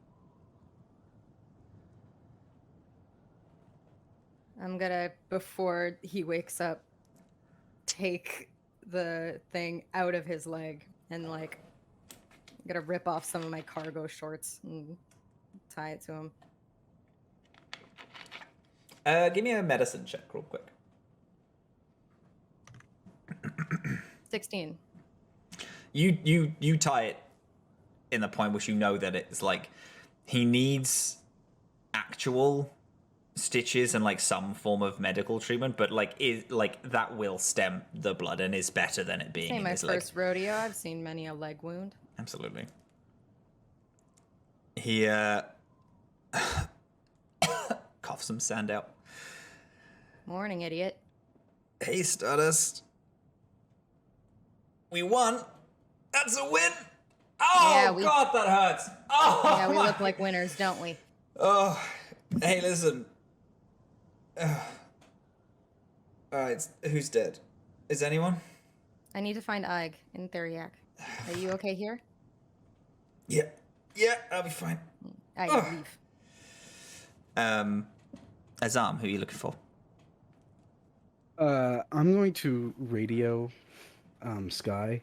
I'm gonna, before he wakes up, take the thing out of his leg and like I'm gonna rip off some of my cargo shorts and tie it to him. Give me a medicine check real quick. 16. You tie it in the point which you know that it's like he needs actual stitches and like some form of medical treatment, but like that will stem the blood and is better than it being This ain't in my his leg. first rodeo. I've seen many a leg wound. Absolutely. He coughs some sand out. Morning, idiot. Hey, Stardust. We won. That's a win. Oh, Yeah, God, that hurts. Oh, Yeah, we my- look like winners, don't we? Oh, hey, listen. All right, who's dead? Is anyone? I need to find Ig in Theriac. Are you okay here? Yeah, I'll be fine. Leave. Azhaam, who are you looking for? I'm going to radio Skye.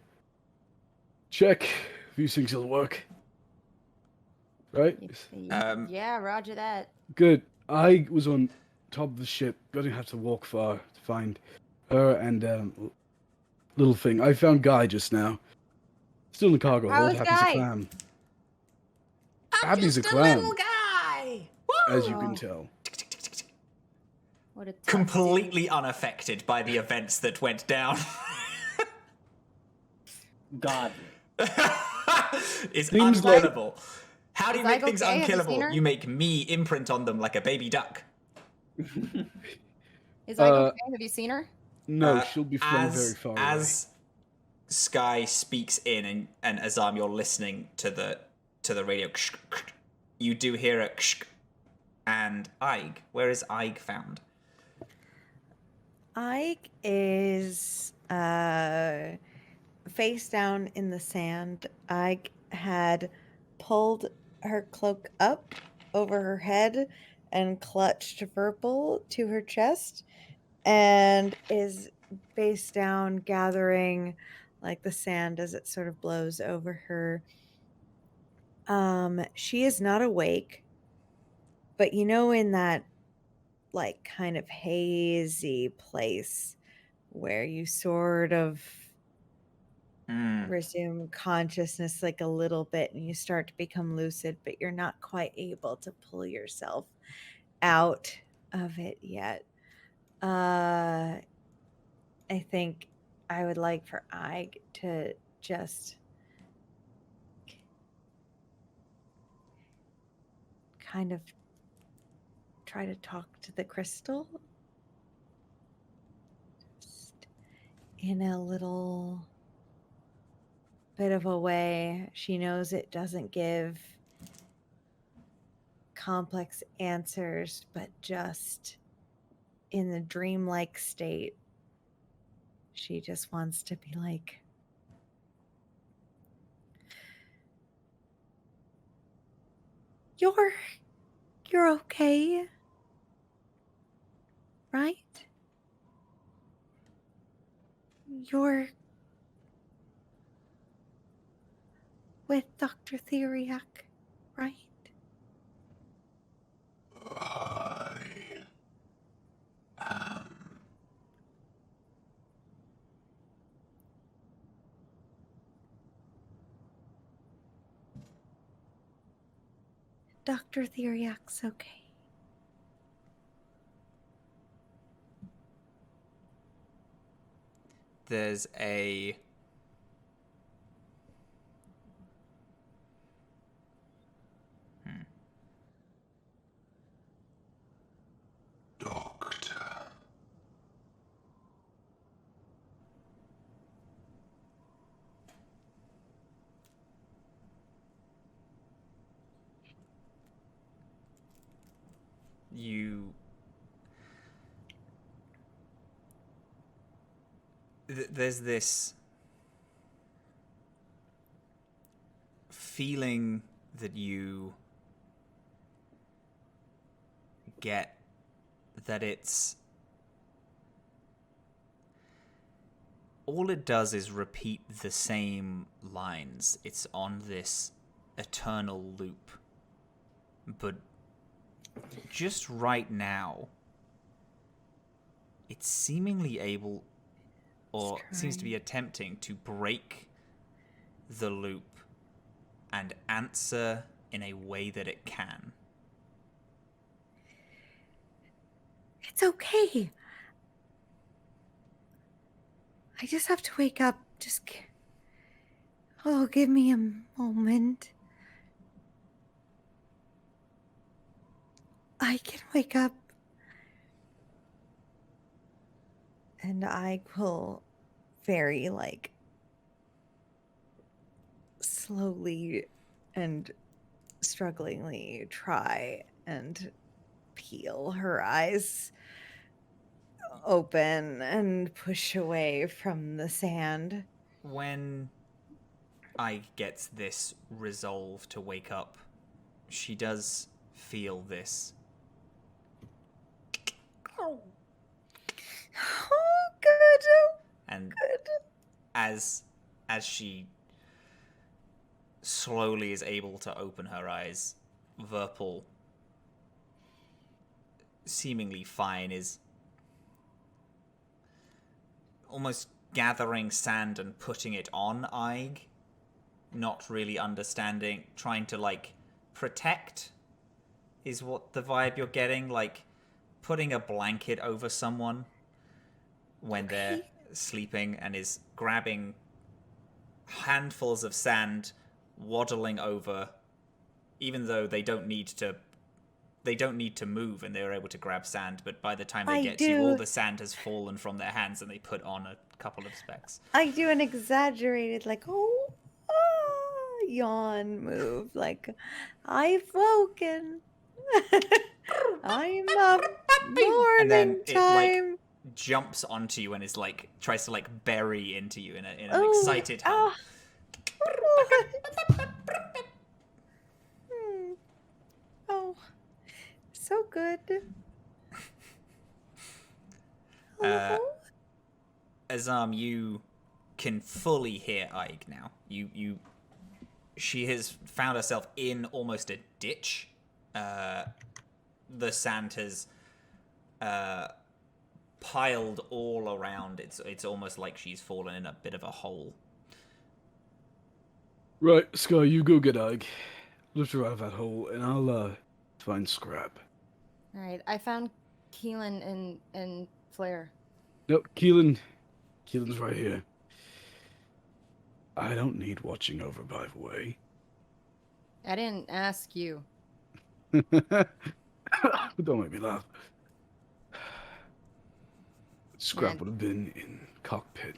Check. These things will work. Right? Yeah, roger that. Good. I was on top of the ship. Gonna have to walk far to find her and little thing. I found Guy just now. Still in the cargo hold. How's Happy's Guy? a clam. I'm Happy's just a clam. little guy. As you can tell. What a tough Completely unaffected by the events that went down. God. It's Seems like- unkillable. How do you Is make Ig things okay? Have you seen unkillable? her? You make me imprint on them like a baby duck. Is Ig okay? Have you seen her? No, she'll be from very far away. As Skye speaks in and Azhaam, you're listening to the radio. You do hear a and Ig. Where is Ig found? Ike is face down in the sand. Ike had pulled her cloak up over her head and clutched Verpal to her chest and is face down gathering like the sand as it sort of blows over her. She is not awake, but you know, in that like kind of hazy place where you sort of resume consciousness like a little bit and you start to become lucid, but you're not quite able to pull yourself out of it yet. I think I would like for Ig to just kind of try to talk to the crystal just in a little bit of a way. She knows it doesn't give complex answers, but just in the dreamlike state, she just wants to be like, you're okay, right? You're with Dr. Theriac, right? Dr. Theriac's okay. There's a Doctor. there's this feeling that you get that it's all it does is repeat the same lines. It's on this eternal loop. But just right now, it's seemingly able or seems to be attempting to break the loop and answer in a way that it can. It's okay. I just have to wake up. Give me a moment. I can wake up. And I will very, slowly and strugglingly try and peel her eyes open and push away from the sand. When I gets this resolve to wake up, she does feel this. Oh, good. And Good. as she slowly is able to open her eyes, Verpal, seemingly fine, is almost gathering sand and putting it on Aig, not really understanding, trying to protect is what the vibe you're getting, putting a blanket over someone when they're sleeping, and is grabbing handfuls of sand, waddling over, even though they don't need to move, and they're able to grab sand, but by the time they get to you, all the sand has fallen from their hands and they put on a couple of specks. I do an exaggerated yawn move, I've woken. I'm up. And then Morning it time. jumps onto you and is tries to bury into you in an excited hum. Oh, so good. Azhaam, you can fully hear Aig now. She has found herself in almost a ditch. The sand has piled all around. It's almost like she's fallen in a bit of a hole. Right, Skye, you go get Ike. Lift her out of that hole, and I'll find Scrap. All right, I found Keelin and Flare. Nope, Keelin's right here. I don't need watching over, by the way. I didn't ask you. Don't make me laugh. Scrap Yeah. would have been in cockpit.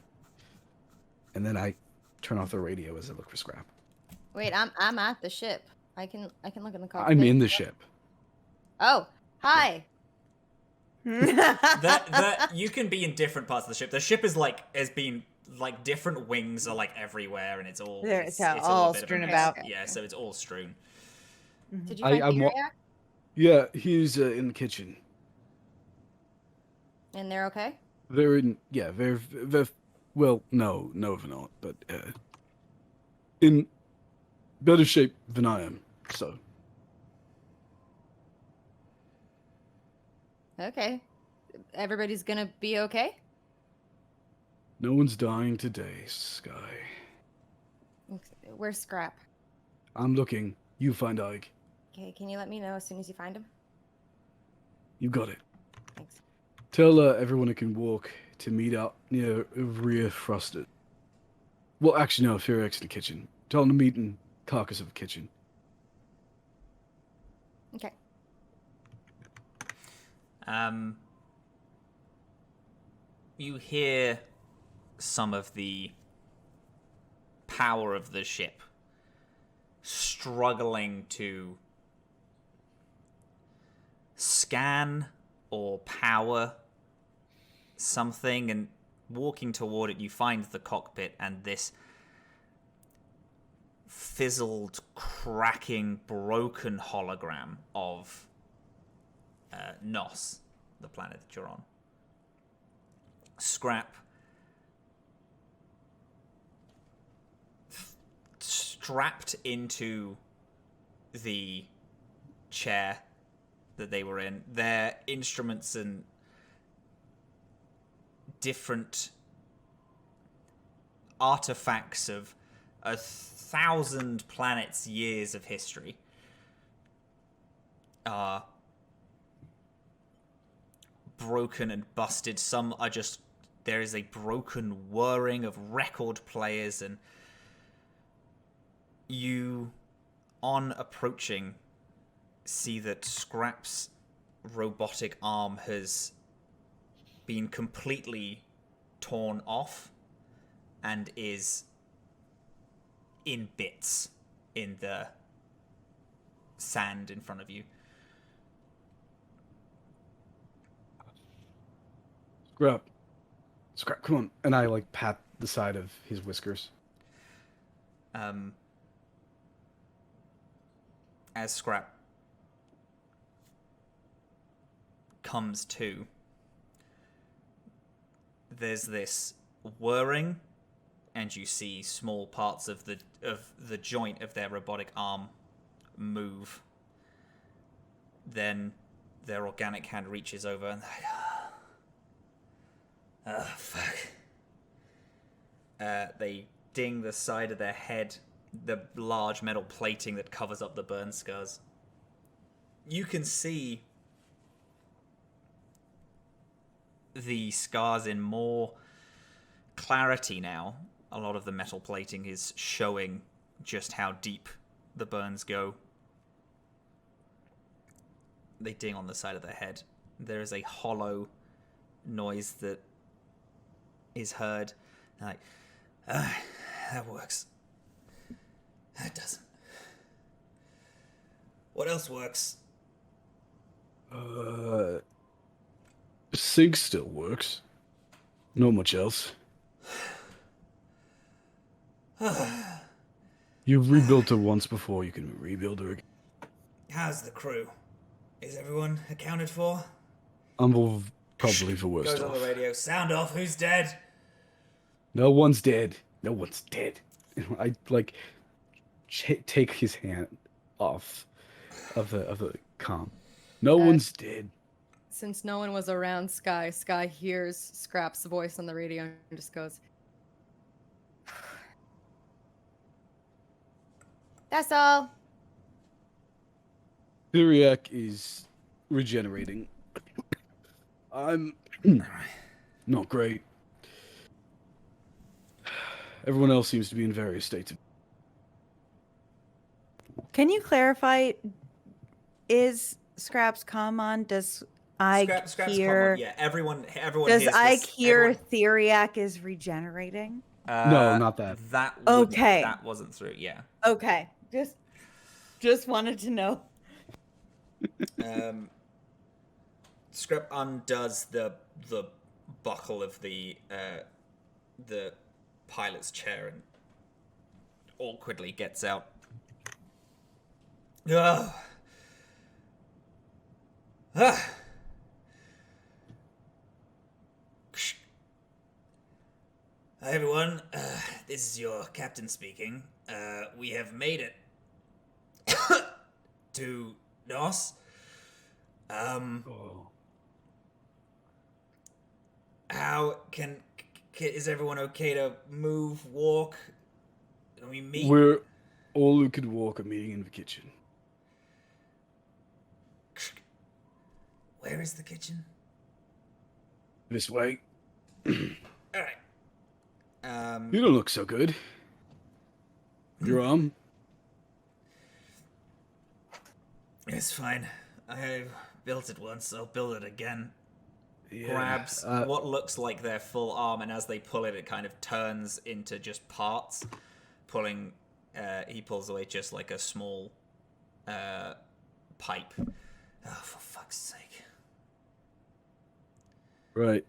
And then I turn off the radio as I look for Scrap. Wait, I'm at the ship. I can look in the cockpit. I'm in the ship. Oh, hi. That you can be in different parts of the ship. The ship is has been different wings are everywhere, and it's all It's all all a bit of a strewn mess. about. Yeah, so it's all strewn. Did you find Theriac? Yeah, he's in the kitchen. And they're okay? They're in, well, no, they're not, but in better shape than I am, so. Okay. Everybody's gonna be okay? No one's dying today, Skye. Where's Scrap? I'm looking. You find Ike. Okay, can you let me know as soon as you find him? You got it. Thanks. Tell everyone who can walk to meet up near Rear Frosted. Well, actually, no, Theriac's in the kitchen. Tell them to meet in Carcass of the kitchen. Okay. You hear some of the power of the ship struggling to scan or power something, and walking toward it, you find the cockpit and this fizzled, cracking, broken hologram of Nos, the planet that you're on. Scrap strapped into the chair that they were in. Their instruments and different artifacts of 1,000 planets' years of history are broken and busted. Some are just, there is a broken whirring of record players, and you, on approaching, see that Scrap's robotic arm has been completely torn off and is in bits in the sand in front of you. Scrap, come on. And I, like, pat the side of his whiskers. As Scrap comes to, there's this whirring, and you see small parts of the joint of their robotic arm move. Then their organic hand reaches over and fuck. They ding the side of their head, the large metal plating that covers up the burn scars. You can see the scars in more clarity now. A lot of the metal plating is showing just how deep the burns go. They ding on the side of their head. There is a hollow noise that is heard. Like, that works. That doesn't. What else works? Sync still works. Not much else. You've rebuilt her once before, you can rebuild her again. How's the crew? Is everyone accounted for? Probably for worse Goes on the off. radio. Sound off. Who's dead? No one's dead. No one's dead. I, like, take his hand off of the comm. No one's dead. Since no one was around Skye hears Scrap's voice on the radio and just goes, That's all. Theriac is regenerating. I'm not great. Everyone else seems to be in various states of... Can you clarify? Is Scraps comm on? Does Scraps hear? yeah, everyone Does hears Ike this. hear Theriac is regenerating? No, not that. Okay. That wasn't through. Yeah. Okay, just wanted to know. Scrap undoes the buckle of the pilot's chair and awkwardly gets out. Ugh. Ah. Hi everyone, this is your captain speaking. We have made it to Nos. How is everyone okay to move, walk? Can we meet? We're all who could walk are meeting in the kitchen. Where is the kitchen? This way. All right. You don't look so good. Your arm? It's fine. I built it once. I'll build it again. Yeah. Grabs what looks like their full arm, and as they pull it, it kind of turns into just parts. He pulls away just like a small pipe. Oh, for fuck's sake. Right.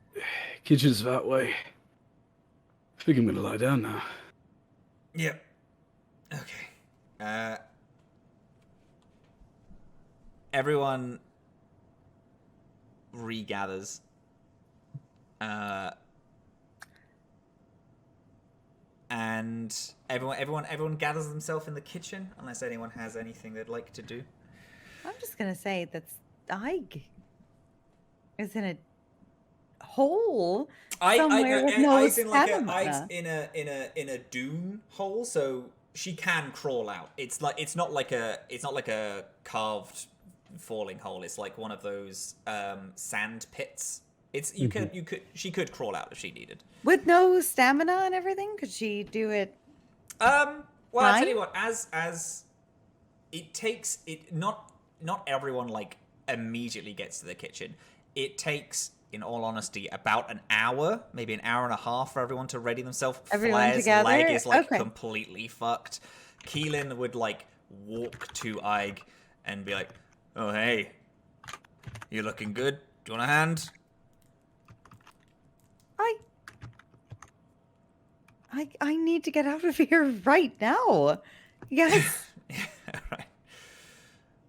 Kitchen's that way. I think I'm gonna lie down now. Yep. Okay. Everyone regathers. And everyone gathers themselves in the kitchen, unless anyone has anything they'd like to do. I'm just gonna say that Ike is in a hole somewhere with no Ike's in like stamina. in a dune hole, so she can crawl out. It's not like a carved falling hole. It's like one of those sand pits. It's she could crawl out if she needed. With no stamina and everything? Could she do it? Well, I'll tell you Fine? what, as it takes it not everyone like immediately gets to the kitchen. It takes, in all honesty, about an hour, maybe an hour and a half for everyone to ready themselves. Everyone Flair's together? leg is like Okay. completely fucked. Keelin would like walk to Ige and be like, "Oh hey, you looking good? Do you want a hand?" I need to get out of here right now. You guys, Yeah, right.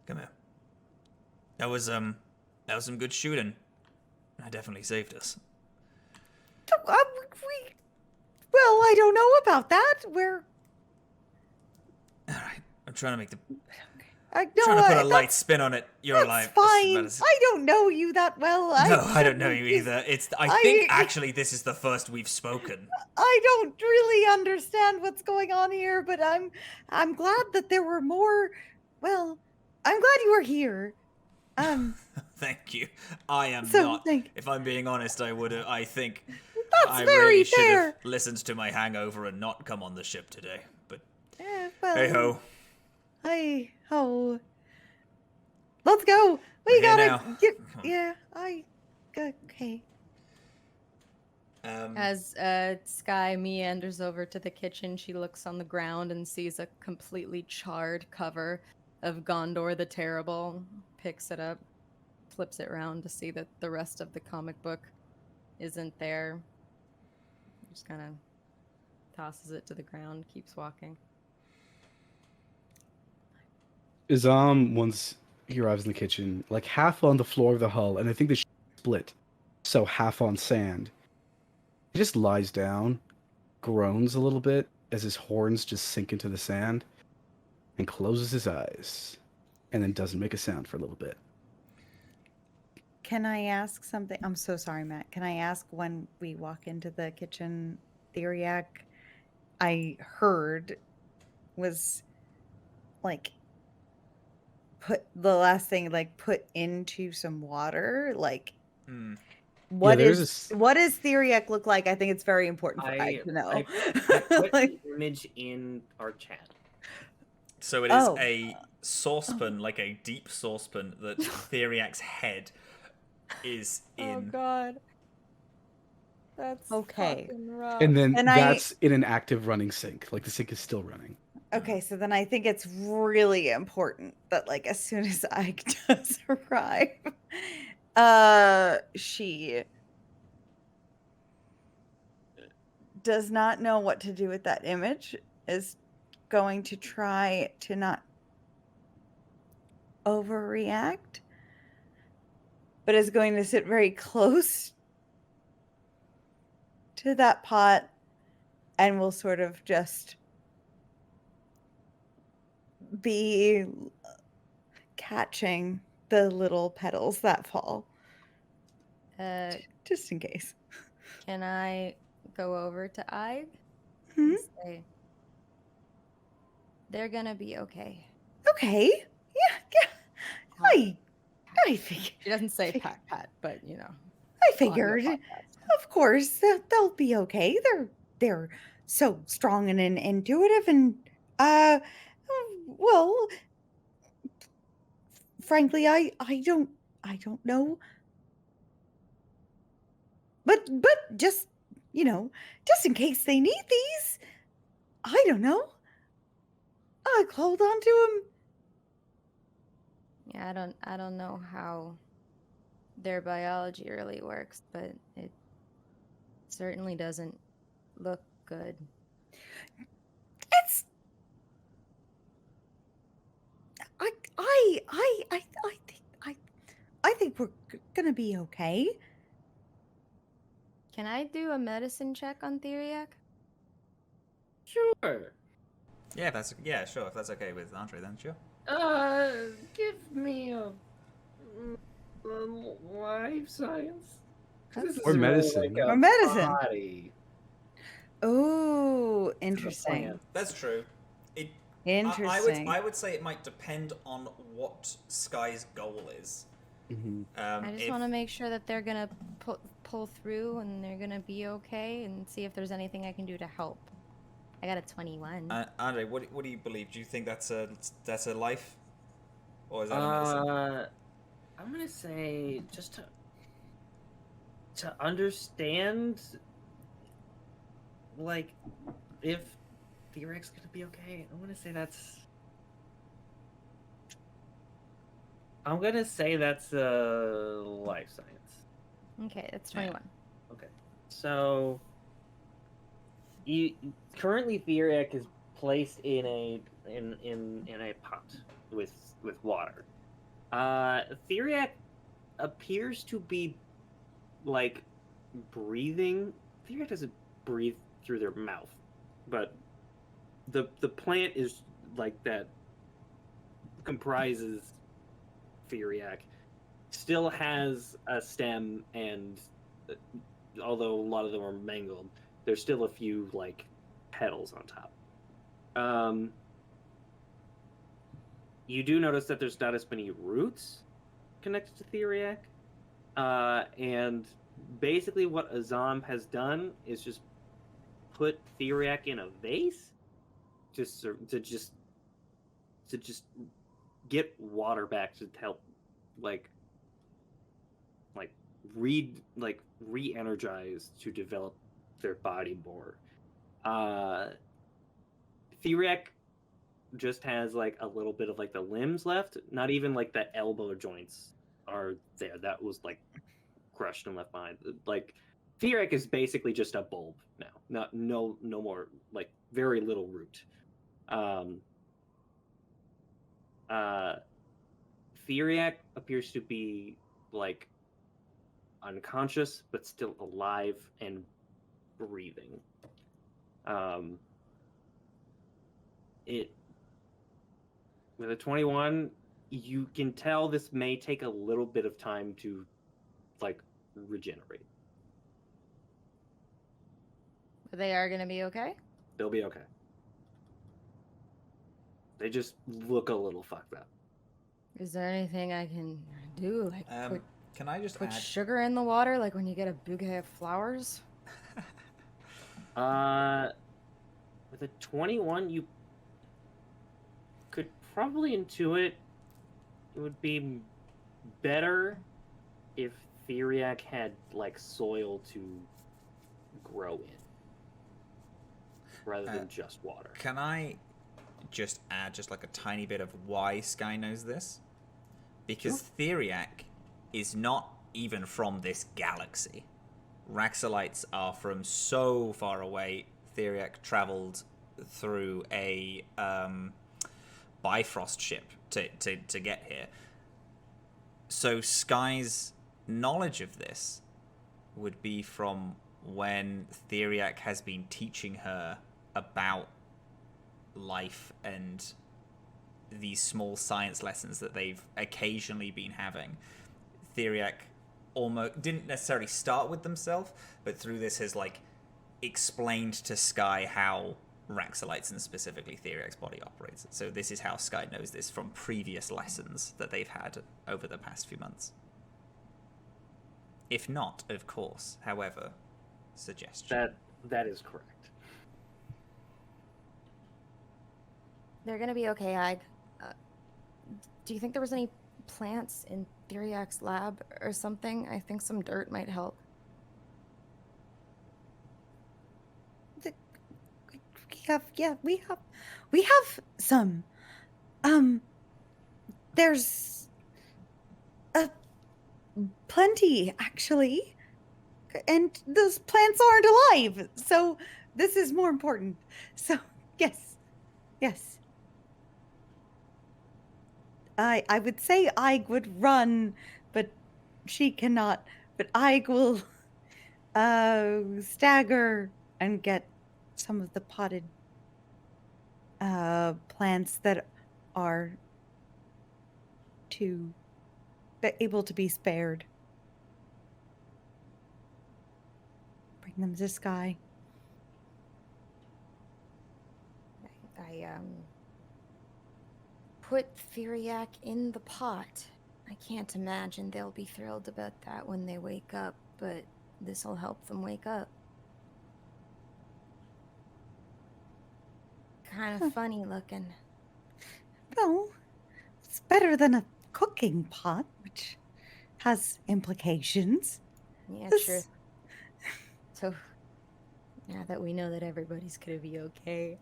Come here. That was some good shooting. That definitely saved us. well, I don't know about that. We're All right, I'm trying to make the no, trying to put a light that's spin on it. You're that's alive. fine. I don't know you that well. No, I don't know you just- either. I think actually this is the first we've spoken. I don't really understand what's going on here, but I'm glad that there were more. Well, I'm glad you were here. Thank you. I am So, not. thank- If I'm being honest, I think That's I very really should fair. have listened to my hangover and not come on the ship today. But Well, hey ho. Hey ho. Let's go. We Okay, gotta now. get. Come on. Yeah, okay. As Skye meanders over to the kitchen, she looks on the ground and sees a completely charred cover of Gondor the Terrible, picks it up, flips it around to see that the rest of the comic book isn't there. Just kind of tosses it to the ground, keeps walking. Azhaam, once he arrives in the kitchen, like half on the floor of the hull, and I think the ship split, so half on sand. He just lies down, groans a little bit as his horns just sink into the sand, and closes his eyes, and then doesn't make a sound for a little bit. Can I ask something? I'm so sorry, Matt. Can I ask when we walk into the kitchen, Theriac, I heard was like put the last thing like put into some water, like Hmm. what there's is what does Theriac look like? I think it's very important for I Ike to know. I put Like- the image in our chat. So it is Oh. a saucepan, like a deep saucepan that Theriac's head is Oh in. god. That's Okay. fucking rough. And then And I- that's in an active running sink. Like the sink is still running. Okay, so then I think it's really important that like as soon as Ike does arrive, she does not know what to do with that image, is going to try to not overreact, but is going to sit very close to that pot and will sort of just be catching the little petals that fall, Uh, just in case. can I go over to Ige Hmm? and say, they're gonna be okay. Okay. Yeah. I figured. She doesn't say pat pat, but you know. I audio figured. podcast. Of course, they'll be okay. They're so strong and intuitive, and well, frankly, I don't know. But just just in case they need these, I don't know. I'll hold on to them. Yeah, I don't know how their biology really works, but it certainly doesn't look good. It's I think we're gonna be okay. Can I do a medicine check on Theriac? Sure. Yeah, sure. If that's okay with Andre, then sure. Give me a life science. This is Or more medicine. like a Or medicine. body Oh, to the interesting. plant. That's true. Interesting. I would say it might depend on what Skye's goal is. Mhm. I just If- want to make sure that they're gonna pull through and they're gonna be okay, and see if there's anything I can do to help. I got a 21. Andre, what do you believe? Do you think that's a life, or is that a medicine? I'm gonna say just to understand, like, if Theriac's gonna be okay. I'm gonna say that's life science. Okay, that's 21. Okay, so currently Theriac is placed in a pot with water. Theriac appears to be like breathing. Theriac doesn't breathe through their mouth, but the plant is like that comprises Theriac still has a stem, and although a lot of them are mangled, there's still a few like petals on top. You do notice that there's not as many roots connected to Theriac, and basically what Azhaam has done is just put Theriac in a vase, just to get water back to help, like re-energize to develop their body more. Theriac just has like a little bit of like the limbs left. Not even like the elbow joints are there. That was like crushed and left behind. Like Theriac is basically just a bulb now. No more, like very little root. Theriac appears to be like unconscious but still alive and breathing. It with a 21, you can tell this may take a little bit of time to like regenerate. But they are gonna be okay? They'll be okay. They just look a little fucked up. Is there anything I can do? Like Can I just put add? sugar in the water, like when you get a bouquet of flowers? With a 21, you could probably intuit it would be better if Theriac had like soil to grow in rather than just water. Can I just add just like a tiny bit of why Skye knows this? Because Theriac is not even from this galaxy. Raxalites are from so far away. Theriac traveled through a Bifrost ship to get here. So Skye's knowledge of this would be from when Theriac has been teaching her about life and these small science lessons that they've occasionally been having. Theriac almost didn't necessarily start with themselves, but through this has like explained to Skye how Raxalites and specifically Theriac's body operates. So this is how Skye knows this from previous lessons that they've had over the past few months. If not, of course, however, suggestion. That is correct. They're gonna be okay, Ike. Do you think there was any plants in Theriac's lab or something? I think some dirt might help. We have some. There's plenty actually, and those plants aren't alive, so this is more important. So yes. I would say Ig would run, but she cannot. But Ig will stagger and get some of the potted plants that are able to be spared. bring them to Skye. I put Theriac in the pot. I can't imagine they'll be thrilled about that when they wake up, but this'll help them wake up. Kind of funny looking. Well, it's better than a cooking pot, which has implications. Yeah, This- sure. So, now that we know that everybody's gonna be okay,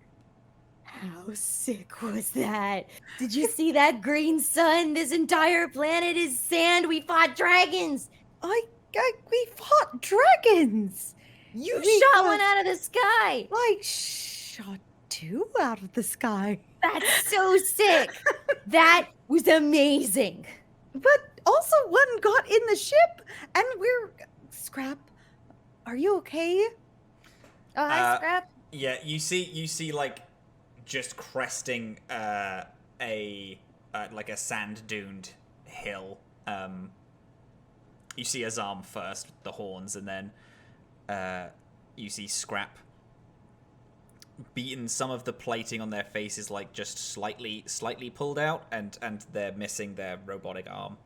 how sick was that? Did you see that green sun? This entire planet is sand. We fought dragons. We fought dragons. You We shot fought- one out of the sky. I shot 2 out of the sky. That's so sick. That was amazing. But also one got in the ship, and we're... Scrap, are you okay? Oh, hi, Scrap. Yeah, you see like just cresting like a sand duned hill. You see Azhaam first, with the horns, and then you see Scrap beaten. Some of the plating on their faces like just slightly pulled out, and they're missing their robotic arm.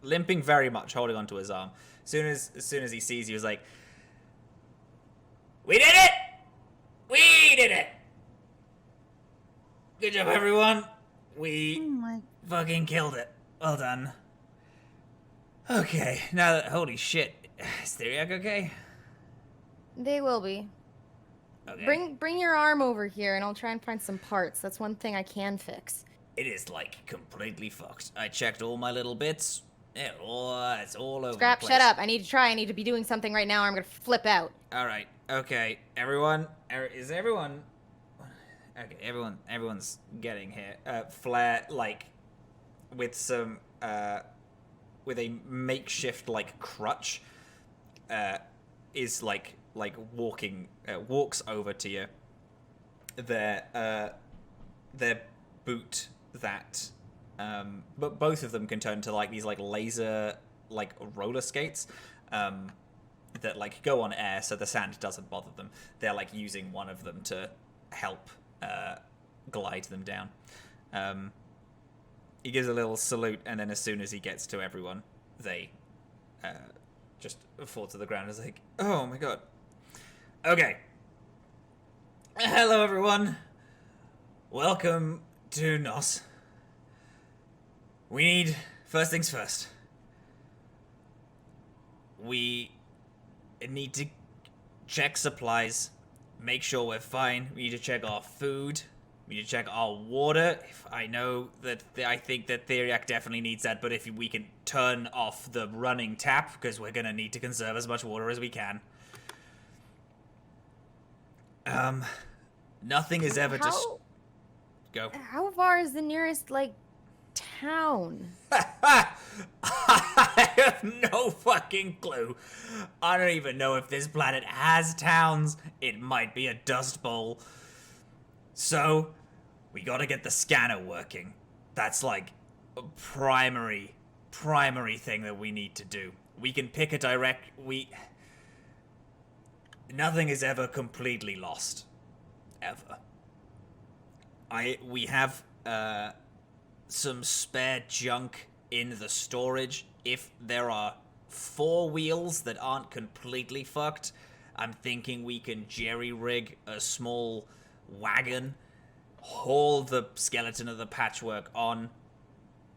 Limping very much, holding onto his arm. As soon as he sees you, he's like, "We did it! We did it! Good job, everyone. We fucking killed it. Well done." Okay, now that... Holy shit. Is Theriac okay? They will be. Okay. Bring your arm over here, and I'll try and find some parts. That's one thing I can fix. It is, like, completely fucked. I checked all my little bits. It's all over Scrap, the place. shut up. I need to try. I need to be doing something right now, or I'm gonna flip out. Alright, okay. Everyone... Is everyone... Okay, everyone's getting here. Flair, like, with some, with a makeshift, like, crutch, is, like walks over to you. Their boot that, but both of them can turn to, like, these, like, laser, like, roller skates, that, like, go on air so the sand doesn't bother them. They're, like, using one of them to help glide them down. He gives a little salute, and then as soon as he gets to everyone, they just fall to the ground. It's like, oh my god. Okay. Hello, everyone. Welcome to Nos. We need... First things first. We need to check supplies. Make sure we're fine. We need to check our food. We need to check our water. I know that I think that Theriac definitely needs that, but if we can turn off the running tap, because we're gonna need to conserve as much water as we can. Nothing is ever just... Go. How far is the nearest, like, town? I have no fucking clue. I don't even know if this planet has towns. It might be a dust bowl. So, we gotta get the scanner working. That's like a primary thing that we need to do. We can pick a Nothing is ever completely lost. Ever. We have, some spare junk in the storage. If there are 4 wheels that aren't completely fucked, I'm thinking we can jerry-rig a small wagon, haul the skeleton of the Patchwork on.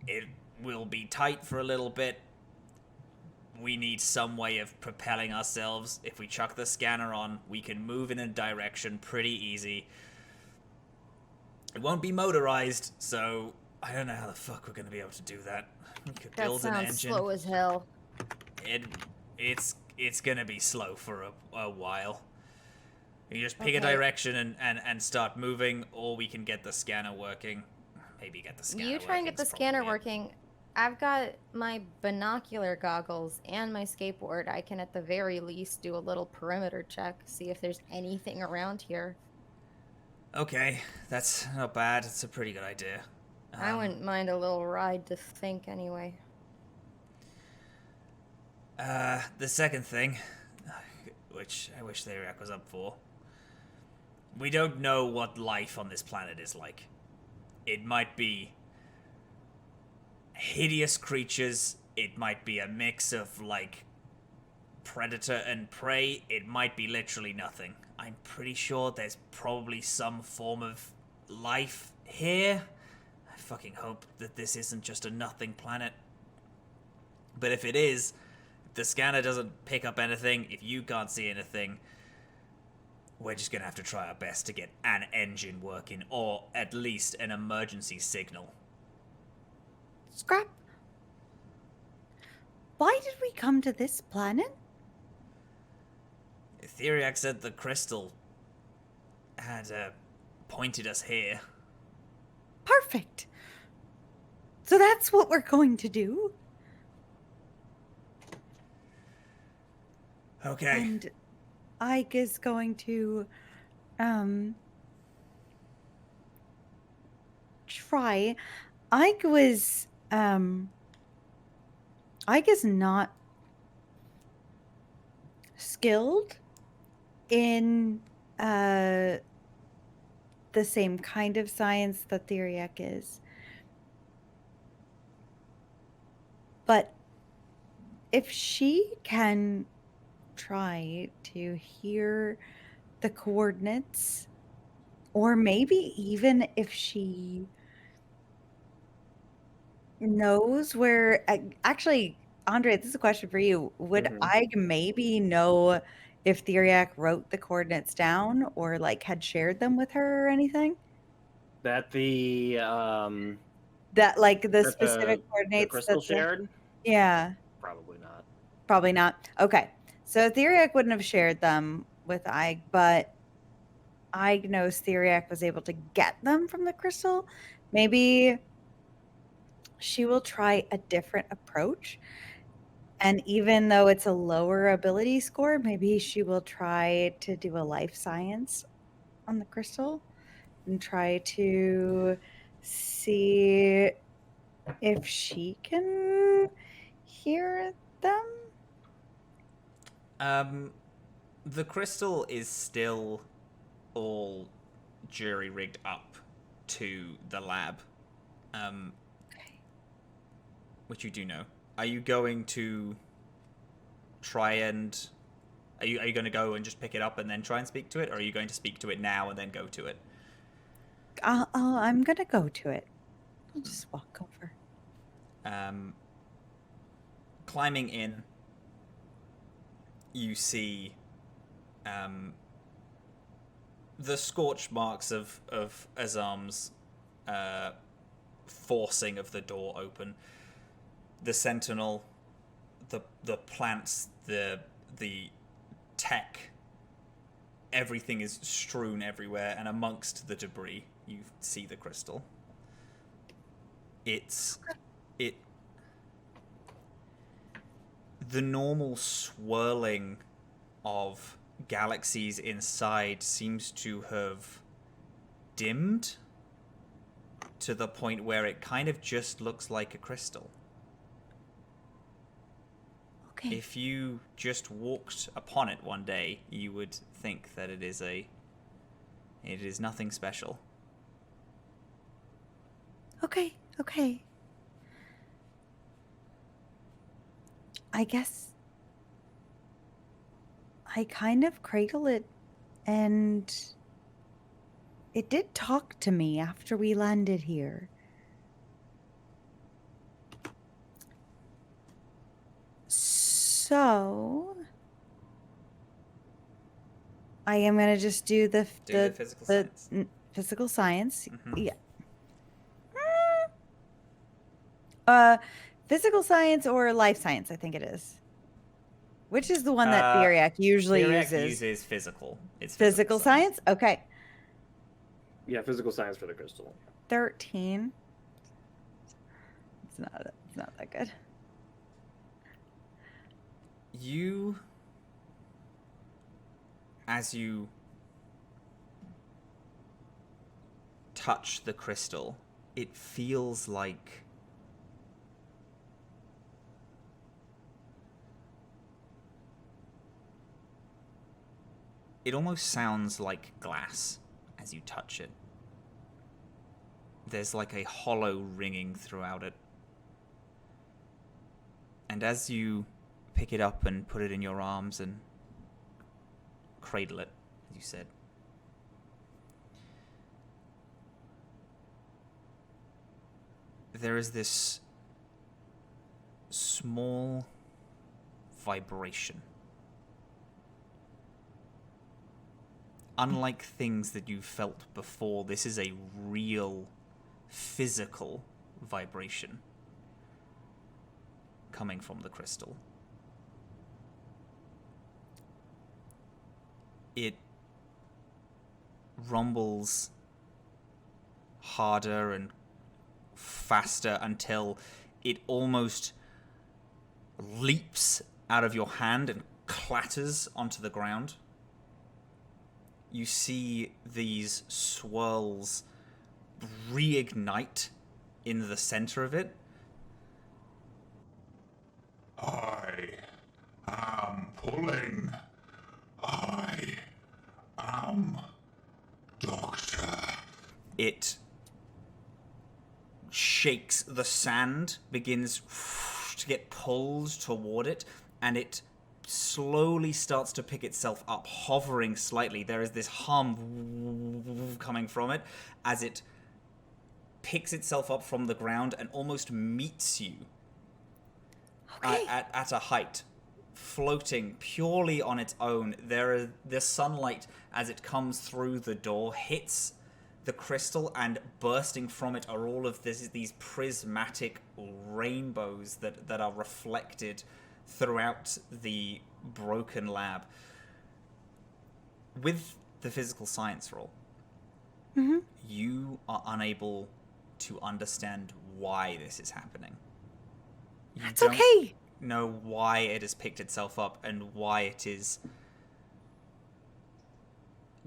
It will be tight for a little bit. We need some way of propelling ourselves. If we chuck the scanner on, we can move in a direction pretty easy. It won't be motorized, so I don't know how the fuck we're gonna be able to do that. We could That build an sounds engine. slow as hell. It's gonna be slow for a while. You just pick a Okay. direction and start moving, or we can get the scanner working. Maybe get the scanner You try and get the working's scanner probably it. working. I've got my binocular goggles and my skateboard. I can at the very least do a little perimeter check, see if there's anything around here. Okay, that's not bad. It's a pretty good idea. I wouldn't mind a little ride to think anyway. The second thing, which I wish Theriac was up for. We don't know what life on this planet is like. It might be hideous creatures. It might be a mix of, like, predator and prey. It might be literally nothing. I'm pretty sure there's probably some form of life here. I fucking hope that this isn't just a nothing planet. But if it is, if the scanner doesn't pick up anything, if you can't see anything, we're just gonna have to try our best to get an engine working, or at least an emergency signal. Scrap. Why did we come to this planet? Theriac said the crystal had pointed us here. Perfect. So that's what we're going to do. Okay. And Ike is going to try. Ike was Ike is not skilled in the same kind of science that Theriac is. But if she can try to hear the coordinates, or maybe even if she knows where, actually, Andre, this is a question for you. Would I maybe know if Theriac wrote the coordinates down or like had shared them with her or anything? That the That like the that specific the coordinates crystal that shared? yeah. Probably not. Probably not. Okay. So Theriac wouldn't have shared them with Ike, but Ike knows Theriac was able to get them from the crystal. Maybe she will try a different approach. And even though it's a lower ability score, maybe she will try to do a life science on the crystal and try to see if she can hear them. The crystal is still all jury-rigged up to the lab. Which you do know. Are you going to try and... Are you going to go and just pick it up and then try and speak to it? Or are you going to speak to it now and then go to it? I'm going to go to it. I'll just walk over. Climbing in, you see the scorch marks of Azhaam's forcing of the door open. The sentinel, the plants, the tech, everything is strewn everywhere, and amongst the debris you see the crystal. The normal swirling of galaxies inside seems to have dimmed to the point where it kind of just looks like a crystal. Okay. If you just walked upon it one day, you would think that it is nothing special. Okay. I guess I kind of cradle it, and it did talk to me after we landed here. So I am going to just do the physical science. Physical science. Mhm. Yeah. Physical science or life science, I think it is. Which is the one that Theriac usually Theriac uses? uses physical. It's Physical science? Okay. Yeah, physical science for the crystal. 13. It's not that good. As you touch the crystal, it feels like it almost sounds like glass as you touch it. There's like a hollow ringing throughout it. And as you pick it up and put it in your arms and cradle it, as you said, there is this small vibration. Unlike things that you've felt before, this is a real physical vibration coming from the crystal. It rumbles harder and faster until it almost leaps out of your hand and clatters onto the ground. You see these swirls reignite in the center of it. I am pulling. I am Doctor. It shakes the sand, begins to get pulled toward it, and it slowly starts to pick itself up, hovering slightly. There is this hum coming from it as it picks itself up from the ground and almost meets you at a height, floating purely on its own. The sunlight, as it comes through the door, hits the crystal, and bursting from it are all of these prismatic rainbows that are reflected throughout the broken lab. With the physical science roll, you are unable to understand why this is happening. That's okay. Know why it has picked itself up and why it is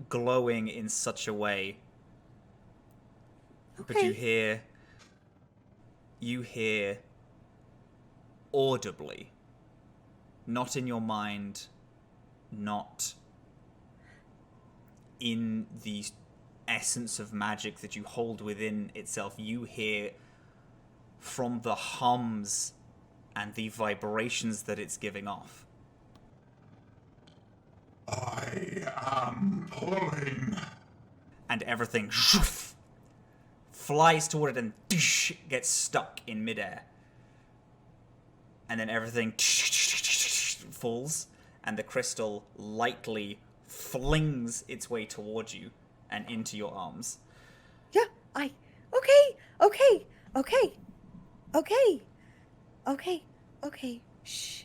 glowing in such a way. Okay. But you hear audibly, not in your mind, not in the essence of magic that you hold within itself, you hear from the hums and the vibrations that it's giving off. I am pulling. And everything flies toward it and gets stuck in midair. And then everything falls, and the crystal lightly flings its way towards you and into your arms. Yeah, Okay. Shh.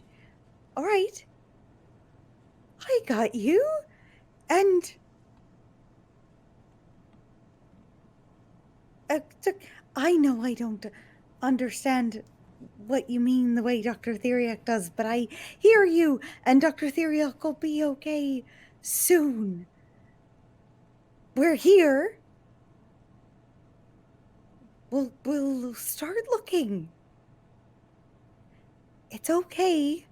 All right. I got you. And I know I don't understand what you mean the way Dr. Theriac does, but I hear you, and Dr. Theriac will be okay soon. We're here. We'll start looking. It's okay.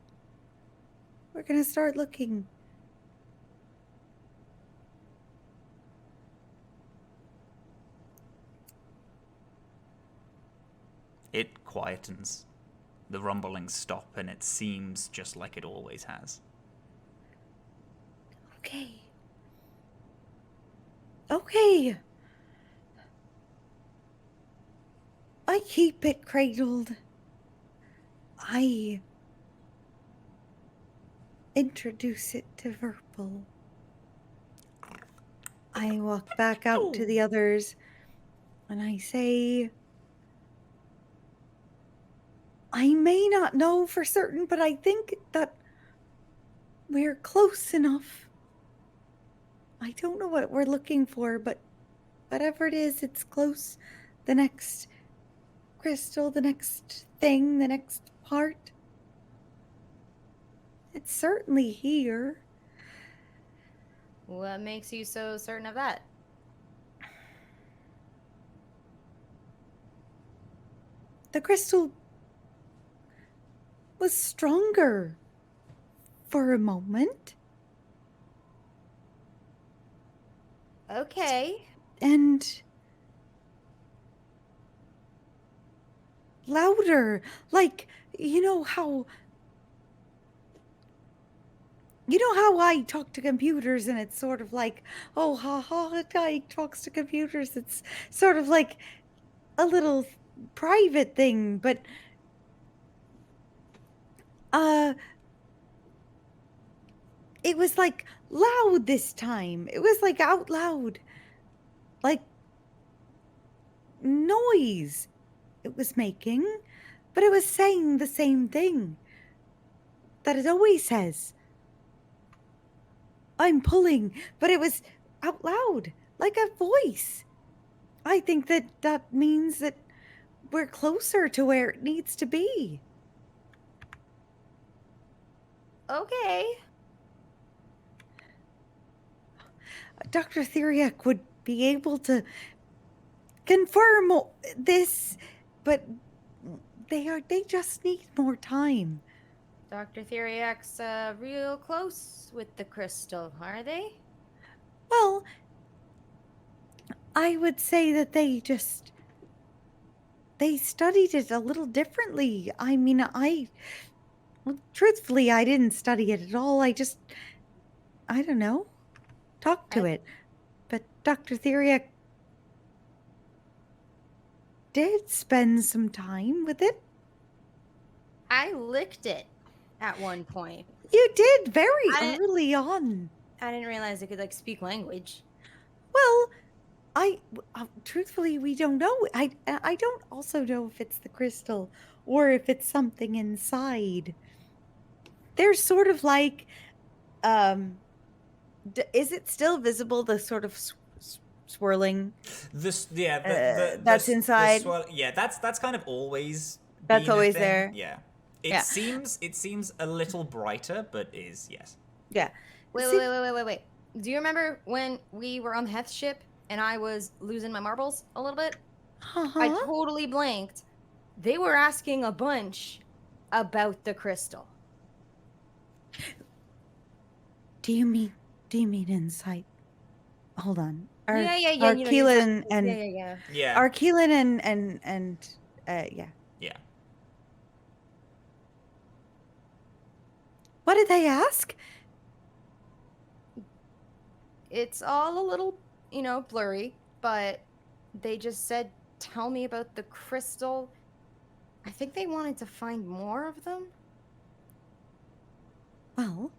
We're gonna start looking. It quietens. The rumblings stop, and it seems just like it always has. Okay. I keep it cradled. I introduce it to Verpal. I walk back out to the others, and I say, I may not know for certain, but I think that we're close enough. I don't know what we're looking for, but whatever it is, it's close. The next crystal, the next thing, the next part. It's certainly here. What makes you so certain of that? The crystal was stronger for a moment. Okay. And louder. Like, you know how I talk to computers and it's sort of like, oh, ha ha, a guy talks to computers. It's sort of like a little private thing, but it was like loud this time. It was like out loud. Like noise it was making, but it was saying the same thing that it always says. I'm pulling, but it was out loud, like a voice. I think that means that we're closer to where it needs to be. Okay. Dr. Theriac would be able to confirm this, but they just need more time. Dr. Theriac's real close with the crystal, are they? Well, I would say that they studied it a little differently. I mean, well, truthfully, I didn't study it at all. I don't know, talked to it. But Dr. Theriac did spend some time with it. I licked it at one point. You did very early on. I didn't realize it could like speak language. Well, truthfully, we don't know. I don't also know if it's the crystal or if it's something inside. There's sort of like, is it still visible? The sort of swirling. This, yeah, that's inside. Yeah, that's kind of always. That's been a always thing. there. Yeah. Yeah. It seems a little brighter, but is yes. Yeah. Wait. Do you remember when we were on the Heth ship and I was losing my marbles a little bit? Uh-huh. I totally blanked. They were asking a bunch about the crystal. Do you mean inside? Hold on. Yeah. Are you know, Keelin and yeah. Are Keelin and yeah. Yeah. What did they ask? It's all a little, blurry, but they just said, tell me about the crystal. I think they wanted to find more of them. Well,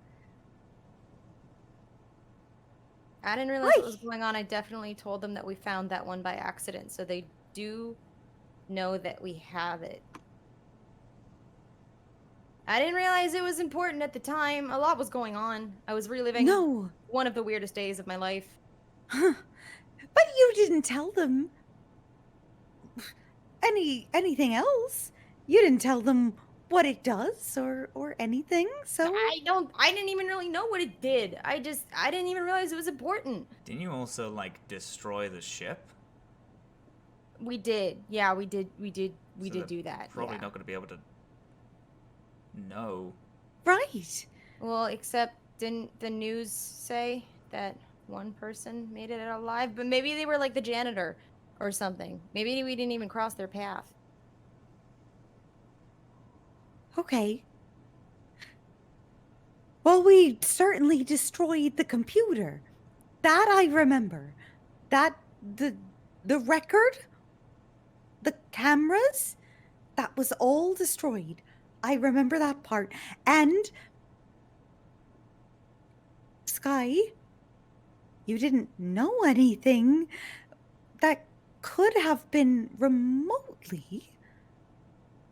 I didn't realize what was going on. I definitely told them that we found that one by accident, so they do know that we have it. I didn't realize it was important at the time. A lot was going on. I was reliving one of the weirdest days of my life. Huh. But you didn't tell them anything else. You didn't tell them what it does or anything. So I didn't even really know what it did. I didn't even realize it was important. Didn't you also like destroy the ship? We did. Yeah, we did do that. Probably not going to be able to know. Right. Well, except didn't the news say that one person made it out alive? But maybe they were like the janitor or something. Maybe we didn't even cross their path. Okay. Well, we certainly destroyed the computer. That I remember. That the record, the cameras, that was all destroyed. I remember that part. And Skye, you didn't know anything that could have been remotely.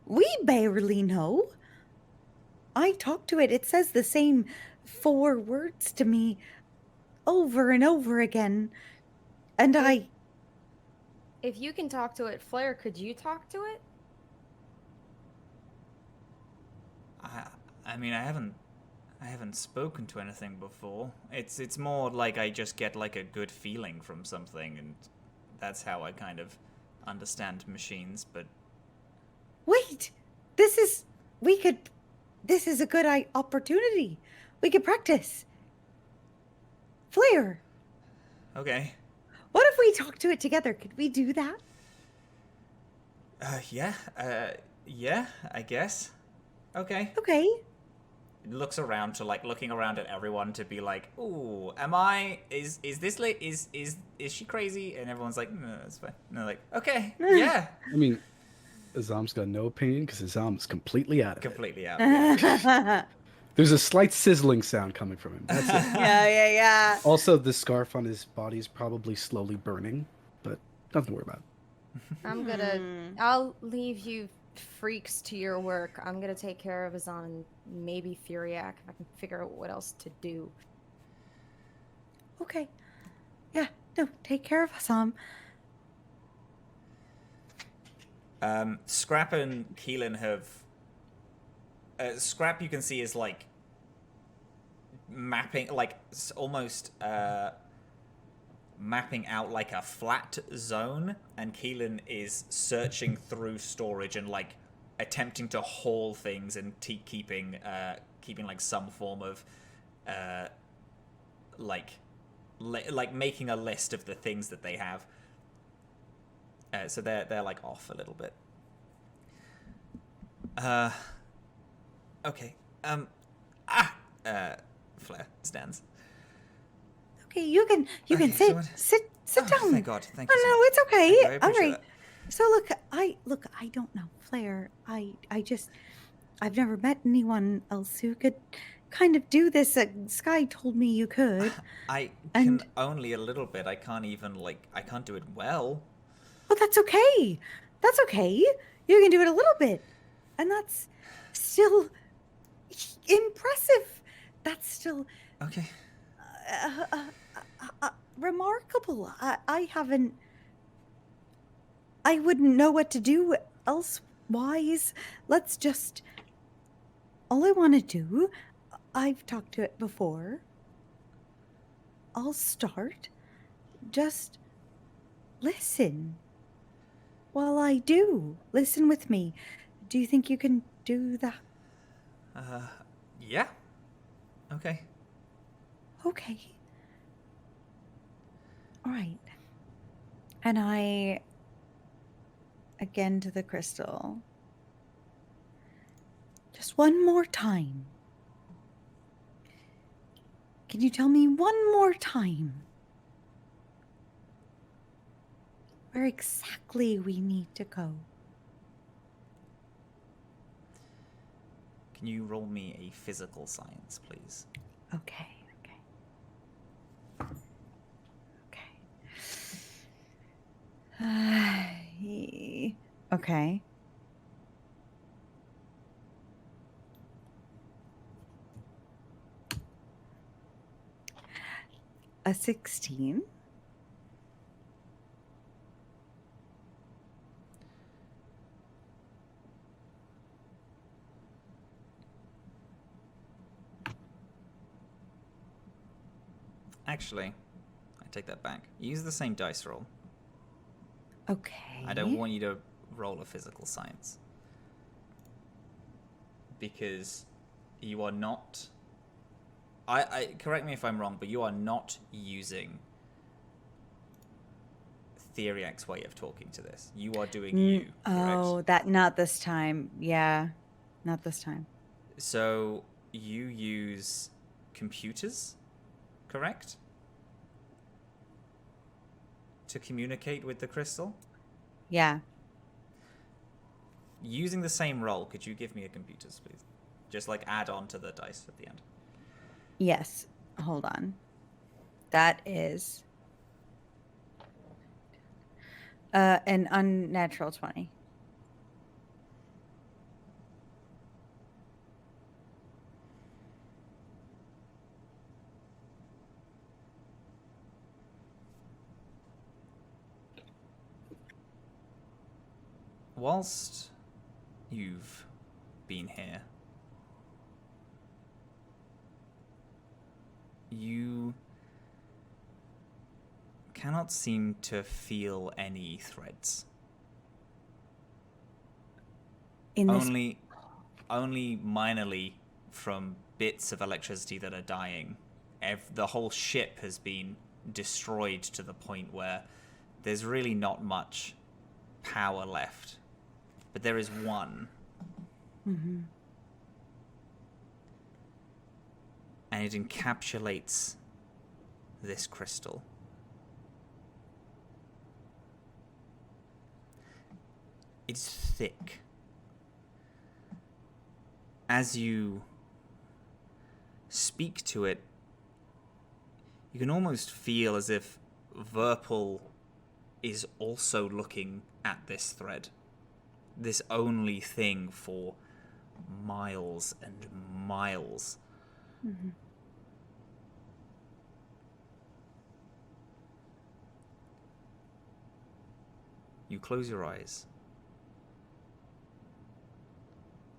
We barely know. I talked to it. It says the same 4 words to me over and over again. And If you can talk to it, Flare, could you talk to it? I mean, I haven't spoken to anything before. It's more like I just get like a good feeling from something, and that's how I kind of understand machines. But wait, this is a good opportunity. We could practice. Flare. Okay. What if we talk to it together? Could we do that? Yeah. Yeah, I guess. Okay. Okay. Looks around to looking around at everyone to be like, ooh, is this is she crazy? And everyone's like, no, that's fine. And they're like, okay, yeah. I mean, Azhaam's got no opinion because Azhaam's completely out of it. Completely out. Yeah. There's a slight sizzling sound coming from him. That's it. Yeah. Also, the scarf on his body is probably slowly burning, but nothing to worry about. I'll leave you freaks to your work. I'm gonna take care of Azhaam and maybe Theriac if I can figure out what else to do. Okay. Yeah. No, take care of Azhaam. Scrap and Keelin have. Scrap, you can see, is mapping, almost mapping out a flat zone, and Keelin is searching through storage and attempting to haul things and keeping some form of making a list of the things that they have. So they're off a little bit. Okay. Flair stands. Okay, you can so sit down. Thank God. Thank you. No, it's okay. Thank you, I All appreciate right. that. So I don't know, Flair. I've never met anyone else who could kind of do this. Skye told me you could. I can only a little bit. I can't even I can't do it well. Well, that's okay. That's okay. You can do it a little bit, and that's still impressive. That's still Okay. remarkable. I wouldn't know what to do elsewise. Let's just. All I want to do, I've talked to it before. I'll start. Just listen. While I do, listen with me. Do you think you can do that? Yeah. Okay. Okay. All right. And I, again to the crystal, just one more time. Can you tell me one more time where exactly we need to go? Can you roll me a physical science, please? Okay. Okay. A 16. Actually, I take that back. Use the same dice roll. Okay. I don't want you to roll a physical science. Because you are not... I correct me if I'm wrong, but you are not using Theriac's way of talking to this. You are doing you, correct? Oh, not this time. Yeah, not this time. So you use computers, correct? To communicate with the crystal? Yeah. Using the same roll, could you give me a computers, please? Just add on to the dice at the end. Yes. Hold on. That is an unnatural 20. Whilst you've been here, you cannot seem to feel any threads. Only minorly from bits of electricity that are dying. The whole ship has been destroyed to the point where there's really not much power left. But there is one. Mm-hmm. And it encapsulates this crystal. It's thick. As you speak to it, you can almost feel as if Verpal is also looking at this thread. This only thing for miles and miles. Mm-hmm. You close your eyes,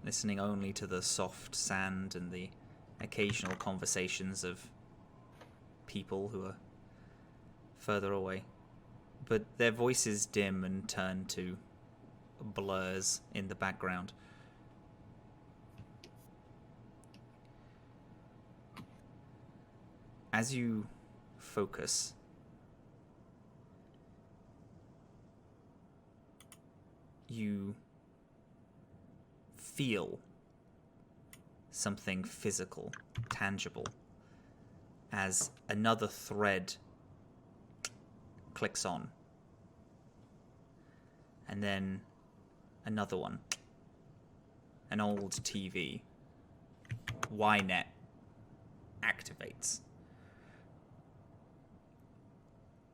listening only to the soft sand and the occasional conversations of people who are further away. But their voices dim and turn to blurs in the background. As you focus, you feel something physical, tangible, as another thread clicks on. And then another one. An old TV. Ynet activates.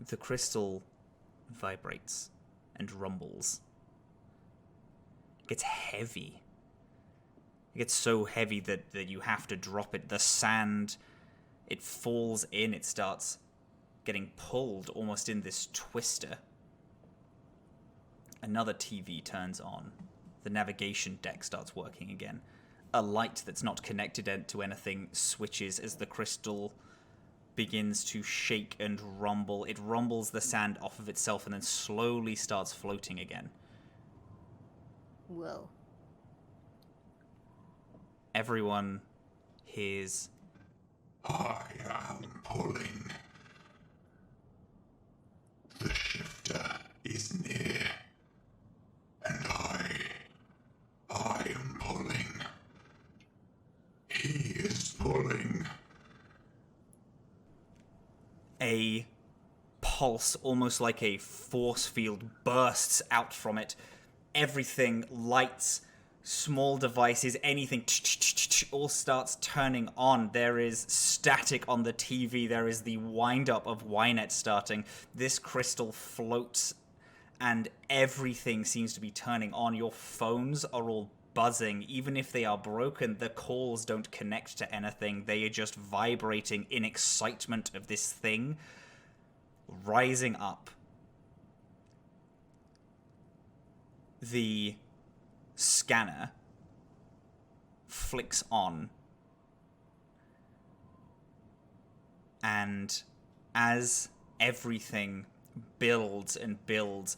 The crystal vibrates and rumbles. It gets heavy. It gets so heavy that you have to drop it. The sand, it falls in. It starts getting pulled almost in this twister. Another TV turns on. The navigation deck starts working again. A light that's not connected to anything switches as the crystal begins to shake and rumble. It rumbles the sand off of itself and then slowly starts floating again. Whoa. Everyone hears, I am pulling. The shifter is near. And I am pulling. He is pulling. a pulse, almost like a force field, bursts out from it. Everything, lights, small devices, anything, all starts turning on. There is static on the TV. There is the wind-up of Ynet starting. This crystal floats, and everything seems to be turning on. Your phones are all buzzing. Even if they are broken, the calls don't connect to anything. They are just vibrating in excitement of this thing rising up. The scanner flicks on, and as everything builds and builds,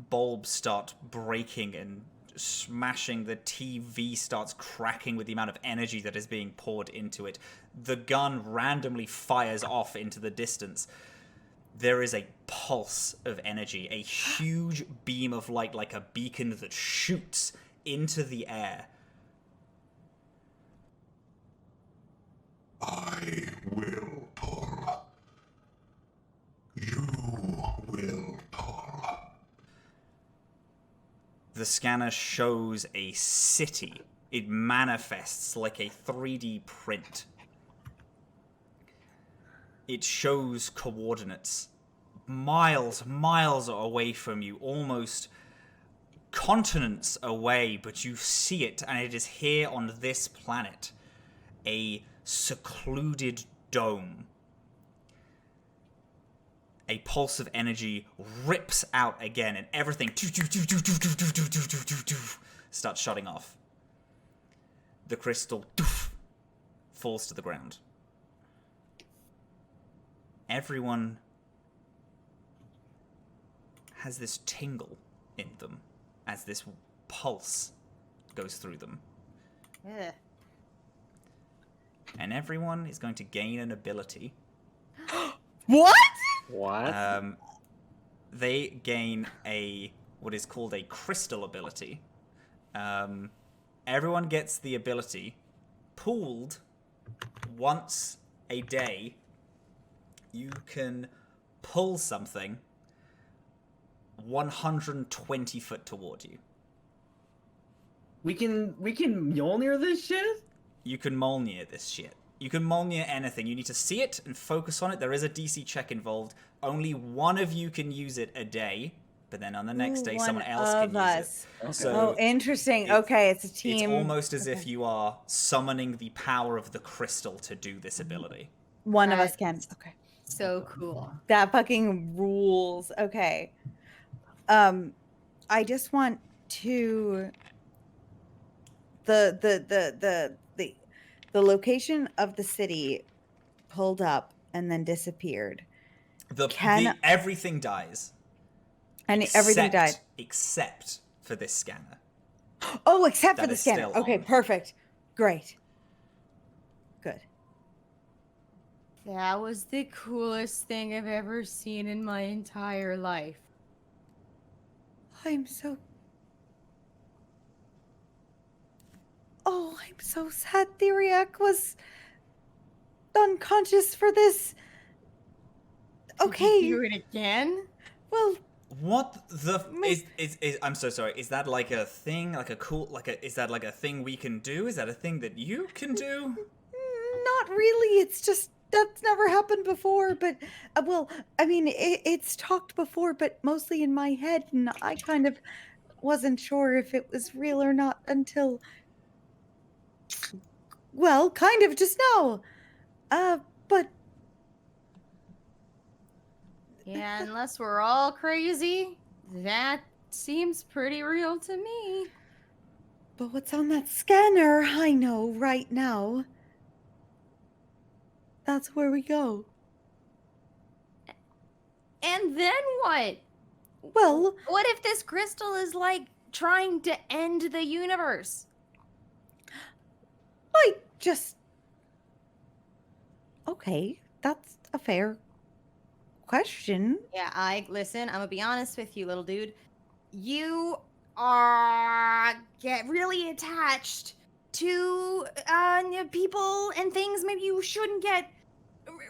bulbs start breaking and smashing. The TV starts cracking with the amount of energy that is being poured into it. The gun randomly fires off into the distance. There is a pulse of energy, a huge beam of light like a beacon that shoots into the air. I will pull. You will pull. The scanner shows a city. It manifests like a 3D print. It shows coordinates miles away from you, almost continents away, but you see it, and it is here on this planet. A secluded dome. A pulse of energy rips out again, and everything starts shutting off. The crystal falls to the ground. Everyone has this tingle in them as this pulse goes through them. Ugh. And everyone is going to gain an ability. What? What? They gain what is called a crystal ability. Everyone gets the ability pooled once a day. You can pull something 120 foot toward you. We can Mjolnir this shit? You can Mjolnir this shit. You can Mjolnir anything. You need to see it and focus on it. There is a DC check involved. Only one of you can use it a day, but then on the next day, someone else can use it. Okay. So Interesting. Okay, it's a team. It's almost as if you are summoning the power of the crystal to do this ability. One of us can. Okay. So cool. That fucking rules. Okay. I just want to the location of the city pulled up and then disappeared. Everything dies. And everything died. Except for this scanner. Oh, except for That the is scanner. still Okay, on. perfect. Great. Good. That was the coolest thing I've ever seen in my entire life. I'm so sad Theriac was unconscious for this. Okay. Did you do it again? Well, What the is I'm so sorry. Is that like a thing? Like a cool is that like a thing we can do? Is that a thing that you can do? not really. It's just that's never happened before, but well, I mean, it's talked before, but mostly in my head, and I kind of wasn't sure if it was real or not until well, kind of just now. But Yeah, unless we're all crazy, that seems pretty real to me. But what's on that scanner? I know right now. That's where we go. And then what? Well, What if this crystal is like trying to end the universe? I just. Okay, that's a fair question. Yeah, listen, I'm gonna be honest with you, little dude. You are get really attached to people and things maybe you shouldn't get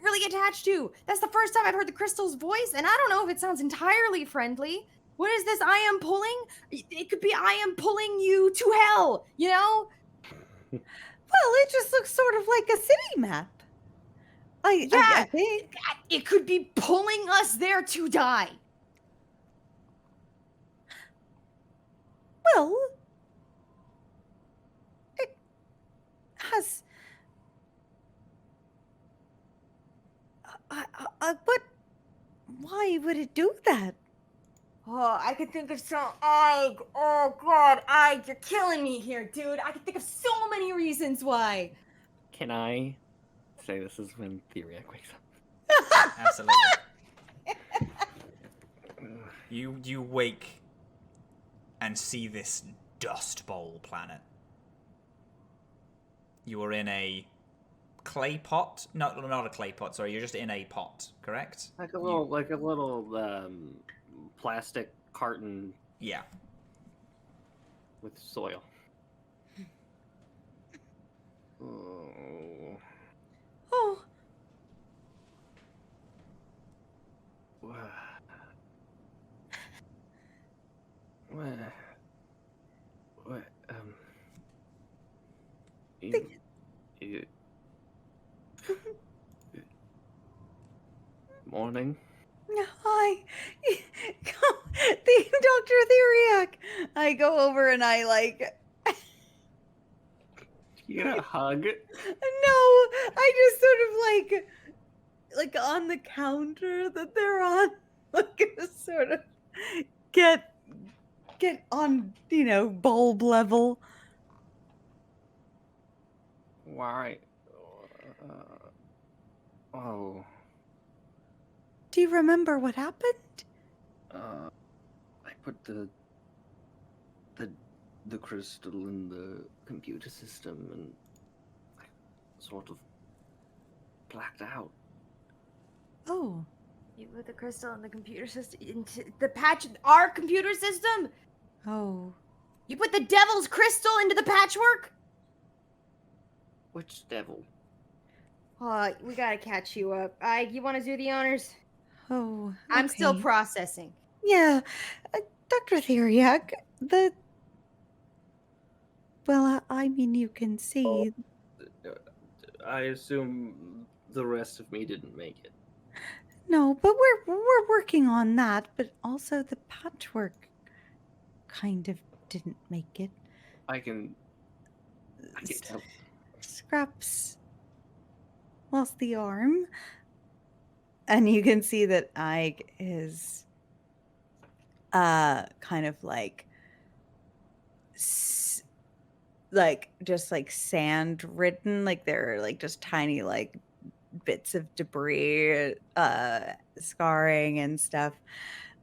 really attached to. That's the first time I've heard the crystal's voice, and I don't know if it sounds entirely friendly. What is this I am pulling? It could be I am pulling you to hell, you know? Well, it just looks sort of like a city map. I think. It could be pulling us there to die. Well, it has. But why would it do that? Oh, I could think of so. Oh God, you're killing me here, dude. I could think of so many reasons why. Can I say this is when Theriac wakes up? Absolutely. You wake and see this dust bowl planet. You are in a clay pot. No, not a clay pot. Sorry, you're just in a pot. Correct? Like a little plastic carton Yeah. with soil. Oh. Oh, What? Morning. hi. Dr. Theriac. I go over and I like. You get a hug. No, I just sort of like on the counter that they're on, like just sort of get on, bulb level. Why? Oh. Do you remember what happened? I put the crystal in the computer system and I sort of blacked out. Oh. You put the crystal in the computer system, into the our computer system? Oh. You put the devil's crystal into the patchwork? Which devil? We gotta catch you up. You want to do the honors? Oh. I'm still okay. processing. Yeah. Dr. Theriac, well, I mean, you can see. I assume the rest of me didn't make it. No, but we're working on that, but also the patchwork kind of didn't make it. I can help. Scraps lost the arm. And you can see that Ike is kind of like just like sand ridden, like there are like just tiny like bits of debris, scarring and stuff,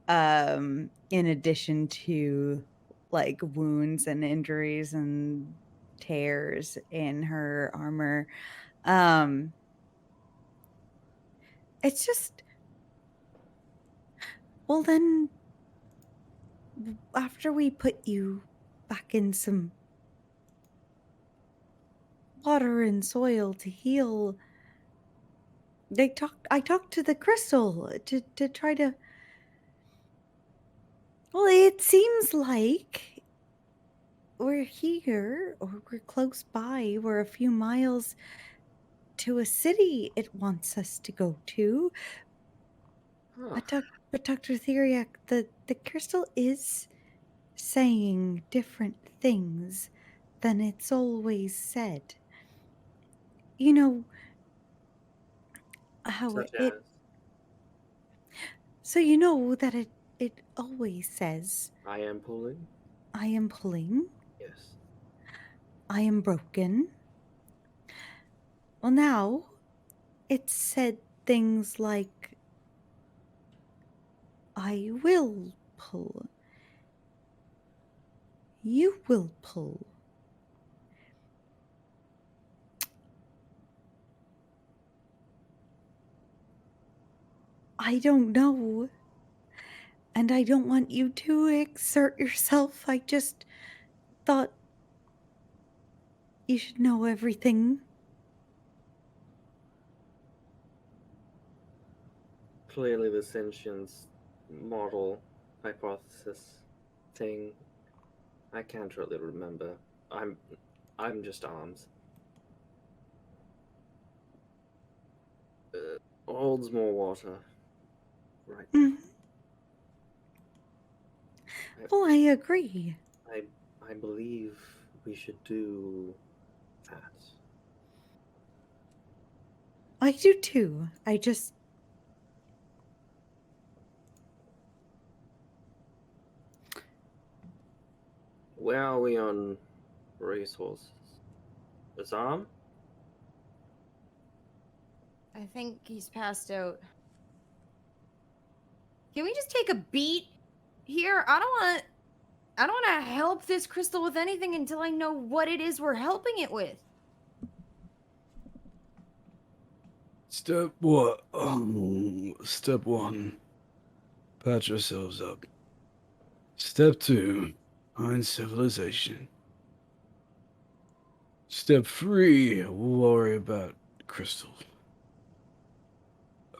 in addition to like wounds and injuries and tears in her armor. It's just, well, then after we put you back in some water and soil to heal, I talked to the crystal to try to, well, it seems like we're here, or we're close by. We're a few miles to a city it wants us to go to. Huh. But Dr. Theriac, the crystal is saying different things than it's always said. You know how Such it. as? So you know that it always says, I am pulling? I am pulling, Yes. I am broken. Well, now it said things like, I will pull. You will pull. I don't know. And I don't want you to exert yourself. I just thought you should know everything. Clearly the sentience model hypothesis thing, I can't really remember. I'm just arms. Holds more water. Right. Mhm. Well, I agree. I believe we should do that. I do too. I just. Where are we on resources? Azhaam? I think he's passed out. Can we just take a beat here? I don't want to help this crystal with anything until I know what it is we're helping it with. Step what? Step 1. Patch yourselves up. Step 2. Find civilization. Step 3. We'll worry about crystal.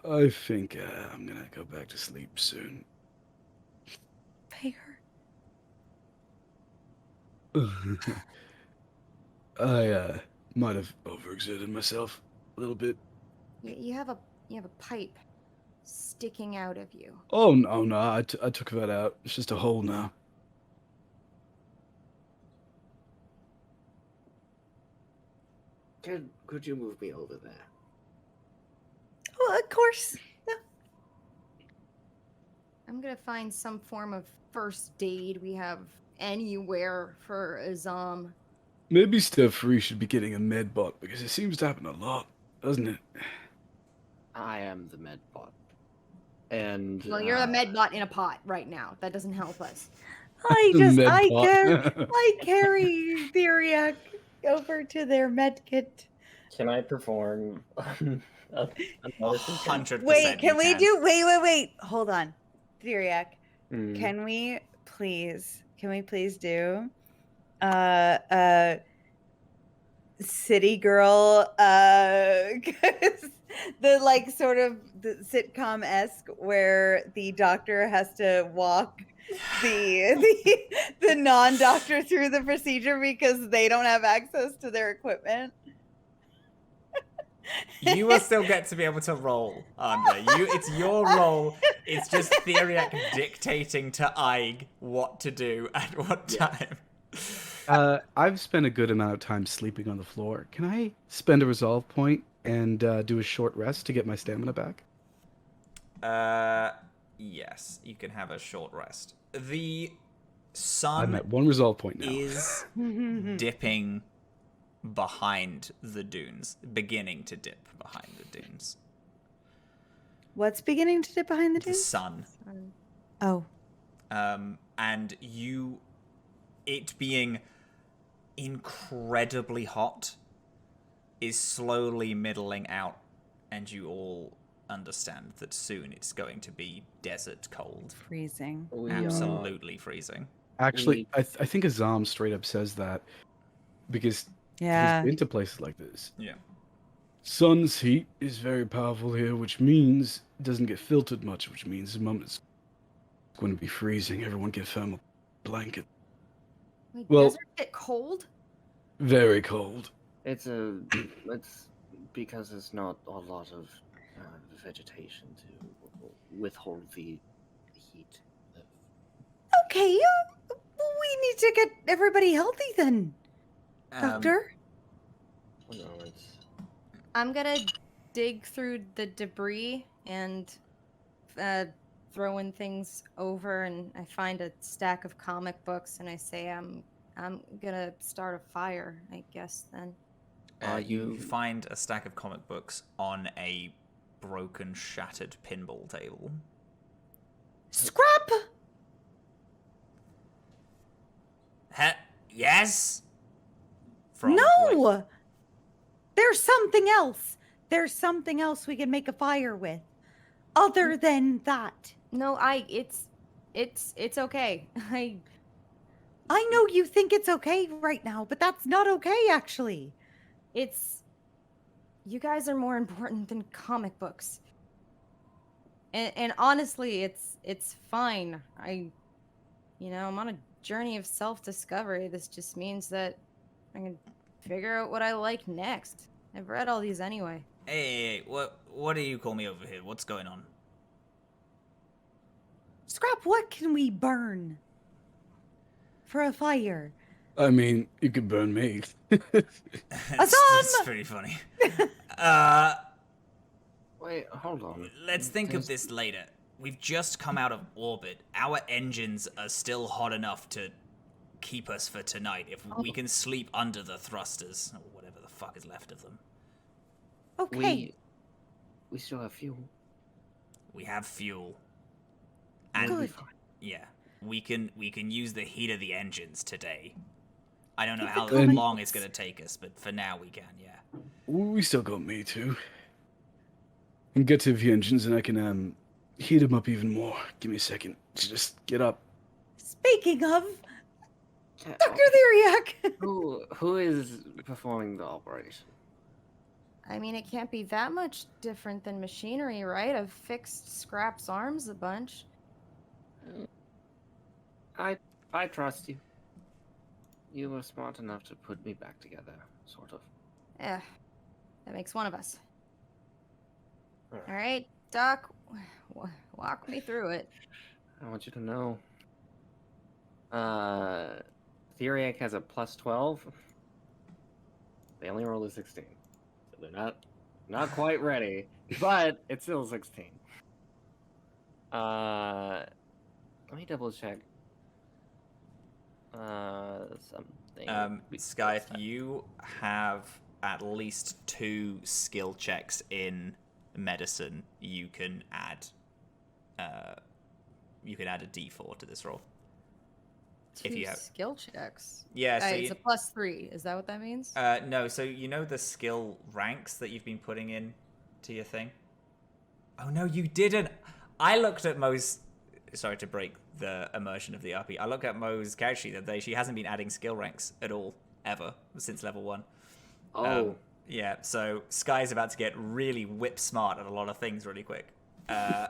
I think I'm gonna go back to sleep soon. Fair. I might have overexerted myself a little bit. You have a pipe sticking out of you. Oh no, I took that out. It's just a hole now. Could you move me over there? Well, of course. No. I'm gonna find some form of first aid we have anywhere for Azhaam. Maybe Step 3 should be getting a med bot because it seems to happen a lot, doesn't it? I am the medbot. And Well, you're a medbot in a pot right now. That doesn't help us. I carry Theriac over to their med kit Can I perform another suggestion? 100%. Wait, can we can. do? Wait. Hold on, Theriac. Mm. Can we please do City Girl 'cause the like sort of the sitcom-esque where the doctor has to walk the non-doctor through the procedure because they don't have access to their equipment. You will still get to be able to roll, Andre. It's your role. It's just Theriac dictating to Aig what to do at what time. I've spent a good amount of time sleeping on the floor. Can I spend a resolve point and do a short rest to get my stamina back? Yes, you can have a short rest. The I'm sun at 1 resolve point now. is dipping behind the dunes, beginning to dip behind the dunes. What's beginning to dip behind the The dunes? sun. Oh. And it being incredibly hot is slowly middling out, and you all understand that soon it's going to be desert cold. Freezing. Absolutely freezing. Actually, I think Azhaam straight up says that because Yeah. he's been to places like this. Yeah. Sun's heat is very powerful here, which means it doesn't get filtered much, which means the moment it's going to be freezing. Everyone get thermal blanket. Wait, Well- desert get cold? Very cold. It's because there's not a lot of vegetation to withhold the heat. Okay, we need to get everybody healthy then, Doctor. No, it's I'm gonna dig through the debris and throw in things over, and I find a stack of comic books, and I say, I'm gonna start a fire, I guess. Then You find a stack of comic books on a broken, shattered pinball table. Scrap. Yes? No. There's something else. There's something else we can make a fire with, other than that. no, it's okay. I know you think it's okay right now, but that's not okay, actually. You guys are more important than comic books. And honestly, it's fine. I'm on a journey of self-discovery. This just means that I can figure out what I like next. I've read all these anyway. Hey, what do you call me over here? What's going on? Scrap, what can we burn for a fire? I mean, you could burn me. That's pretty funny. Wait, hold on. Let's think of this later. We've just come out of orbit. Our engines are still hot enough to keep us for tonight if we can sleep under the thrusters, or whatever the fuck is left of them. Okay. We still have fuel. We have fuel. And Good. yeah, we can use the heat of the engines today. I don't know Keep the how comic long books. it's gonna take us, but for now we can, yeah. We still got me too. And get to the engines and I can heat them up even more. Give me a second to just get up. Speaking of, Dr. Theriac. Who is performing the operation? I mean, it can't be that much different than machinery, right? I've fixed Scrap's arms a bunch. I trust you. You were smart enough to put me back together, sort of. Yeah, that makes one of us. Alright. All right, Doc, walk me through it. I want you to know. Theriac has a +12. They only rolled a 16. So they're not quite ready, but it's still 16. Let me double check. Something. Skye, if you have at least 2 skill checks in medicine, you can add a D4 to this roll. If Two you have, skill checks. yeah, so It's a +3. Is that what that means? no, so you know the skill ranks that you've been putting in to your thing? Oh no, you didn't. I looked at Mo's. Sorry to break the immersion of the RP. I looked at Mo's character sheet the other day. She hasn't been adding skill ranks at all ever since level 1. Oh, Yeah, so Skye's about to get really whip smart at a lot of things really quick. I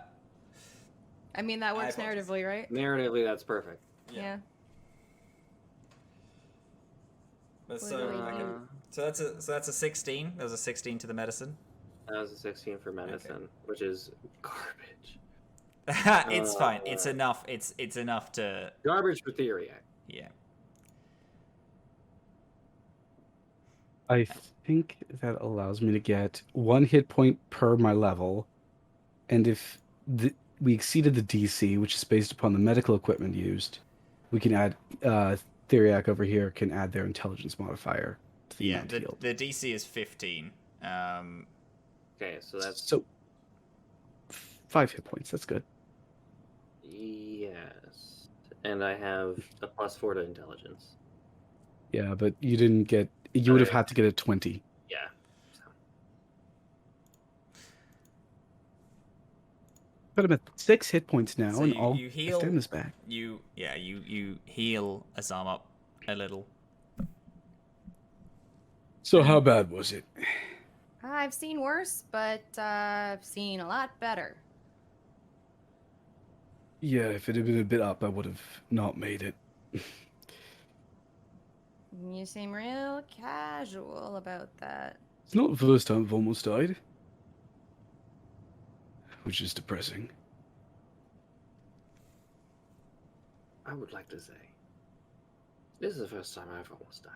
mean, that works apologize. narratively, right? narratively, that's perfect. Yeah. But What do I do? so that's a 16. There was a 16 to the medicine. That was a 16 for medicine, which is garbage. It's fine. It's enough. It's enough to. Garbage for Theriac. Yeah. I think that allows me to get 1 hit point per my level, and if we exceeded the DC, which is based upon the medical equipment used, we can add Theriac over here can add their intelligence modifier to the amount healed. The DC is 15. Okay, so that's So 5 hit points. That's good. yes, and I have a +4 to intelligence. Yeah, but you didn't get. You would have had to get a 20. Yeah. But I'm at 6 hit points now, So and you- I'll you heal- extend this back. You heal Azhaam up a little. So how bad was it? I've seen worse, but I've seen a lot better. Yeah, if it had been a bit up, I would have not made it. You seem real casual about that. It's not the first time I've almost died. Which is depressing. I would like to say, this is the first time I've almost died.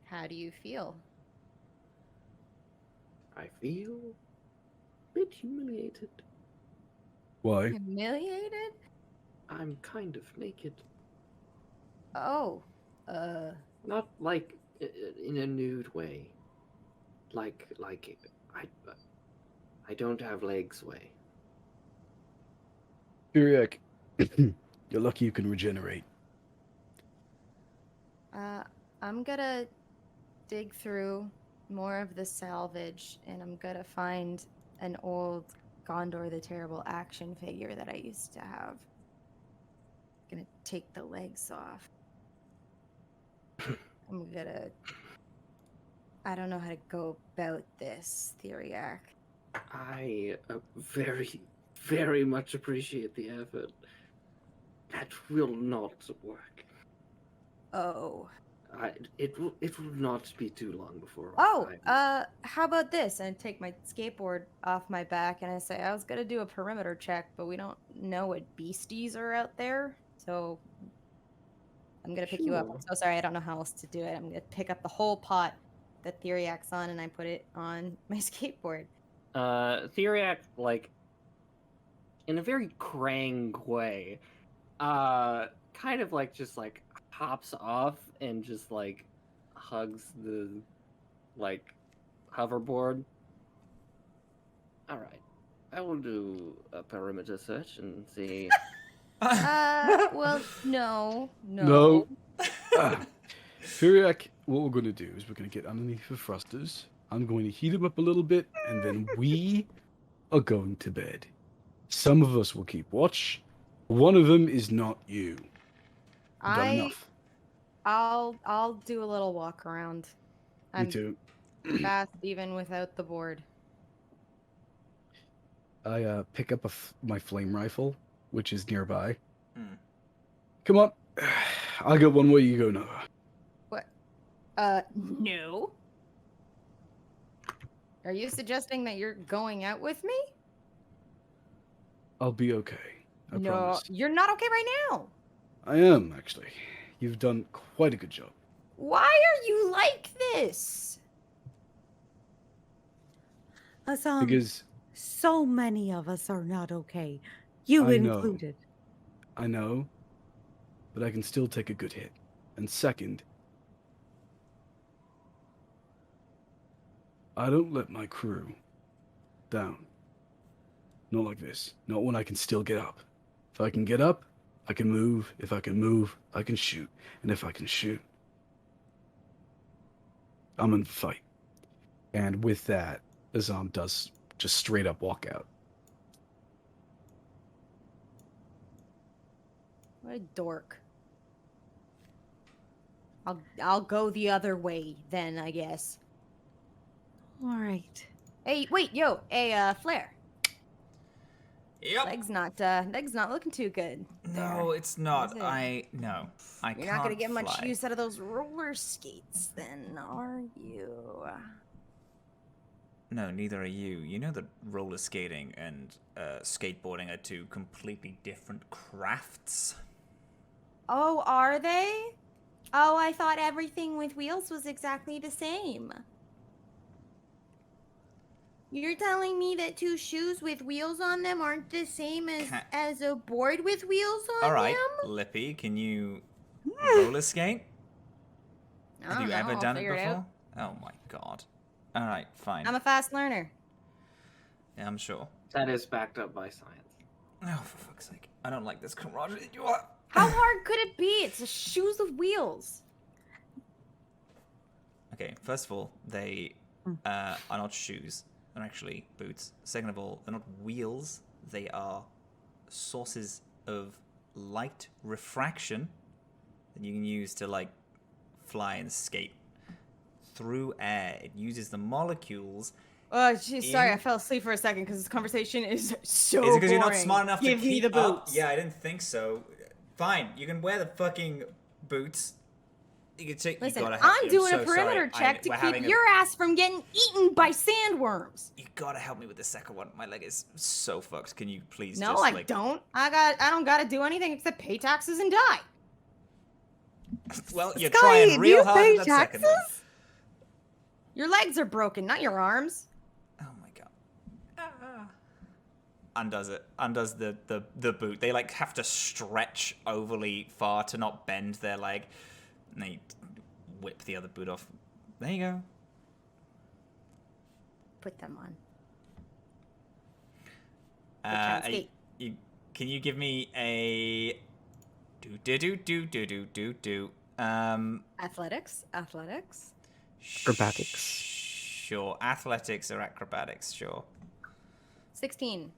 How do you feel? I feel a bit humiliated. Why? Humiliated? I'm kind of naked. Oh, Not like in a nude way. Like I don't have legs way. Theriac, you're lucky you can regenerate. I'm gonna dig through more of the salvage, and I'm gonna find an old Gondor the Terrible action figure that I used to have. Gonna take the legs off. I don't know how to go about this, Theriac. I very, very much appreciate the effort. That will not work. Oh. It will not be too long before. How about this? And I take my skateboard off my back and I say, I was gonna do a perimeter check, but we don't know what beasties are out there, so I'm gonna pick you up. Sure. I'm so sorry, I don't know how else to do it. I'm gonna pick up the whole pot that Theriac's on and I put it on my skateboard. Theriac, like, in a very Krang way, kind of like just like hops off and just like hugs the like hoverboard. All right, I will do a perimeter search and see. Well, no. No. Theriac, what we're going to do is we're going to get underneath the thrusters. I'm going to heat them up a little bit, and then we are going to bed. Some of us will keep watch. One of them is not you. I've done enough. I'll do a little walk around. Me I'm too. fast even without the board. I pick up my flame rifle, which is nearby. Hmm. Come on. I'll go one way, you go another. What? No. Are you suggesting that you're going out with me? I'll be okay. I No, promise. you're not okay right now. I am, actually. You've done quite a good job. Why are you like this? Azhaam, Because so many of us are not okay. You I know. included. I know, but I can still take a good hit. And second, I don't let my crew down. Not like this. Not when I can still get up. If I can get up, I can move. If I can move, I can shoot. And if I can shoot, I'm in the fight. And with that, Azhaam does just straight up walk out. What a dork. I'll go the other way then, I guess. All right. Hey, wait, yo, hey, Flare. Yep. Leg's not looking too good. No, it's not. Is it? I You're can't not gonna get much fly. use out of those roller skates, then, are you? No, neither are you. You know that roller skating and skateboarding are two completely different crafts. Oh, are they? Oh, I thought everything with wheels was exactly the same. You're telling me that two shoes with wheels on them aren't the same as a board with wheels on All right, them? Lippy, can you roller skate? I Have don't you know, ever I'll done it figure before? out. Oh my god. All right, fine. I'm a fast learner. Yeah, I'm sure. That is backed up by science. Oh, for fuck's sake. I don't like this camaraderie. You are. How hard could it be? It's just shoes with wheels. Okay, first of all, they are not shoes. They're actually boots. Second of all, they're not wheels. They are sources of light refraction that you can use to, like, fly and skate through air. It uses the molecules. Oh, jeez, sorry, I In- fell asleep for a second because this conversation is so Is it because you're not boring. smart enough Give to me keep the up? boots. Yeah, I didn't think so. Fine, you can wear the fucking boots. You can take. Listen, you gotta help I'm me. doing so a perimeter sorry. check to we're keep having a- your ass from getting eaten by sandworms. You gotta help me with the second one. My leg is so fucked. Can you please No, just I like... don't. I don't gotta do anything except pay taxes and die. Well, you're Skye, trying do real you hard pay with that second one. taxes? Your legs are broken, not your arms. Oh my god. Undoes it. Undoes the boot. They like have to stretch overly far to not bend their leg. And they whip the other boot off. There you go. Put them on. Uh, on skate. can you give me a do? Athletics. Acrobatics. Sure. Athletics or acrobatics, sure. 16.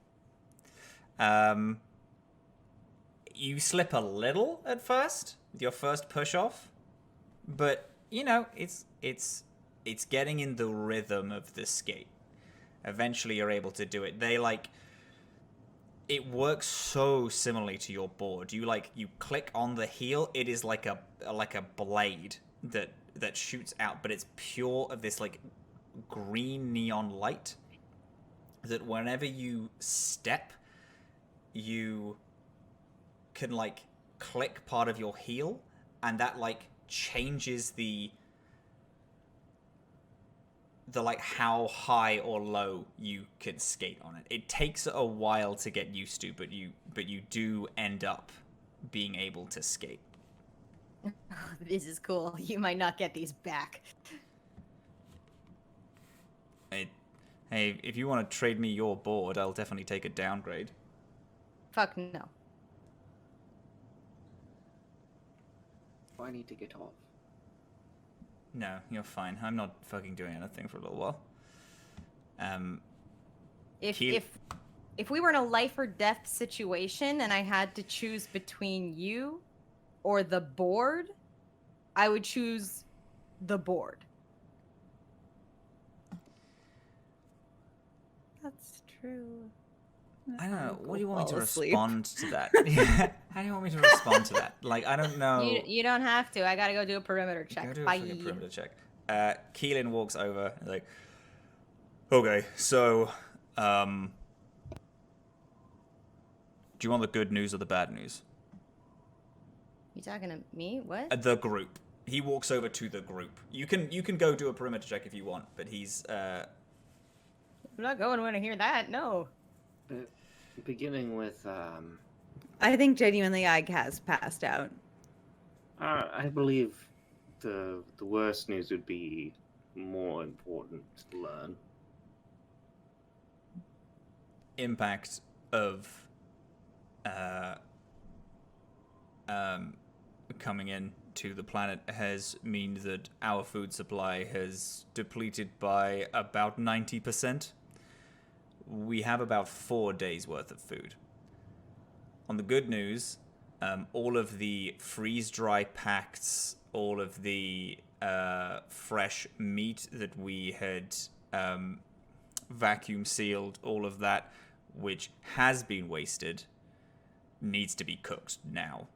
You slip a little at first with your first push off, but you know it's getting in the rhythm of the skate. Eventually, you're able to do it. It works so similarly to your board. You click on the heel. It is like a blade that shoots out, but it's pure of this like green neon light. That whenever you step, you can like click part of your heel, and that like changes the like how high or low you can skate on it. It takes a while to get used to, but you do end up being able to skate. This is cool. You might not get these back. Hey, if you want to trade me your board, I'll definitely take a downgrade. Fuck no. I need to get off. No, you're fine. I'm not fucking doing anything for a little while. If Keel- if we were in a life or death situation and I had to choose between you or the board, I would choose the board. That's true. I don't know. What do you want me to Fall asleep. respond to that? How do you want me to respond to that? Like, I don't know. You don't have to. I gotta go do a perimeter check. Go do a Bye. fucking perimeter check. Keelin walks over and like, okay, so, do you want the good news or the bad news? You talking to me? What? The group. He walks over to the group. You can go do a perimeter check if you want, but he's I'm not going when I hear that. No. Beginning with, I think genuinely Ike has passed out. I believe the worst news would be more important to learn. impact of coming in to the planet has meant that our food supply has depleted by about 90%. We have about 4 days worth of food. On the good news, all of the freeze-dry packs, all of the fresh meat that we had vacuum sealed, all of that, which has been wasted, needs to be cooked now,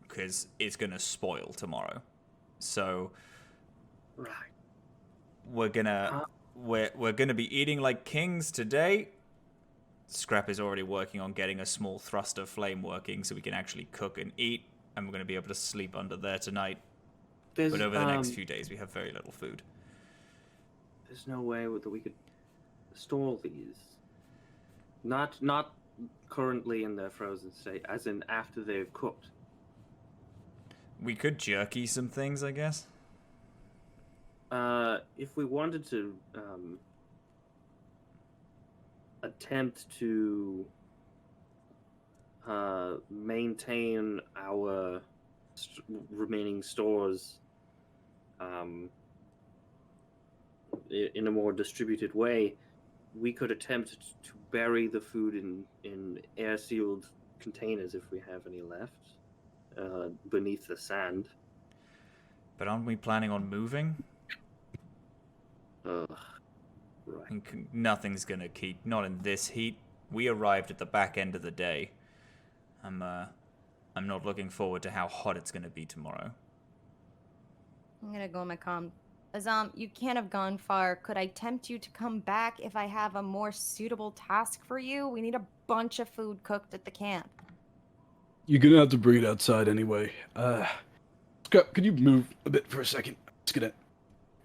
because it's going to spoil tomorrow. So Right. we're gonna be eating like kings today. Scrap is already working on getting a small thruster flame working so we can actually cook and eat, and we're going to be able to sleep under there tonight. But over the next few days, we have very little food. There's no way that we could store these. Not currently in their frozen state, as in after they've cooked. We could jerky some things, I guess. If we wanted to attempt to maintain our remaining stores in a more distributed way, we could attempt to bury the food in air-sealed containers if we have any left beneath the sand. But aren't we planning on moving? Right. Nothing's gonna keep, not in this heat. We arrived at the back end of the day. I'm not looking forward to how hot it's gonna be tomorrow. I'm gonna go on my comm. Azhaam, you can't have gone far. Could I tempt you to come back if I have a more suitable task for you? We need a bunch of food cooked at the camp. You're gonna have to bring it outside anyway. Scott, could you move a bit for a second? Just gonna...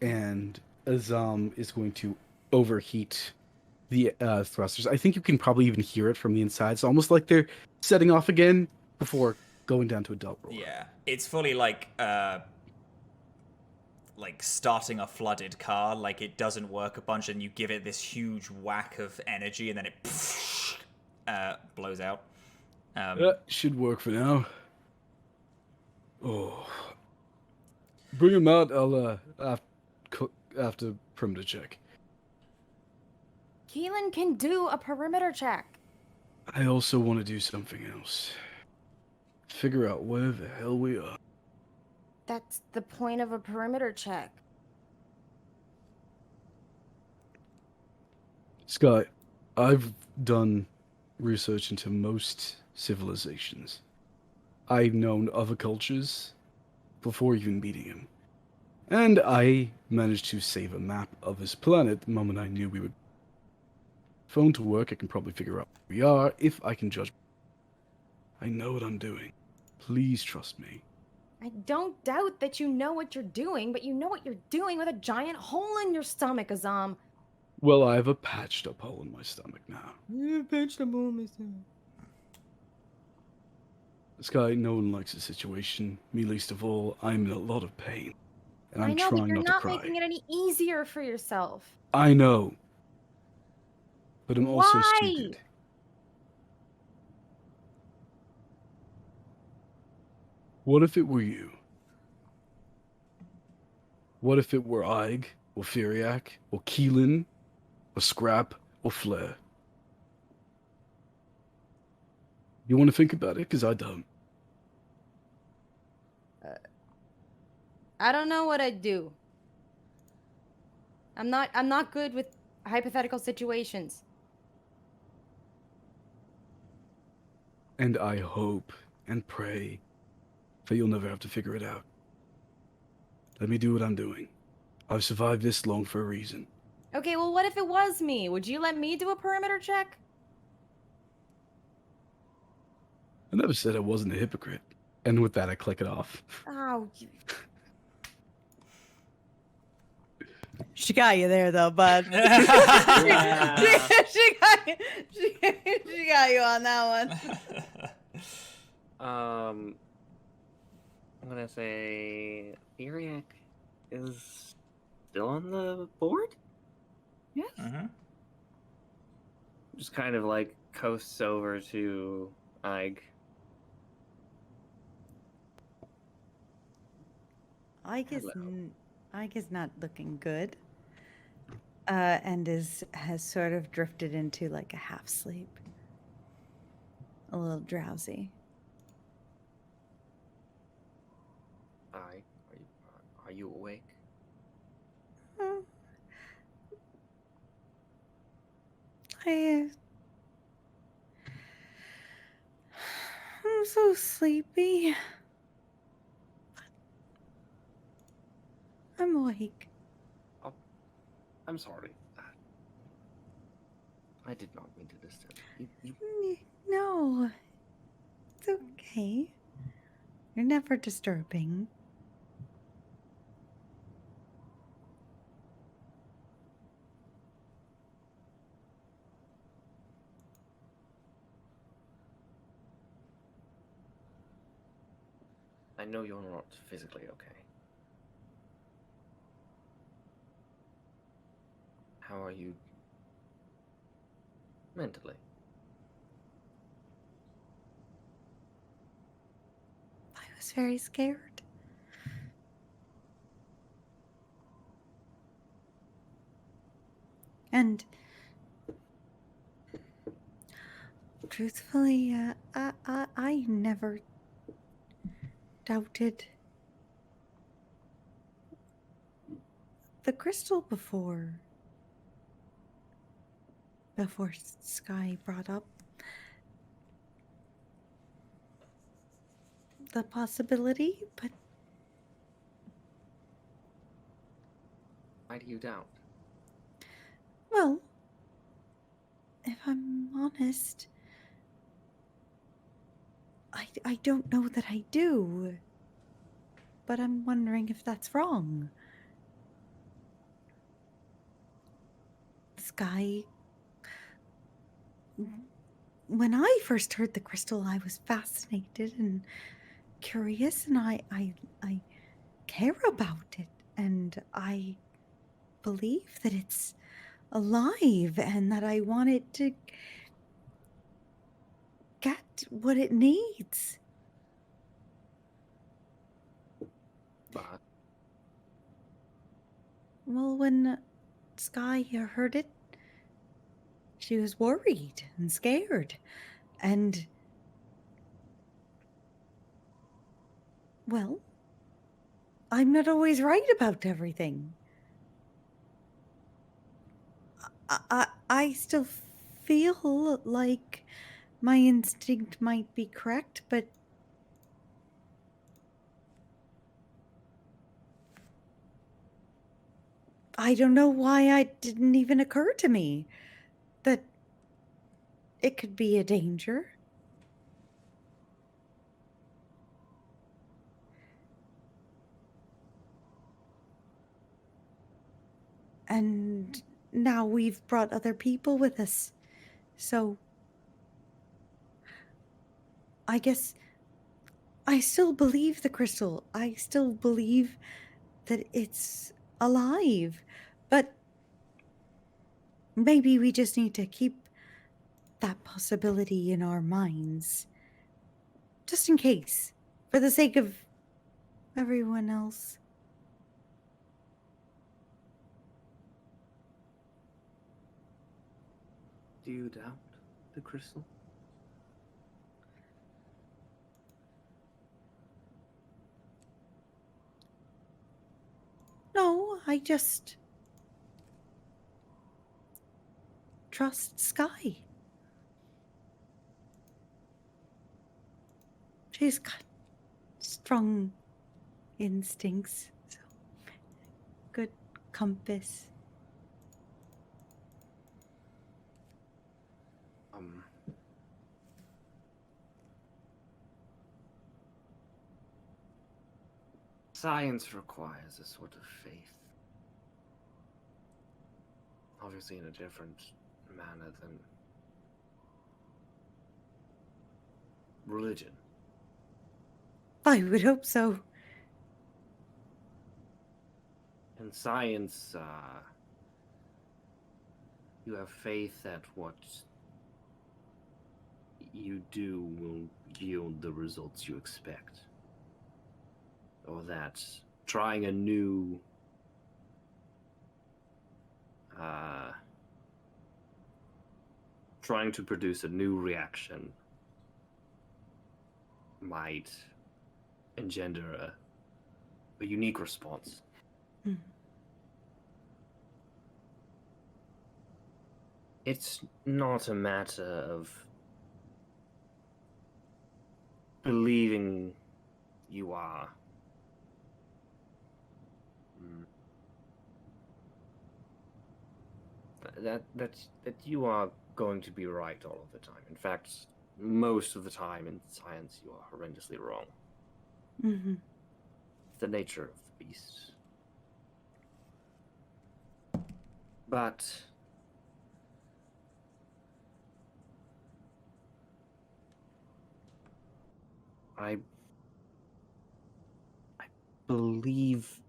And Azhaam is going to overheat the thrusters. I think you can probably even hear it from the inside. It's almost like they're setting off again before going down to a dull roar. Yeah, it's fully like starting a flooded car. Like, it doesn't work a bunch, and you give it this huge whack of energy, and then it blows out. That should work for now. Oh, bring him out. I'll after perimeter check. Keelin can do a perimeter check. I also want to do something else. Figure out where the hell we are. That's the point of a perimeter check. Skye, I've done research into most civilizations. I've known other cultures before even meeting him. And I managed to save a map of his planet the moment I knew we would. Phone to work, I can probably figure out where we are if I can judge. I know what I'm doing. Please trust me. I don't doubt that you know what you're doing, but you know what you're doing with a giant hole in your stomach, Azhaam. Well, I have a patched up hole in my stomach now. Patched up hole in my stomach. Skye, no one likes the situation. Me least of all. I'm in a lot of pain. And I'm I know, trying but you're not not to cry. making it any easier for yourself. I know. But I'm also Why? stupid. What if it were you? What if it were Ig, or Theriac, or Keelin, or Scrap, or Flare? You want to think about it? Because I don't. I don't know what I'd do. I'm not good with hypothetical situations. And I hope and pray that you'll never have to figure it out. Let me do what I'm doing. I've survived this long for a reason. Okay, well, what if it was me? Would you let me do a perimeter check? I never said I wasn't a hypocrite. And with that, I click it off. Oh, She got you there, though, bud. Yeah. she got you on that one. I'm gonna say Theriac is still on the board. Yeah. Mm-hmm. Just kind of like coasts over to Ig. Ike is not looking good. And has sort of drifted into like a half sleep. A little drowsy. Are you awake? Oh. I'm so sleepy. I'm awake. Oh, I'm sorry. I did not mean to disturb you. No, it's okay. You're never disturbing. I know you're not physically okay. How are you mentally? I was very scared. And truthfully, I never doubted the crystal before Skye brought up the possibility, but Why do you doubt? well, if I'm honest, I don't know that I do. But I'm wondering if that's wrong. Skye, when I first heard the crystal, I was fascinated and curious, and I care about it, and I believe that it's alive, and that I want it to get what it needs. But Well, when Skye heard it, she was worried and scared, and well, I'm not always right about everything. I still feel like my instinct might be correct, but I don't know why it didn't even occur to me that it could be a danger. And now we've brought other people with us. So I guess I still believe the crystal. I still believe that it's alive. But maybe we just need to keep that possibility in our minds. Just in case. For the sake of everyone else. do you doubt the crystal? No, I just trust Skye. She's got strong instincts, so good compass. Science requires a sort of faith. Obviously in a different manner than religion. I would hope so. In science, you have faith that what you do will yield the results you expect. Or that trying a new trying to produce a new reaction might engender a unique response. Mhm. It's not a matter of believing you are that you are going to be right all of the time. In fact, most of the time in science you are horrendously wrong. Mm-hmm. It's the nature of the beast. But I believe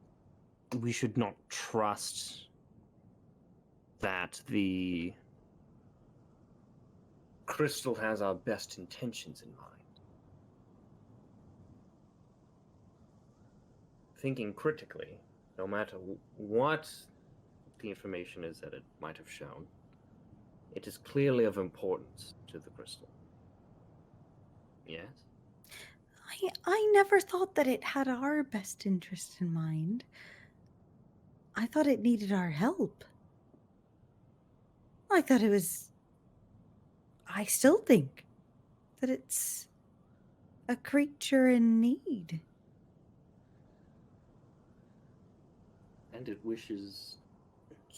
we should not trust that the crystal has our best intentions in mind. Thinking critically, no matter what the information is that it might have shown, it is clearly of importance to the crystal. Yes? I never thought that it had our best interest in mind. I thought it needed our help. I thought it was. I still think that it's a creature in need. And it wishes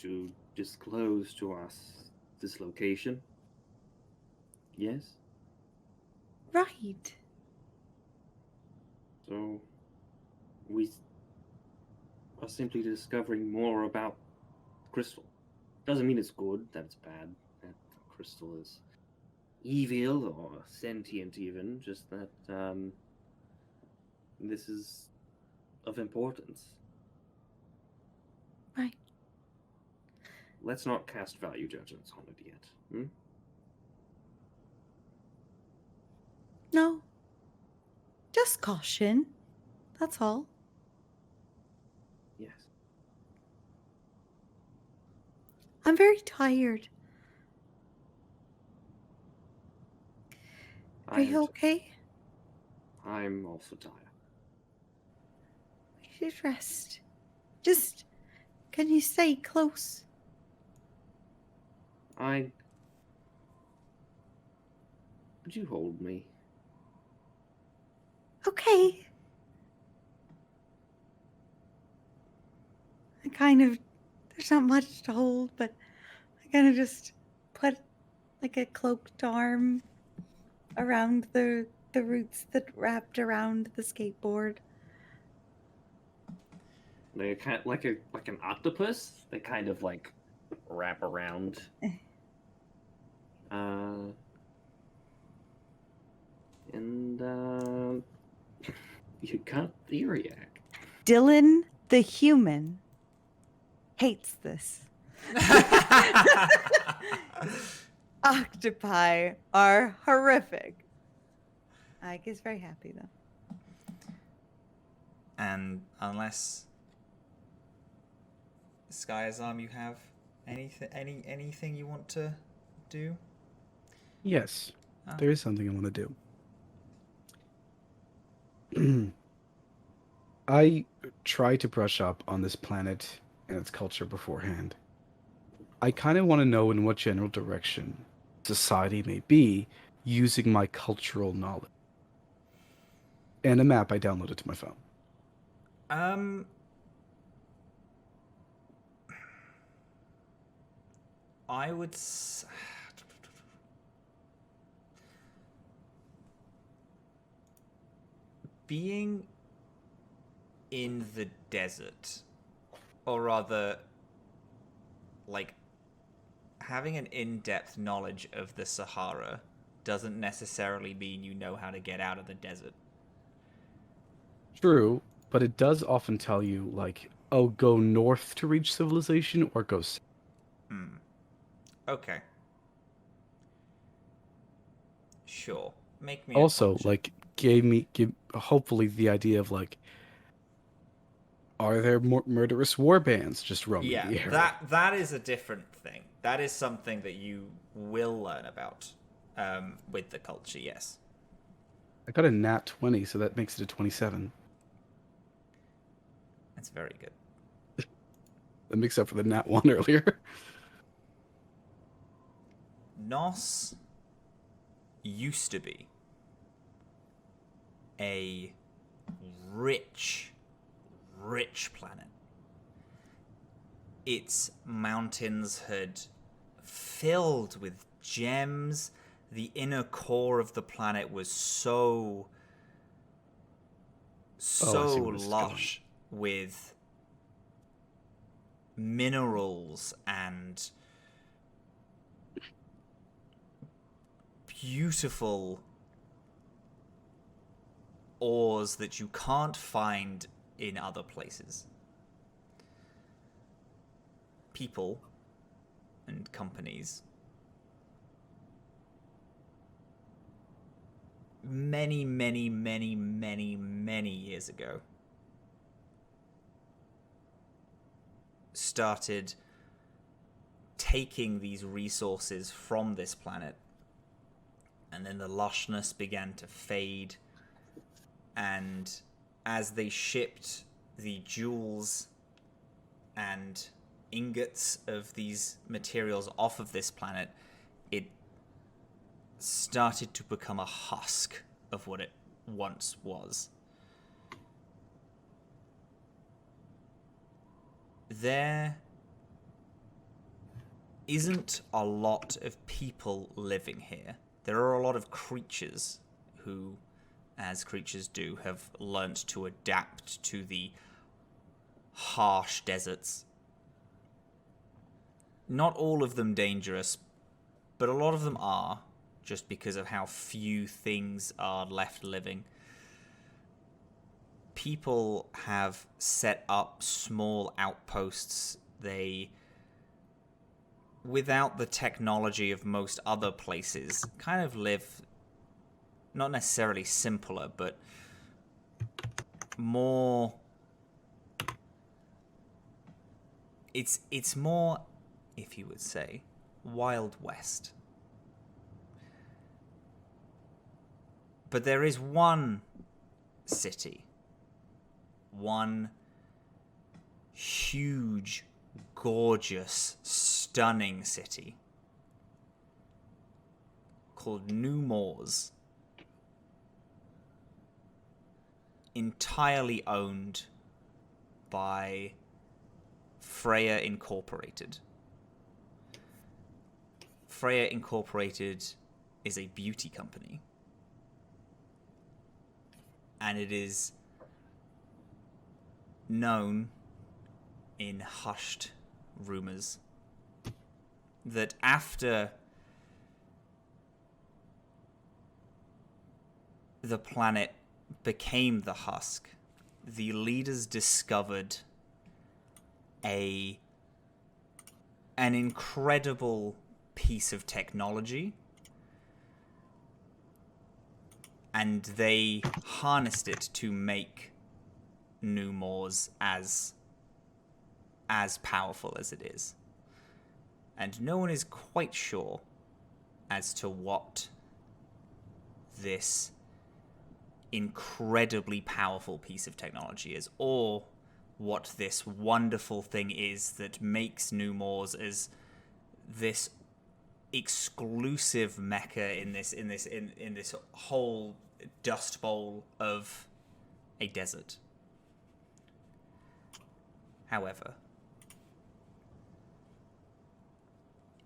to disclose to us this location. Yes? Right. So, we are simply discovering more about crystal. Doesn't mean it's good, that it's bad, that crystal is evil or sentient even, just that this is of importance. Right. Let's not cast value judgments on it yet. Hmm? No. Just caution. That's all. Yes. I'm very tired. Are you okay? I'm also tired. We should rest. Just, can you stay close? Would you hold me? Okay. I kind of, there's not much to hold, but I kind of just put like a cloaked arm around the roots that wrapped around the skateboard. They kind of, like an octopus. They kind of like wrap around. You got Theriac. Dylan the human hates this. Octopi are horrific. Ike is very happy though. And unless Skye, Azhaam, you have anything you want to do? Yes, Oh. there is something I want to do. I try to brush up on this planet and its culture beforehand. I kind of want to know in what general direction society may be using my cultural knowledge. And a map I downloaded to my phone. I would being in the desert, or rather, like, having an in-depth knowledge of the Sahara doesn't necessarily mean you know how to get out of the desert. True, but it does often tell you, like, oh, go north to reach civilization, or go south. Okay. Sure. Make me Also, a like, give hopefully the idea of, like, Are there murderous war bands just roaming Yeah, the area? that is a different thing. That is something that you will learn about with the culture, yes. I got a nat 20, so that makes it a 27. That's very good. That makes up for the nat 1 earlier. Nos used to be a rich planet. Its mountains had filled with gems. The inner core of the planet was so lush with minerals and beautiful ores that you can't find in other places. People and companies many years ago started taking these resources from this planet, and then the lushness began to fade, and as they shipped the jewels and ingots of these materials off of this planet, it started to become a husk of what it once was. There isn't a lot of people living here. There are a lot of creatures who, as creatures do, have learnt to adapt to the harsh deserts. Not all of them dangerous, but a lot of them are, just because of how few things are left living. People have set up small outposts. They, without the technology of most other places, kind of live not necessarily simpler, but more... It's more, if you would say, Wild West. But there is one city, one huge, gorgeous, stunning city called New Moors, entirely owned by Freya Incorporated. Freya Incorporated is a beauty company, and it is known in hushed rumors that after the planet became the husk, the leaders discovered an incredible piece of technology, and they harnessed it to make New Moors as powerful as it is. And no one is quite sure as to what this incredibly powerful piece of technology is, or what this wonderful thing is that makes New Moors as this exclusive mecca in this whole dust bowl of a desert. However,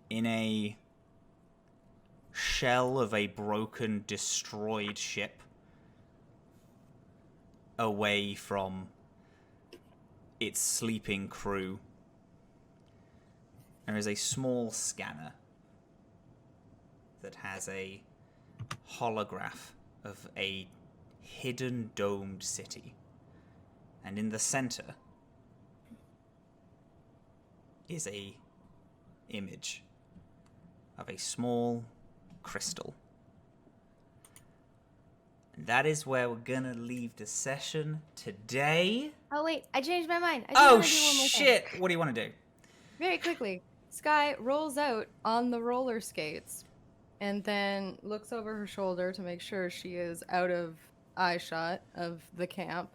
in a shell of a broken, destroyed ship, away from its sleeping crew, there is a small scanner that has a holograph of a hidden domed city. And in the center is a image of a small crystal. And that is where we're gonna leave the session today. Oh wait, I changed my mind. I do Oh wanna do one more thing. shit! What do you want to do? Very quickly, Skye rolls out on the roller skates and then looks over her shoulder to make sure she is out of eye shot of the camp,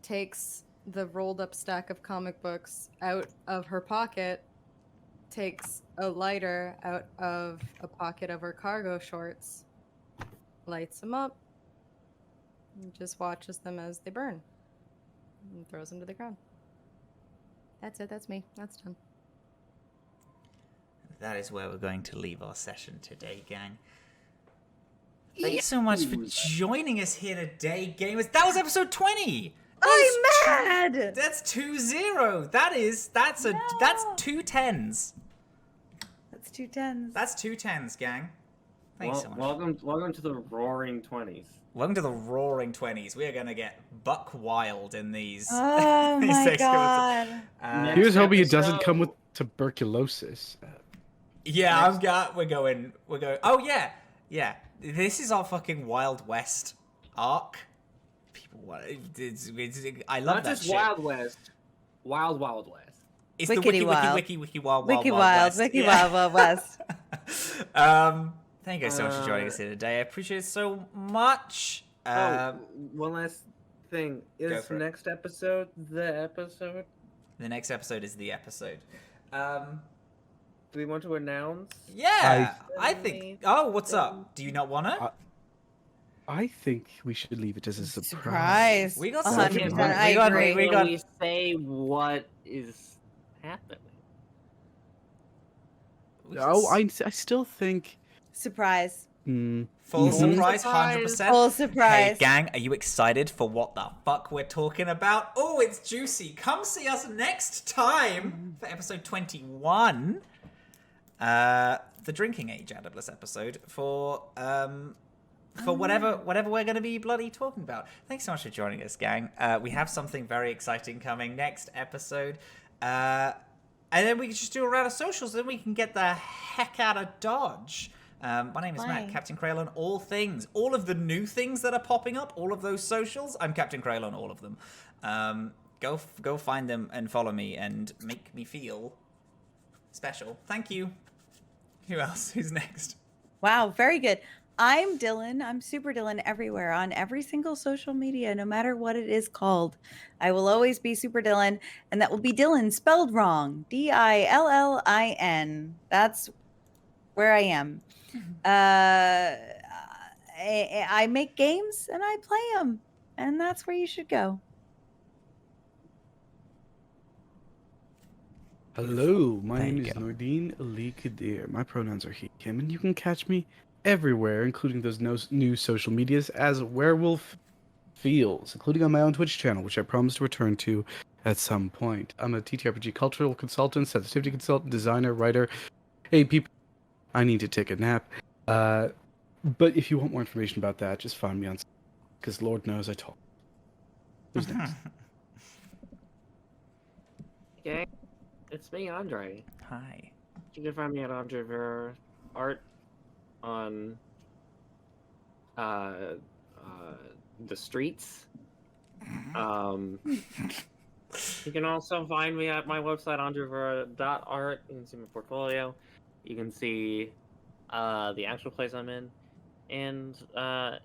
takes the rolled up stack of comic books out of her pocket, takes a lighter out of a pocket of her cargo shorts, lights them up, and just watches them as they burn, and throws them to the ground. That's it, that's me. That's done. That is where we're going to leave our session today, gang. Thanks so much for joining us here today, gamers. That was episode 20. I'm mad. That's 2-0. That's 2 10s. That's 2 10s. That's 2 10s, gang. Thanks so much. Welcome to the Roaring 20s. Welcome to the Roaring 20s. We are gonna get buck wild in these. Oh these my next god. episodes. Here's hoping it episode- doesn't come with tuberculosis. Yeah, we're going. Oh yeah. This is our fucking Wild West arc. People want. I love Not that just shit. Wild West, Wild West. It's the Wickedy wild. wiki wild Wiki wild wild, west. wiki Yeah. wild west. Thank you guys so much for joining us here today. I appreciate it so much. One last thing. Go Is for it. next episode the episode? The next episode is the episode. Do we want to announce? Yeah, I think. Oh, what's up? Do you not want to? I think we should leave it as a Surprise. We got 100%. something. I We got- agree. we Can got- we say what is happening? Oh, I still think. Surprise. Full surprise, Surprise. 100%. Full Hey, surprise. gang, are you excited for what the fuck we're talking about? Oh, it's juicy. Come see us next time for episode 21. The Drinking Age Atomless episode for whatever we're going to be bloody talking about. Thanks so much for joining us, gang. We have something very exciting coming next episode. And then we can just do a round of socials, then we can get the heck out of Dodge. My name is Matt, Bye. Captain Crail on all things. All of the new things that are popping up, all of those socials, I'm Captain Crail on all of them. Go find them and follow me and make me feel special. Thank you. Who else? Who's next? Wow, very good. I'm Dylan. I'm Super Dylan everywhere on every single social media, no matter what it is called. I will always be Super Dylan, and that will be Dylan spelled wrong. Dillin. That's where I am. I make games and I play them, and that's where you should go. Hello, my There name you is go. Nordine Ali Kadir. My pronouns are he, him, and you can catch me everywhere, including those new social medias, as Werewolf Feels, including on my own Twitch channel, which I promise to return to at some point. I'm a TTRPG cultural consultant, sensitivity consultant, designer, writer. Hey, people, I need to take a nap. But if you want more information about that, just find me on, because Lord knows I talk. Who's next? Okay, it's me, Andre. Hi. You can find me at Andre Ver Art on the streets. You can also find me at my website, andrevera.art. You can see my portfolio. You can see the actual place I'm in. And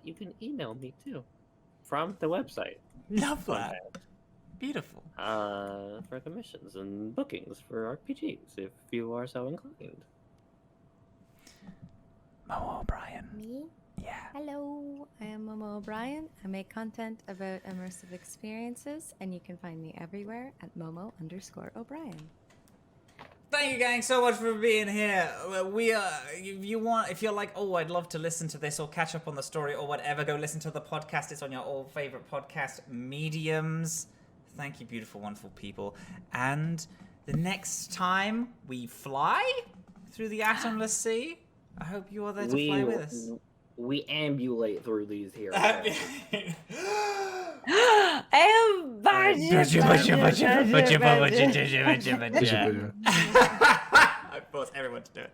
you can email me too from the website Love that. Beautiful. for commissions and bookings for RPGs if you are so inclined. Momo O'Brien. Me? Yeah. Hello, I am Momo O'Brien. I make content about immersive experiences, and you can find me everywhere at Momo_O'Brien. Thank you, gang, so much for being here. We are. If you're like, oh, I'd love to listen to this or catch up on the story or whatever, go listen to the podcast. It's on your all favorite podcast mediums. Thank you, beautiful, wonderful people. And the next time we fly through the Atomless Sea, I hope you are there to fly with us. We ambulate through these here. I am I force everyone to do it.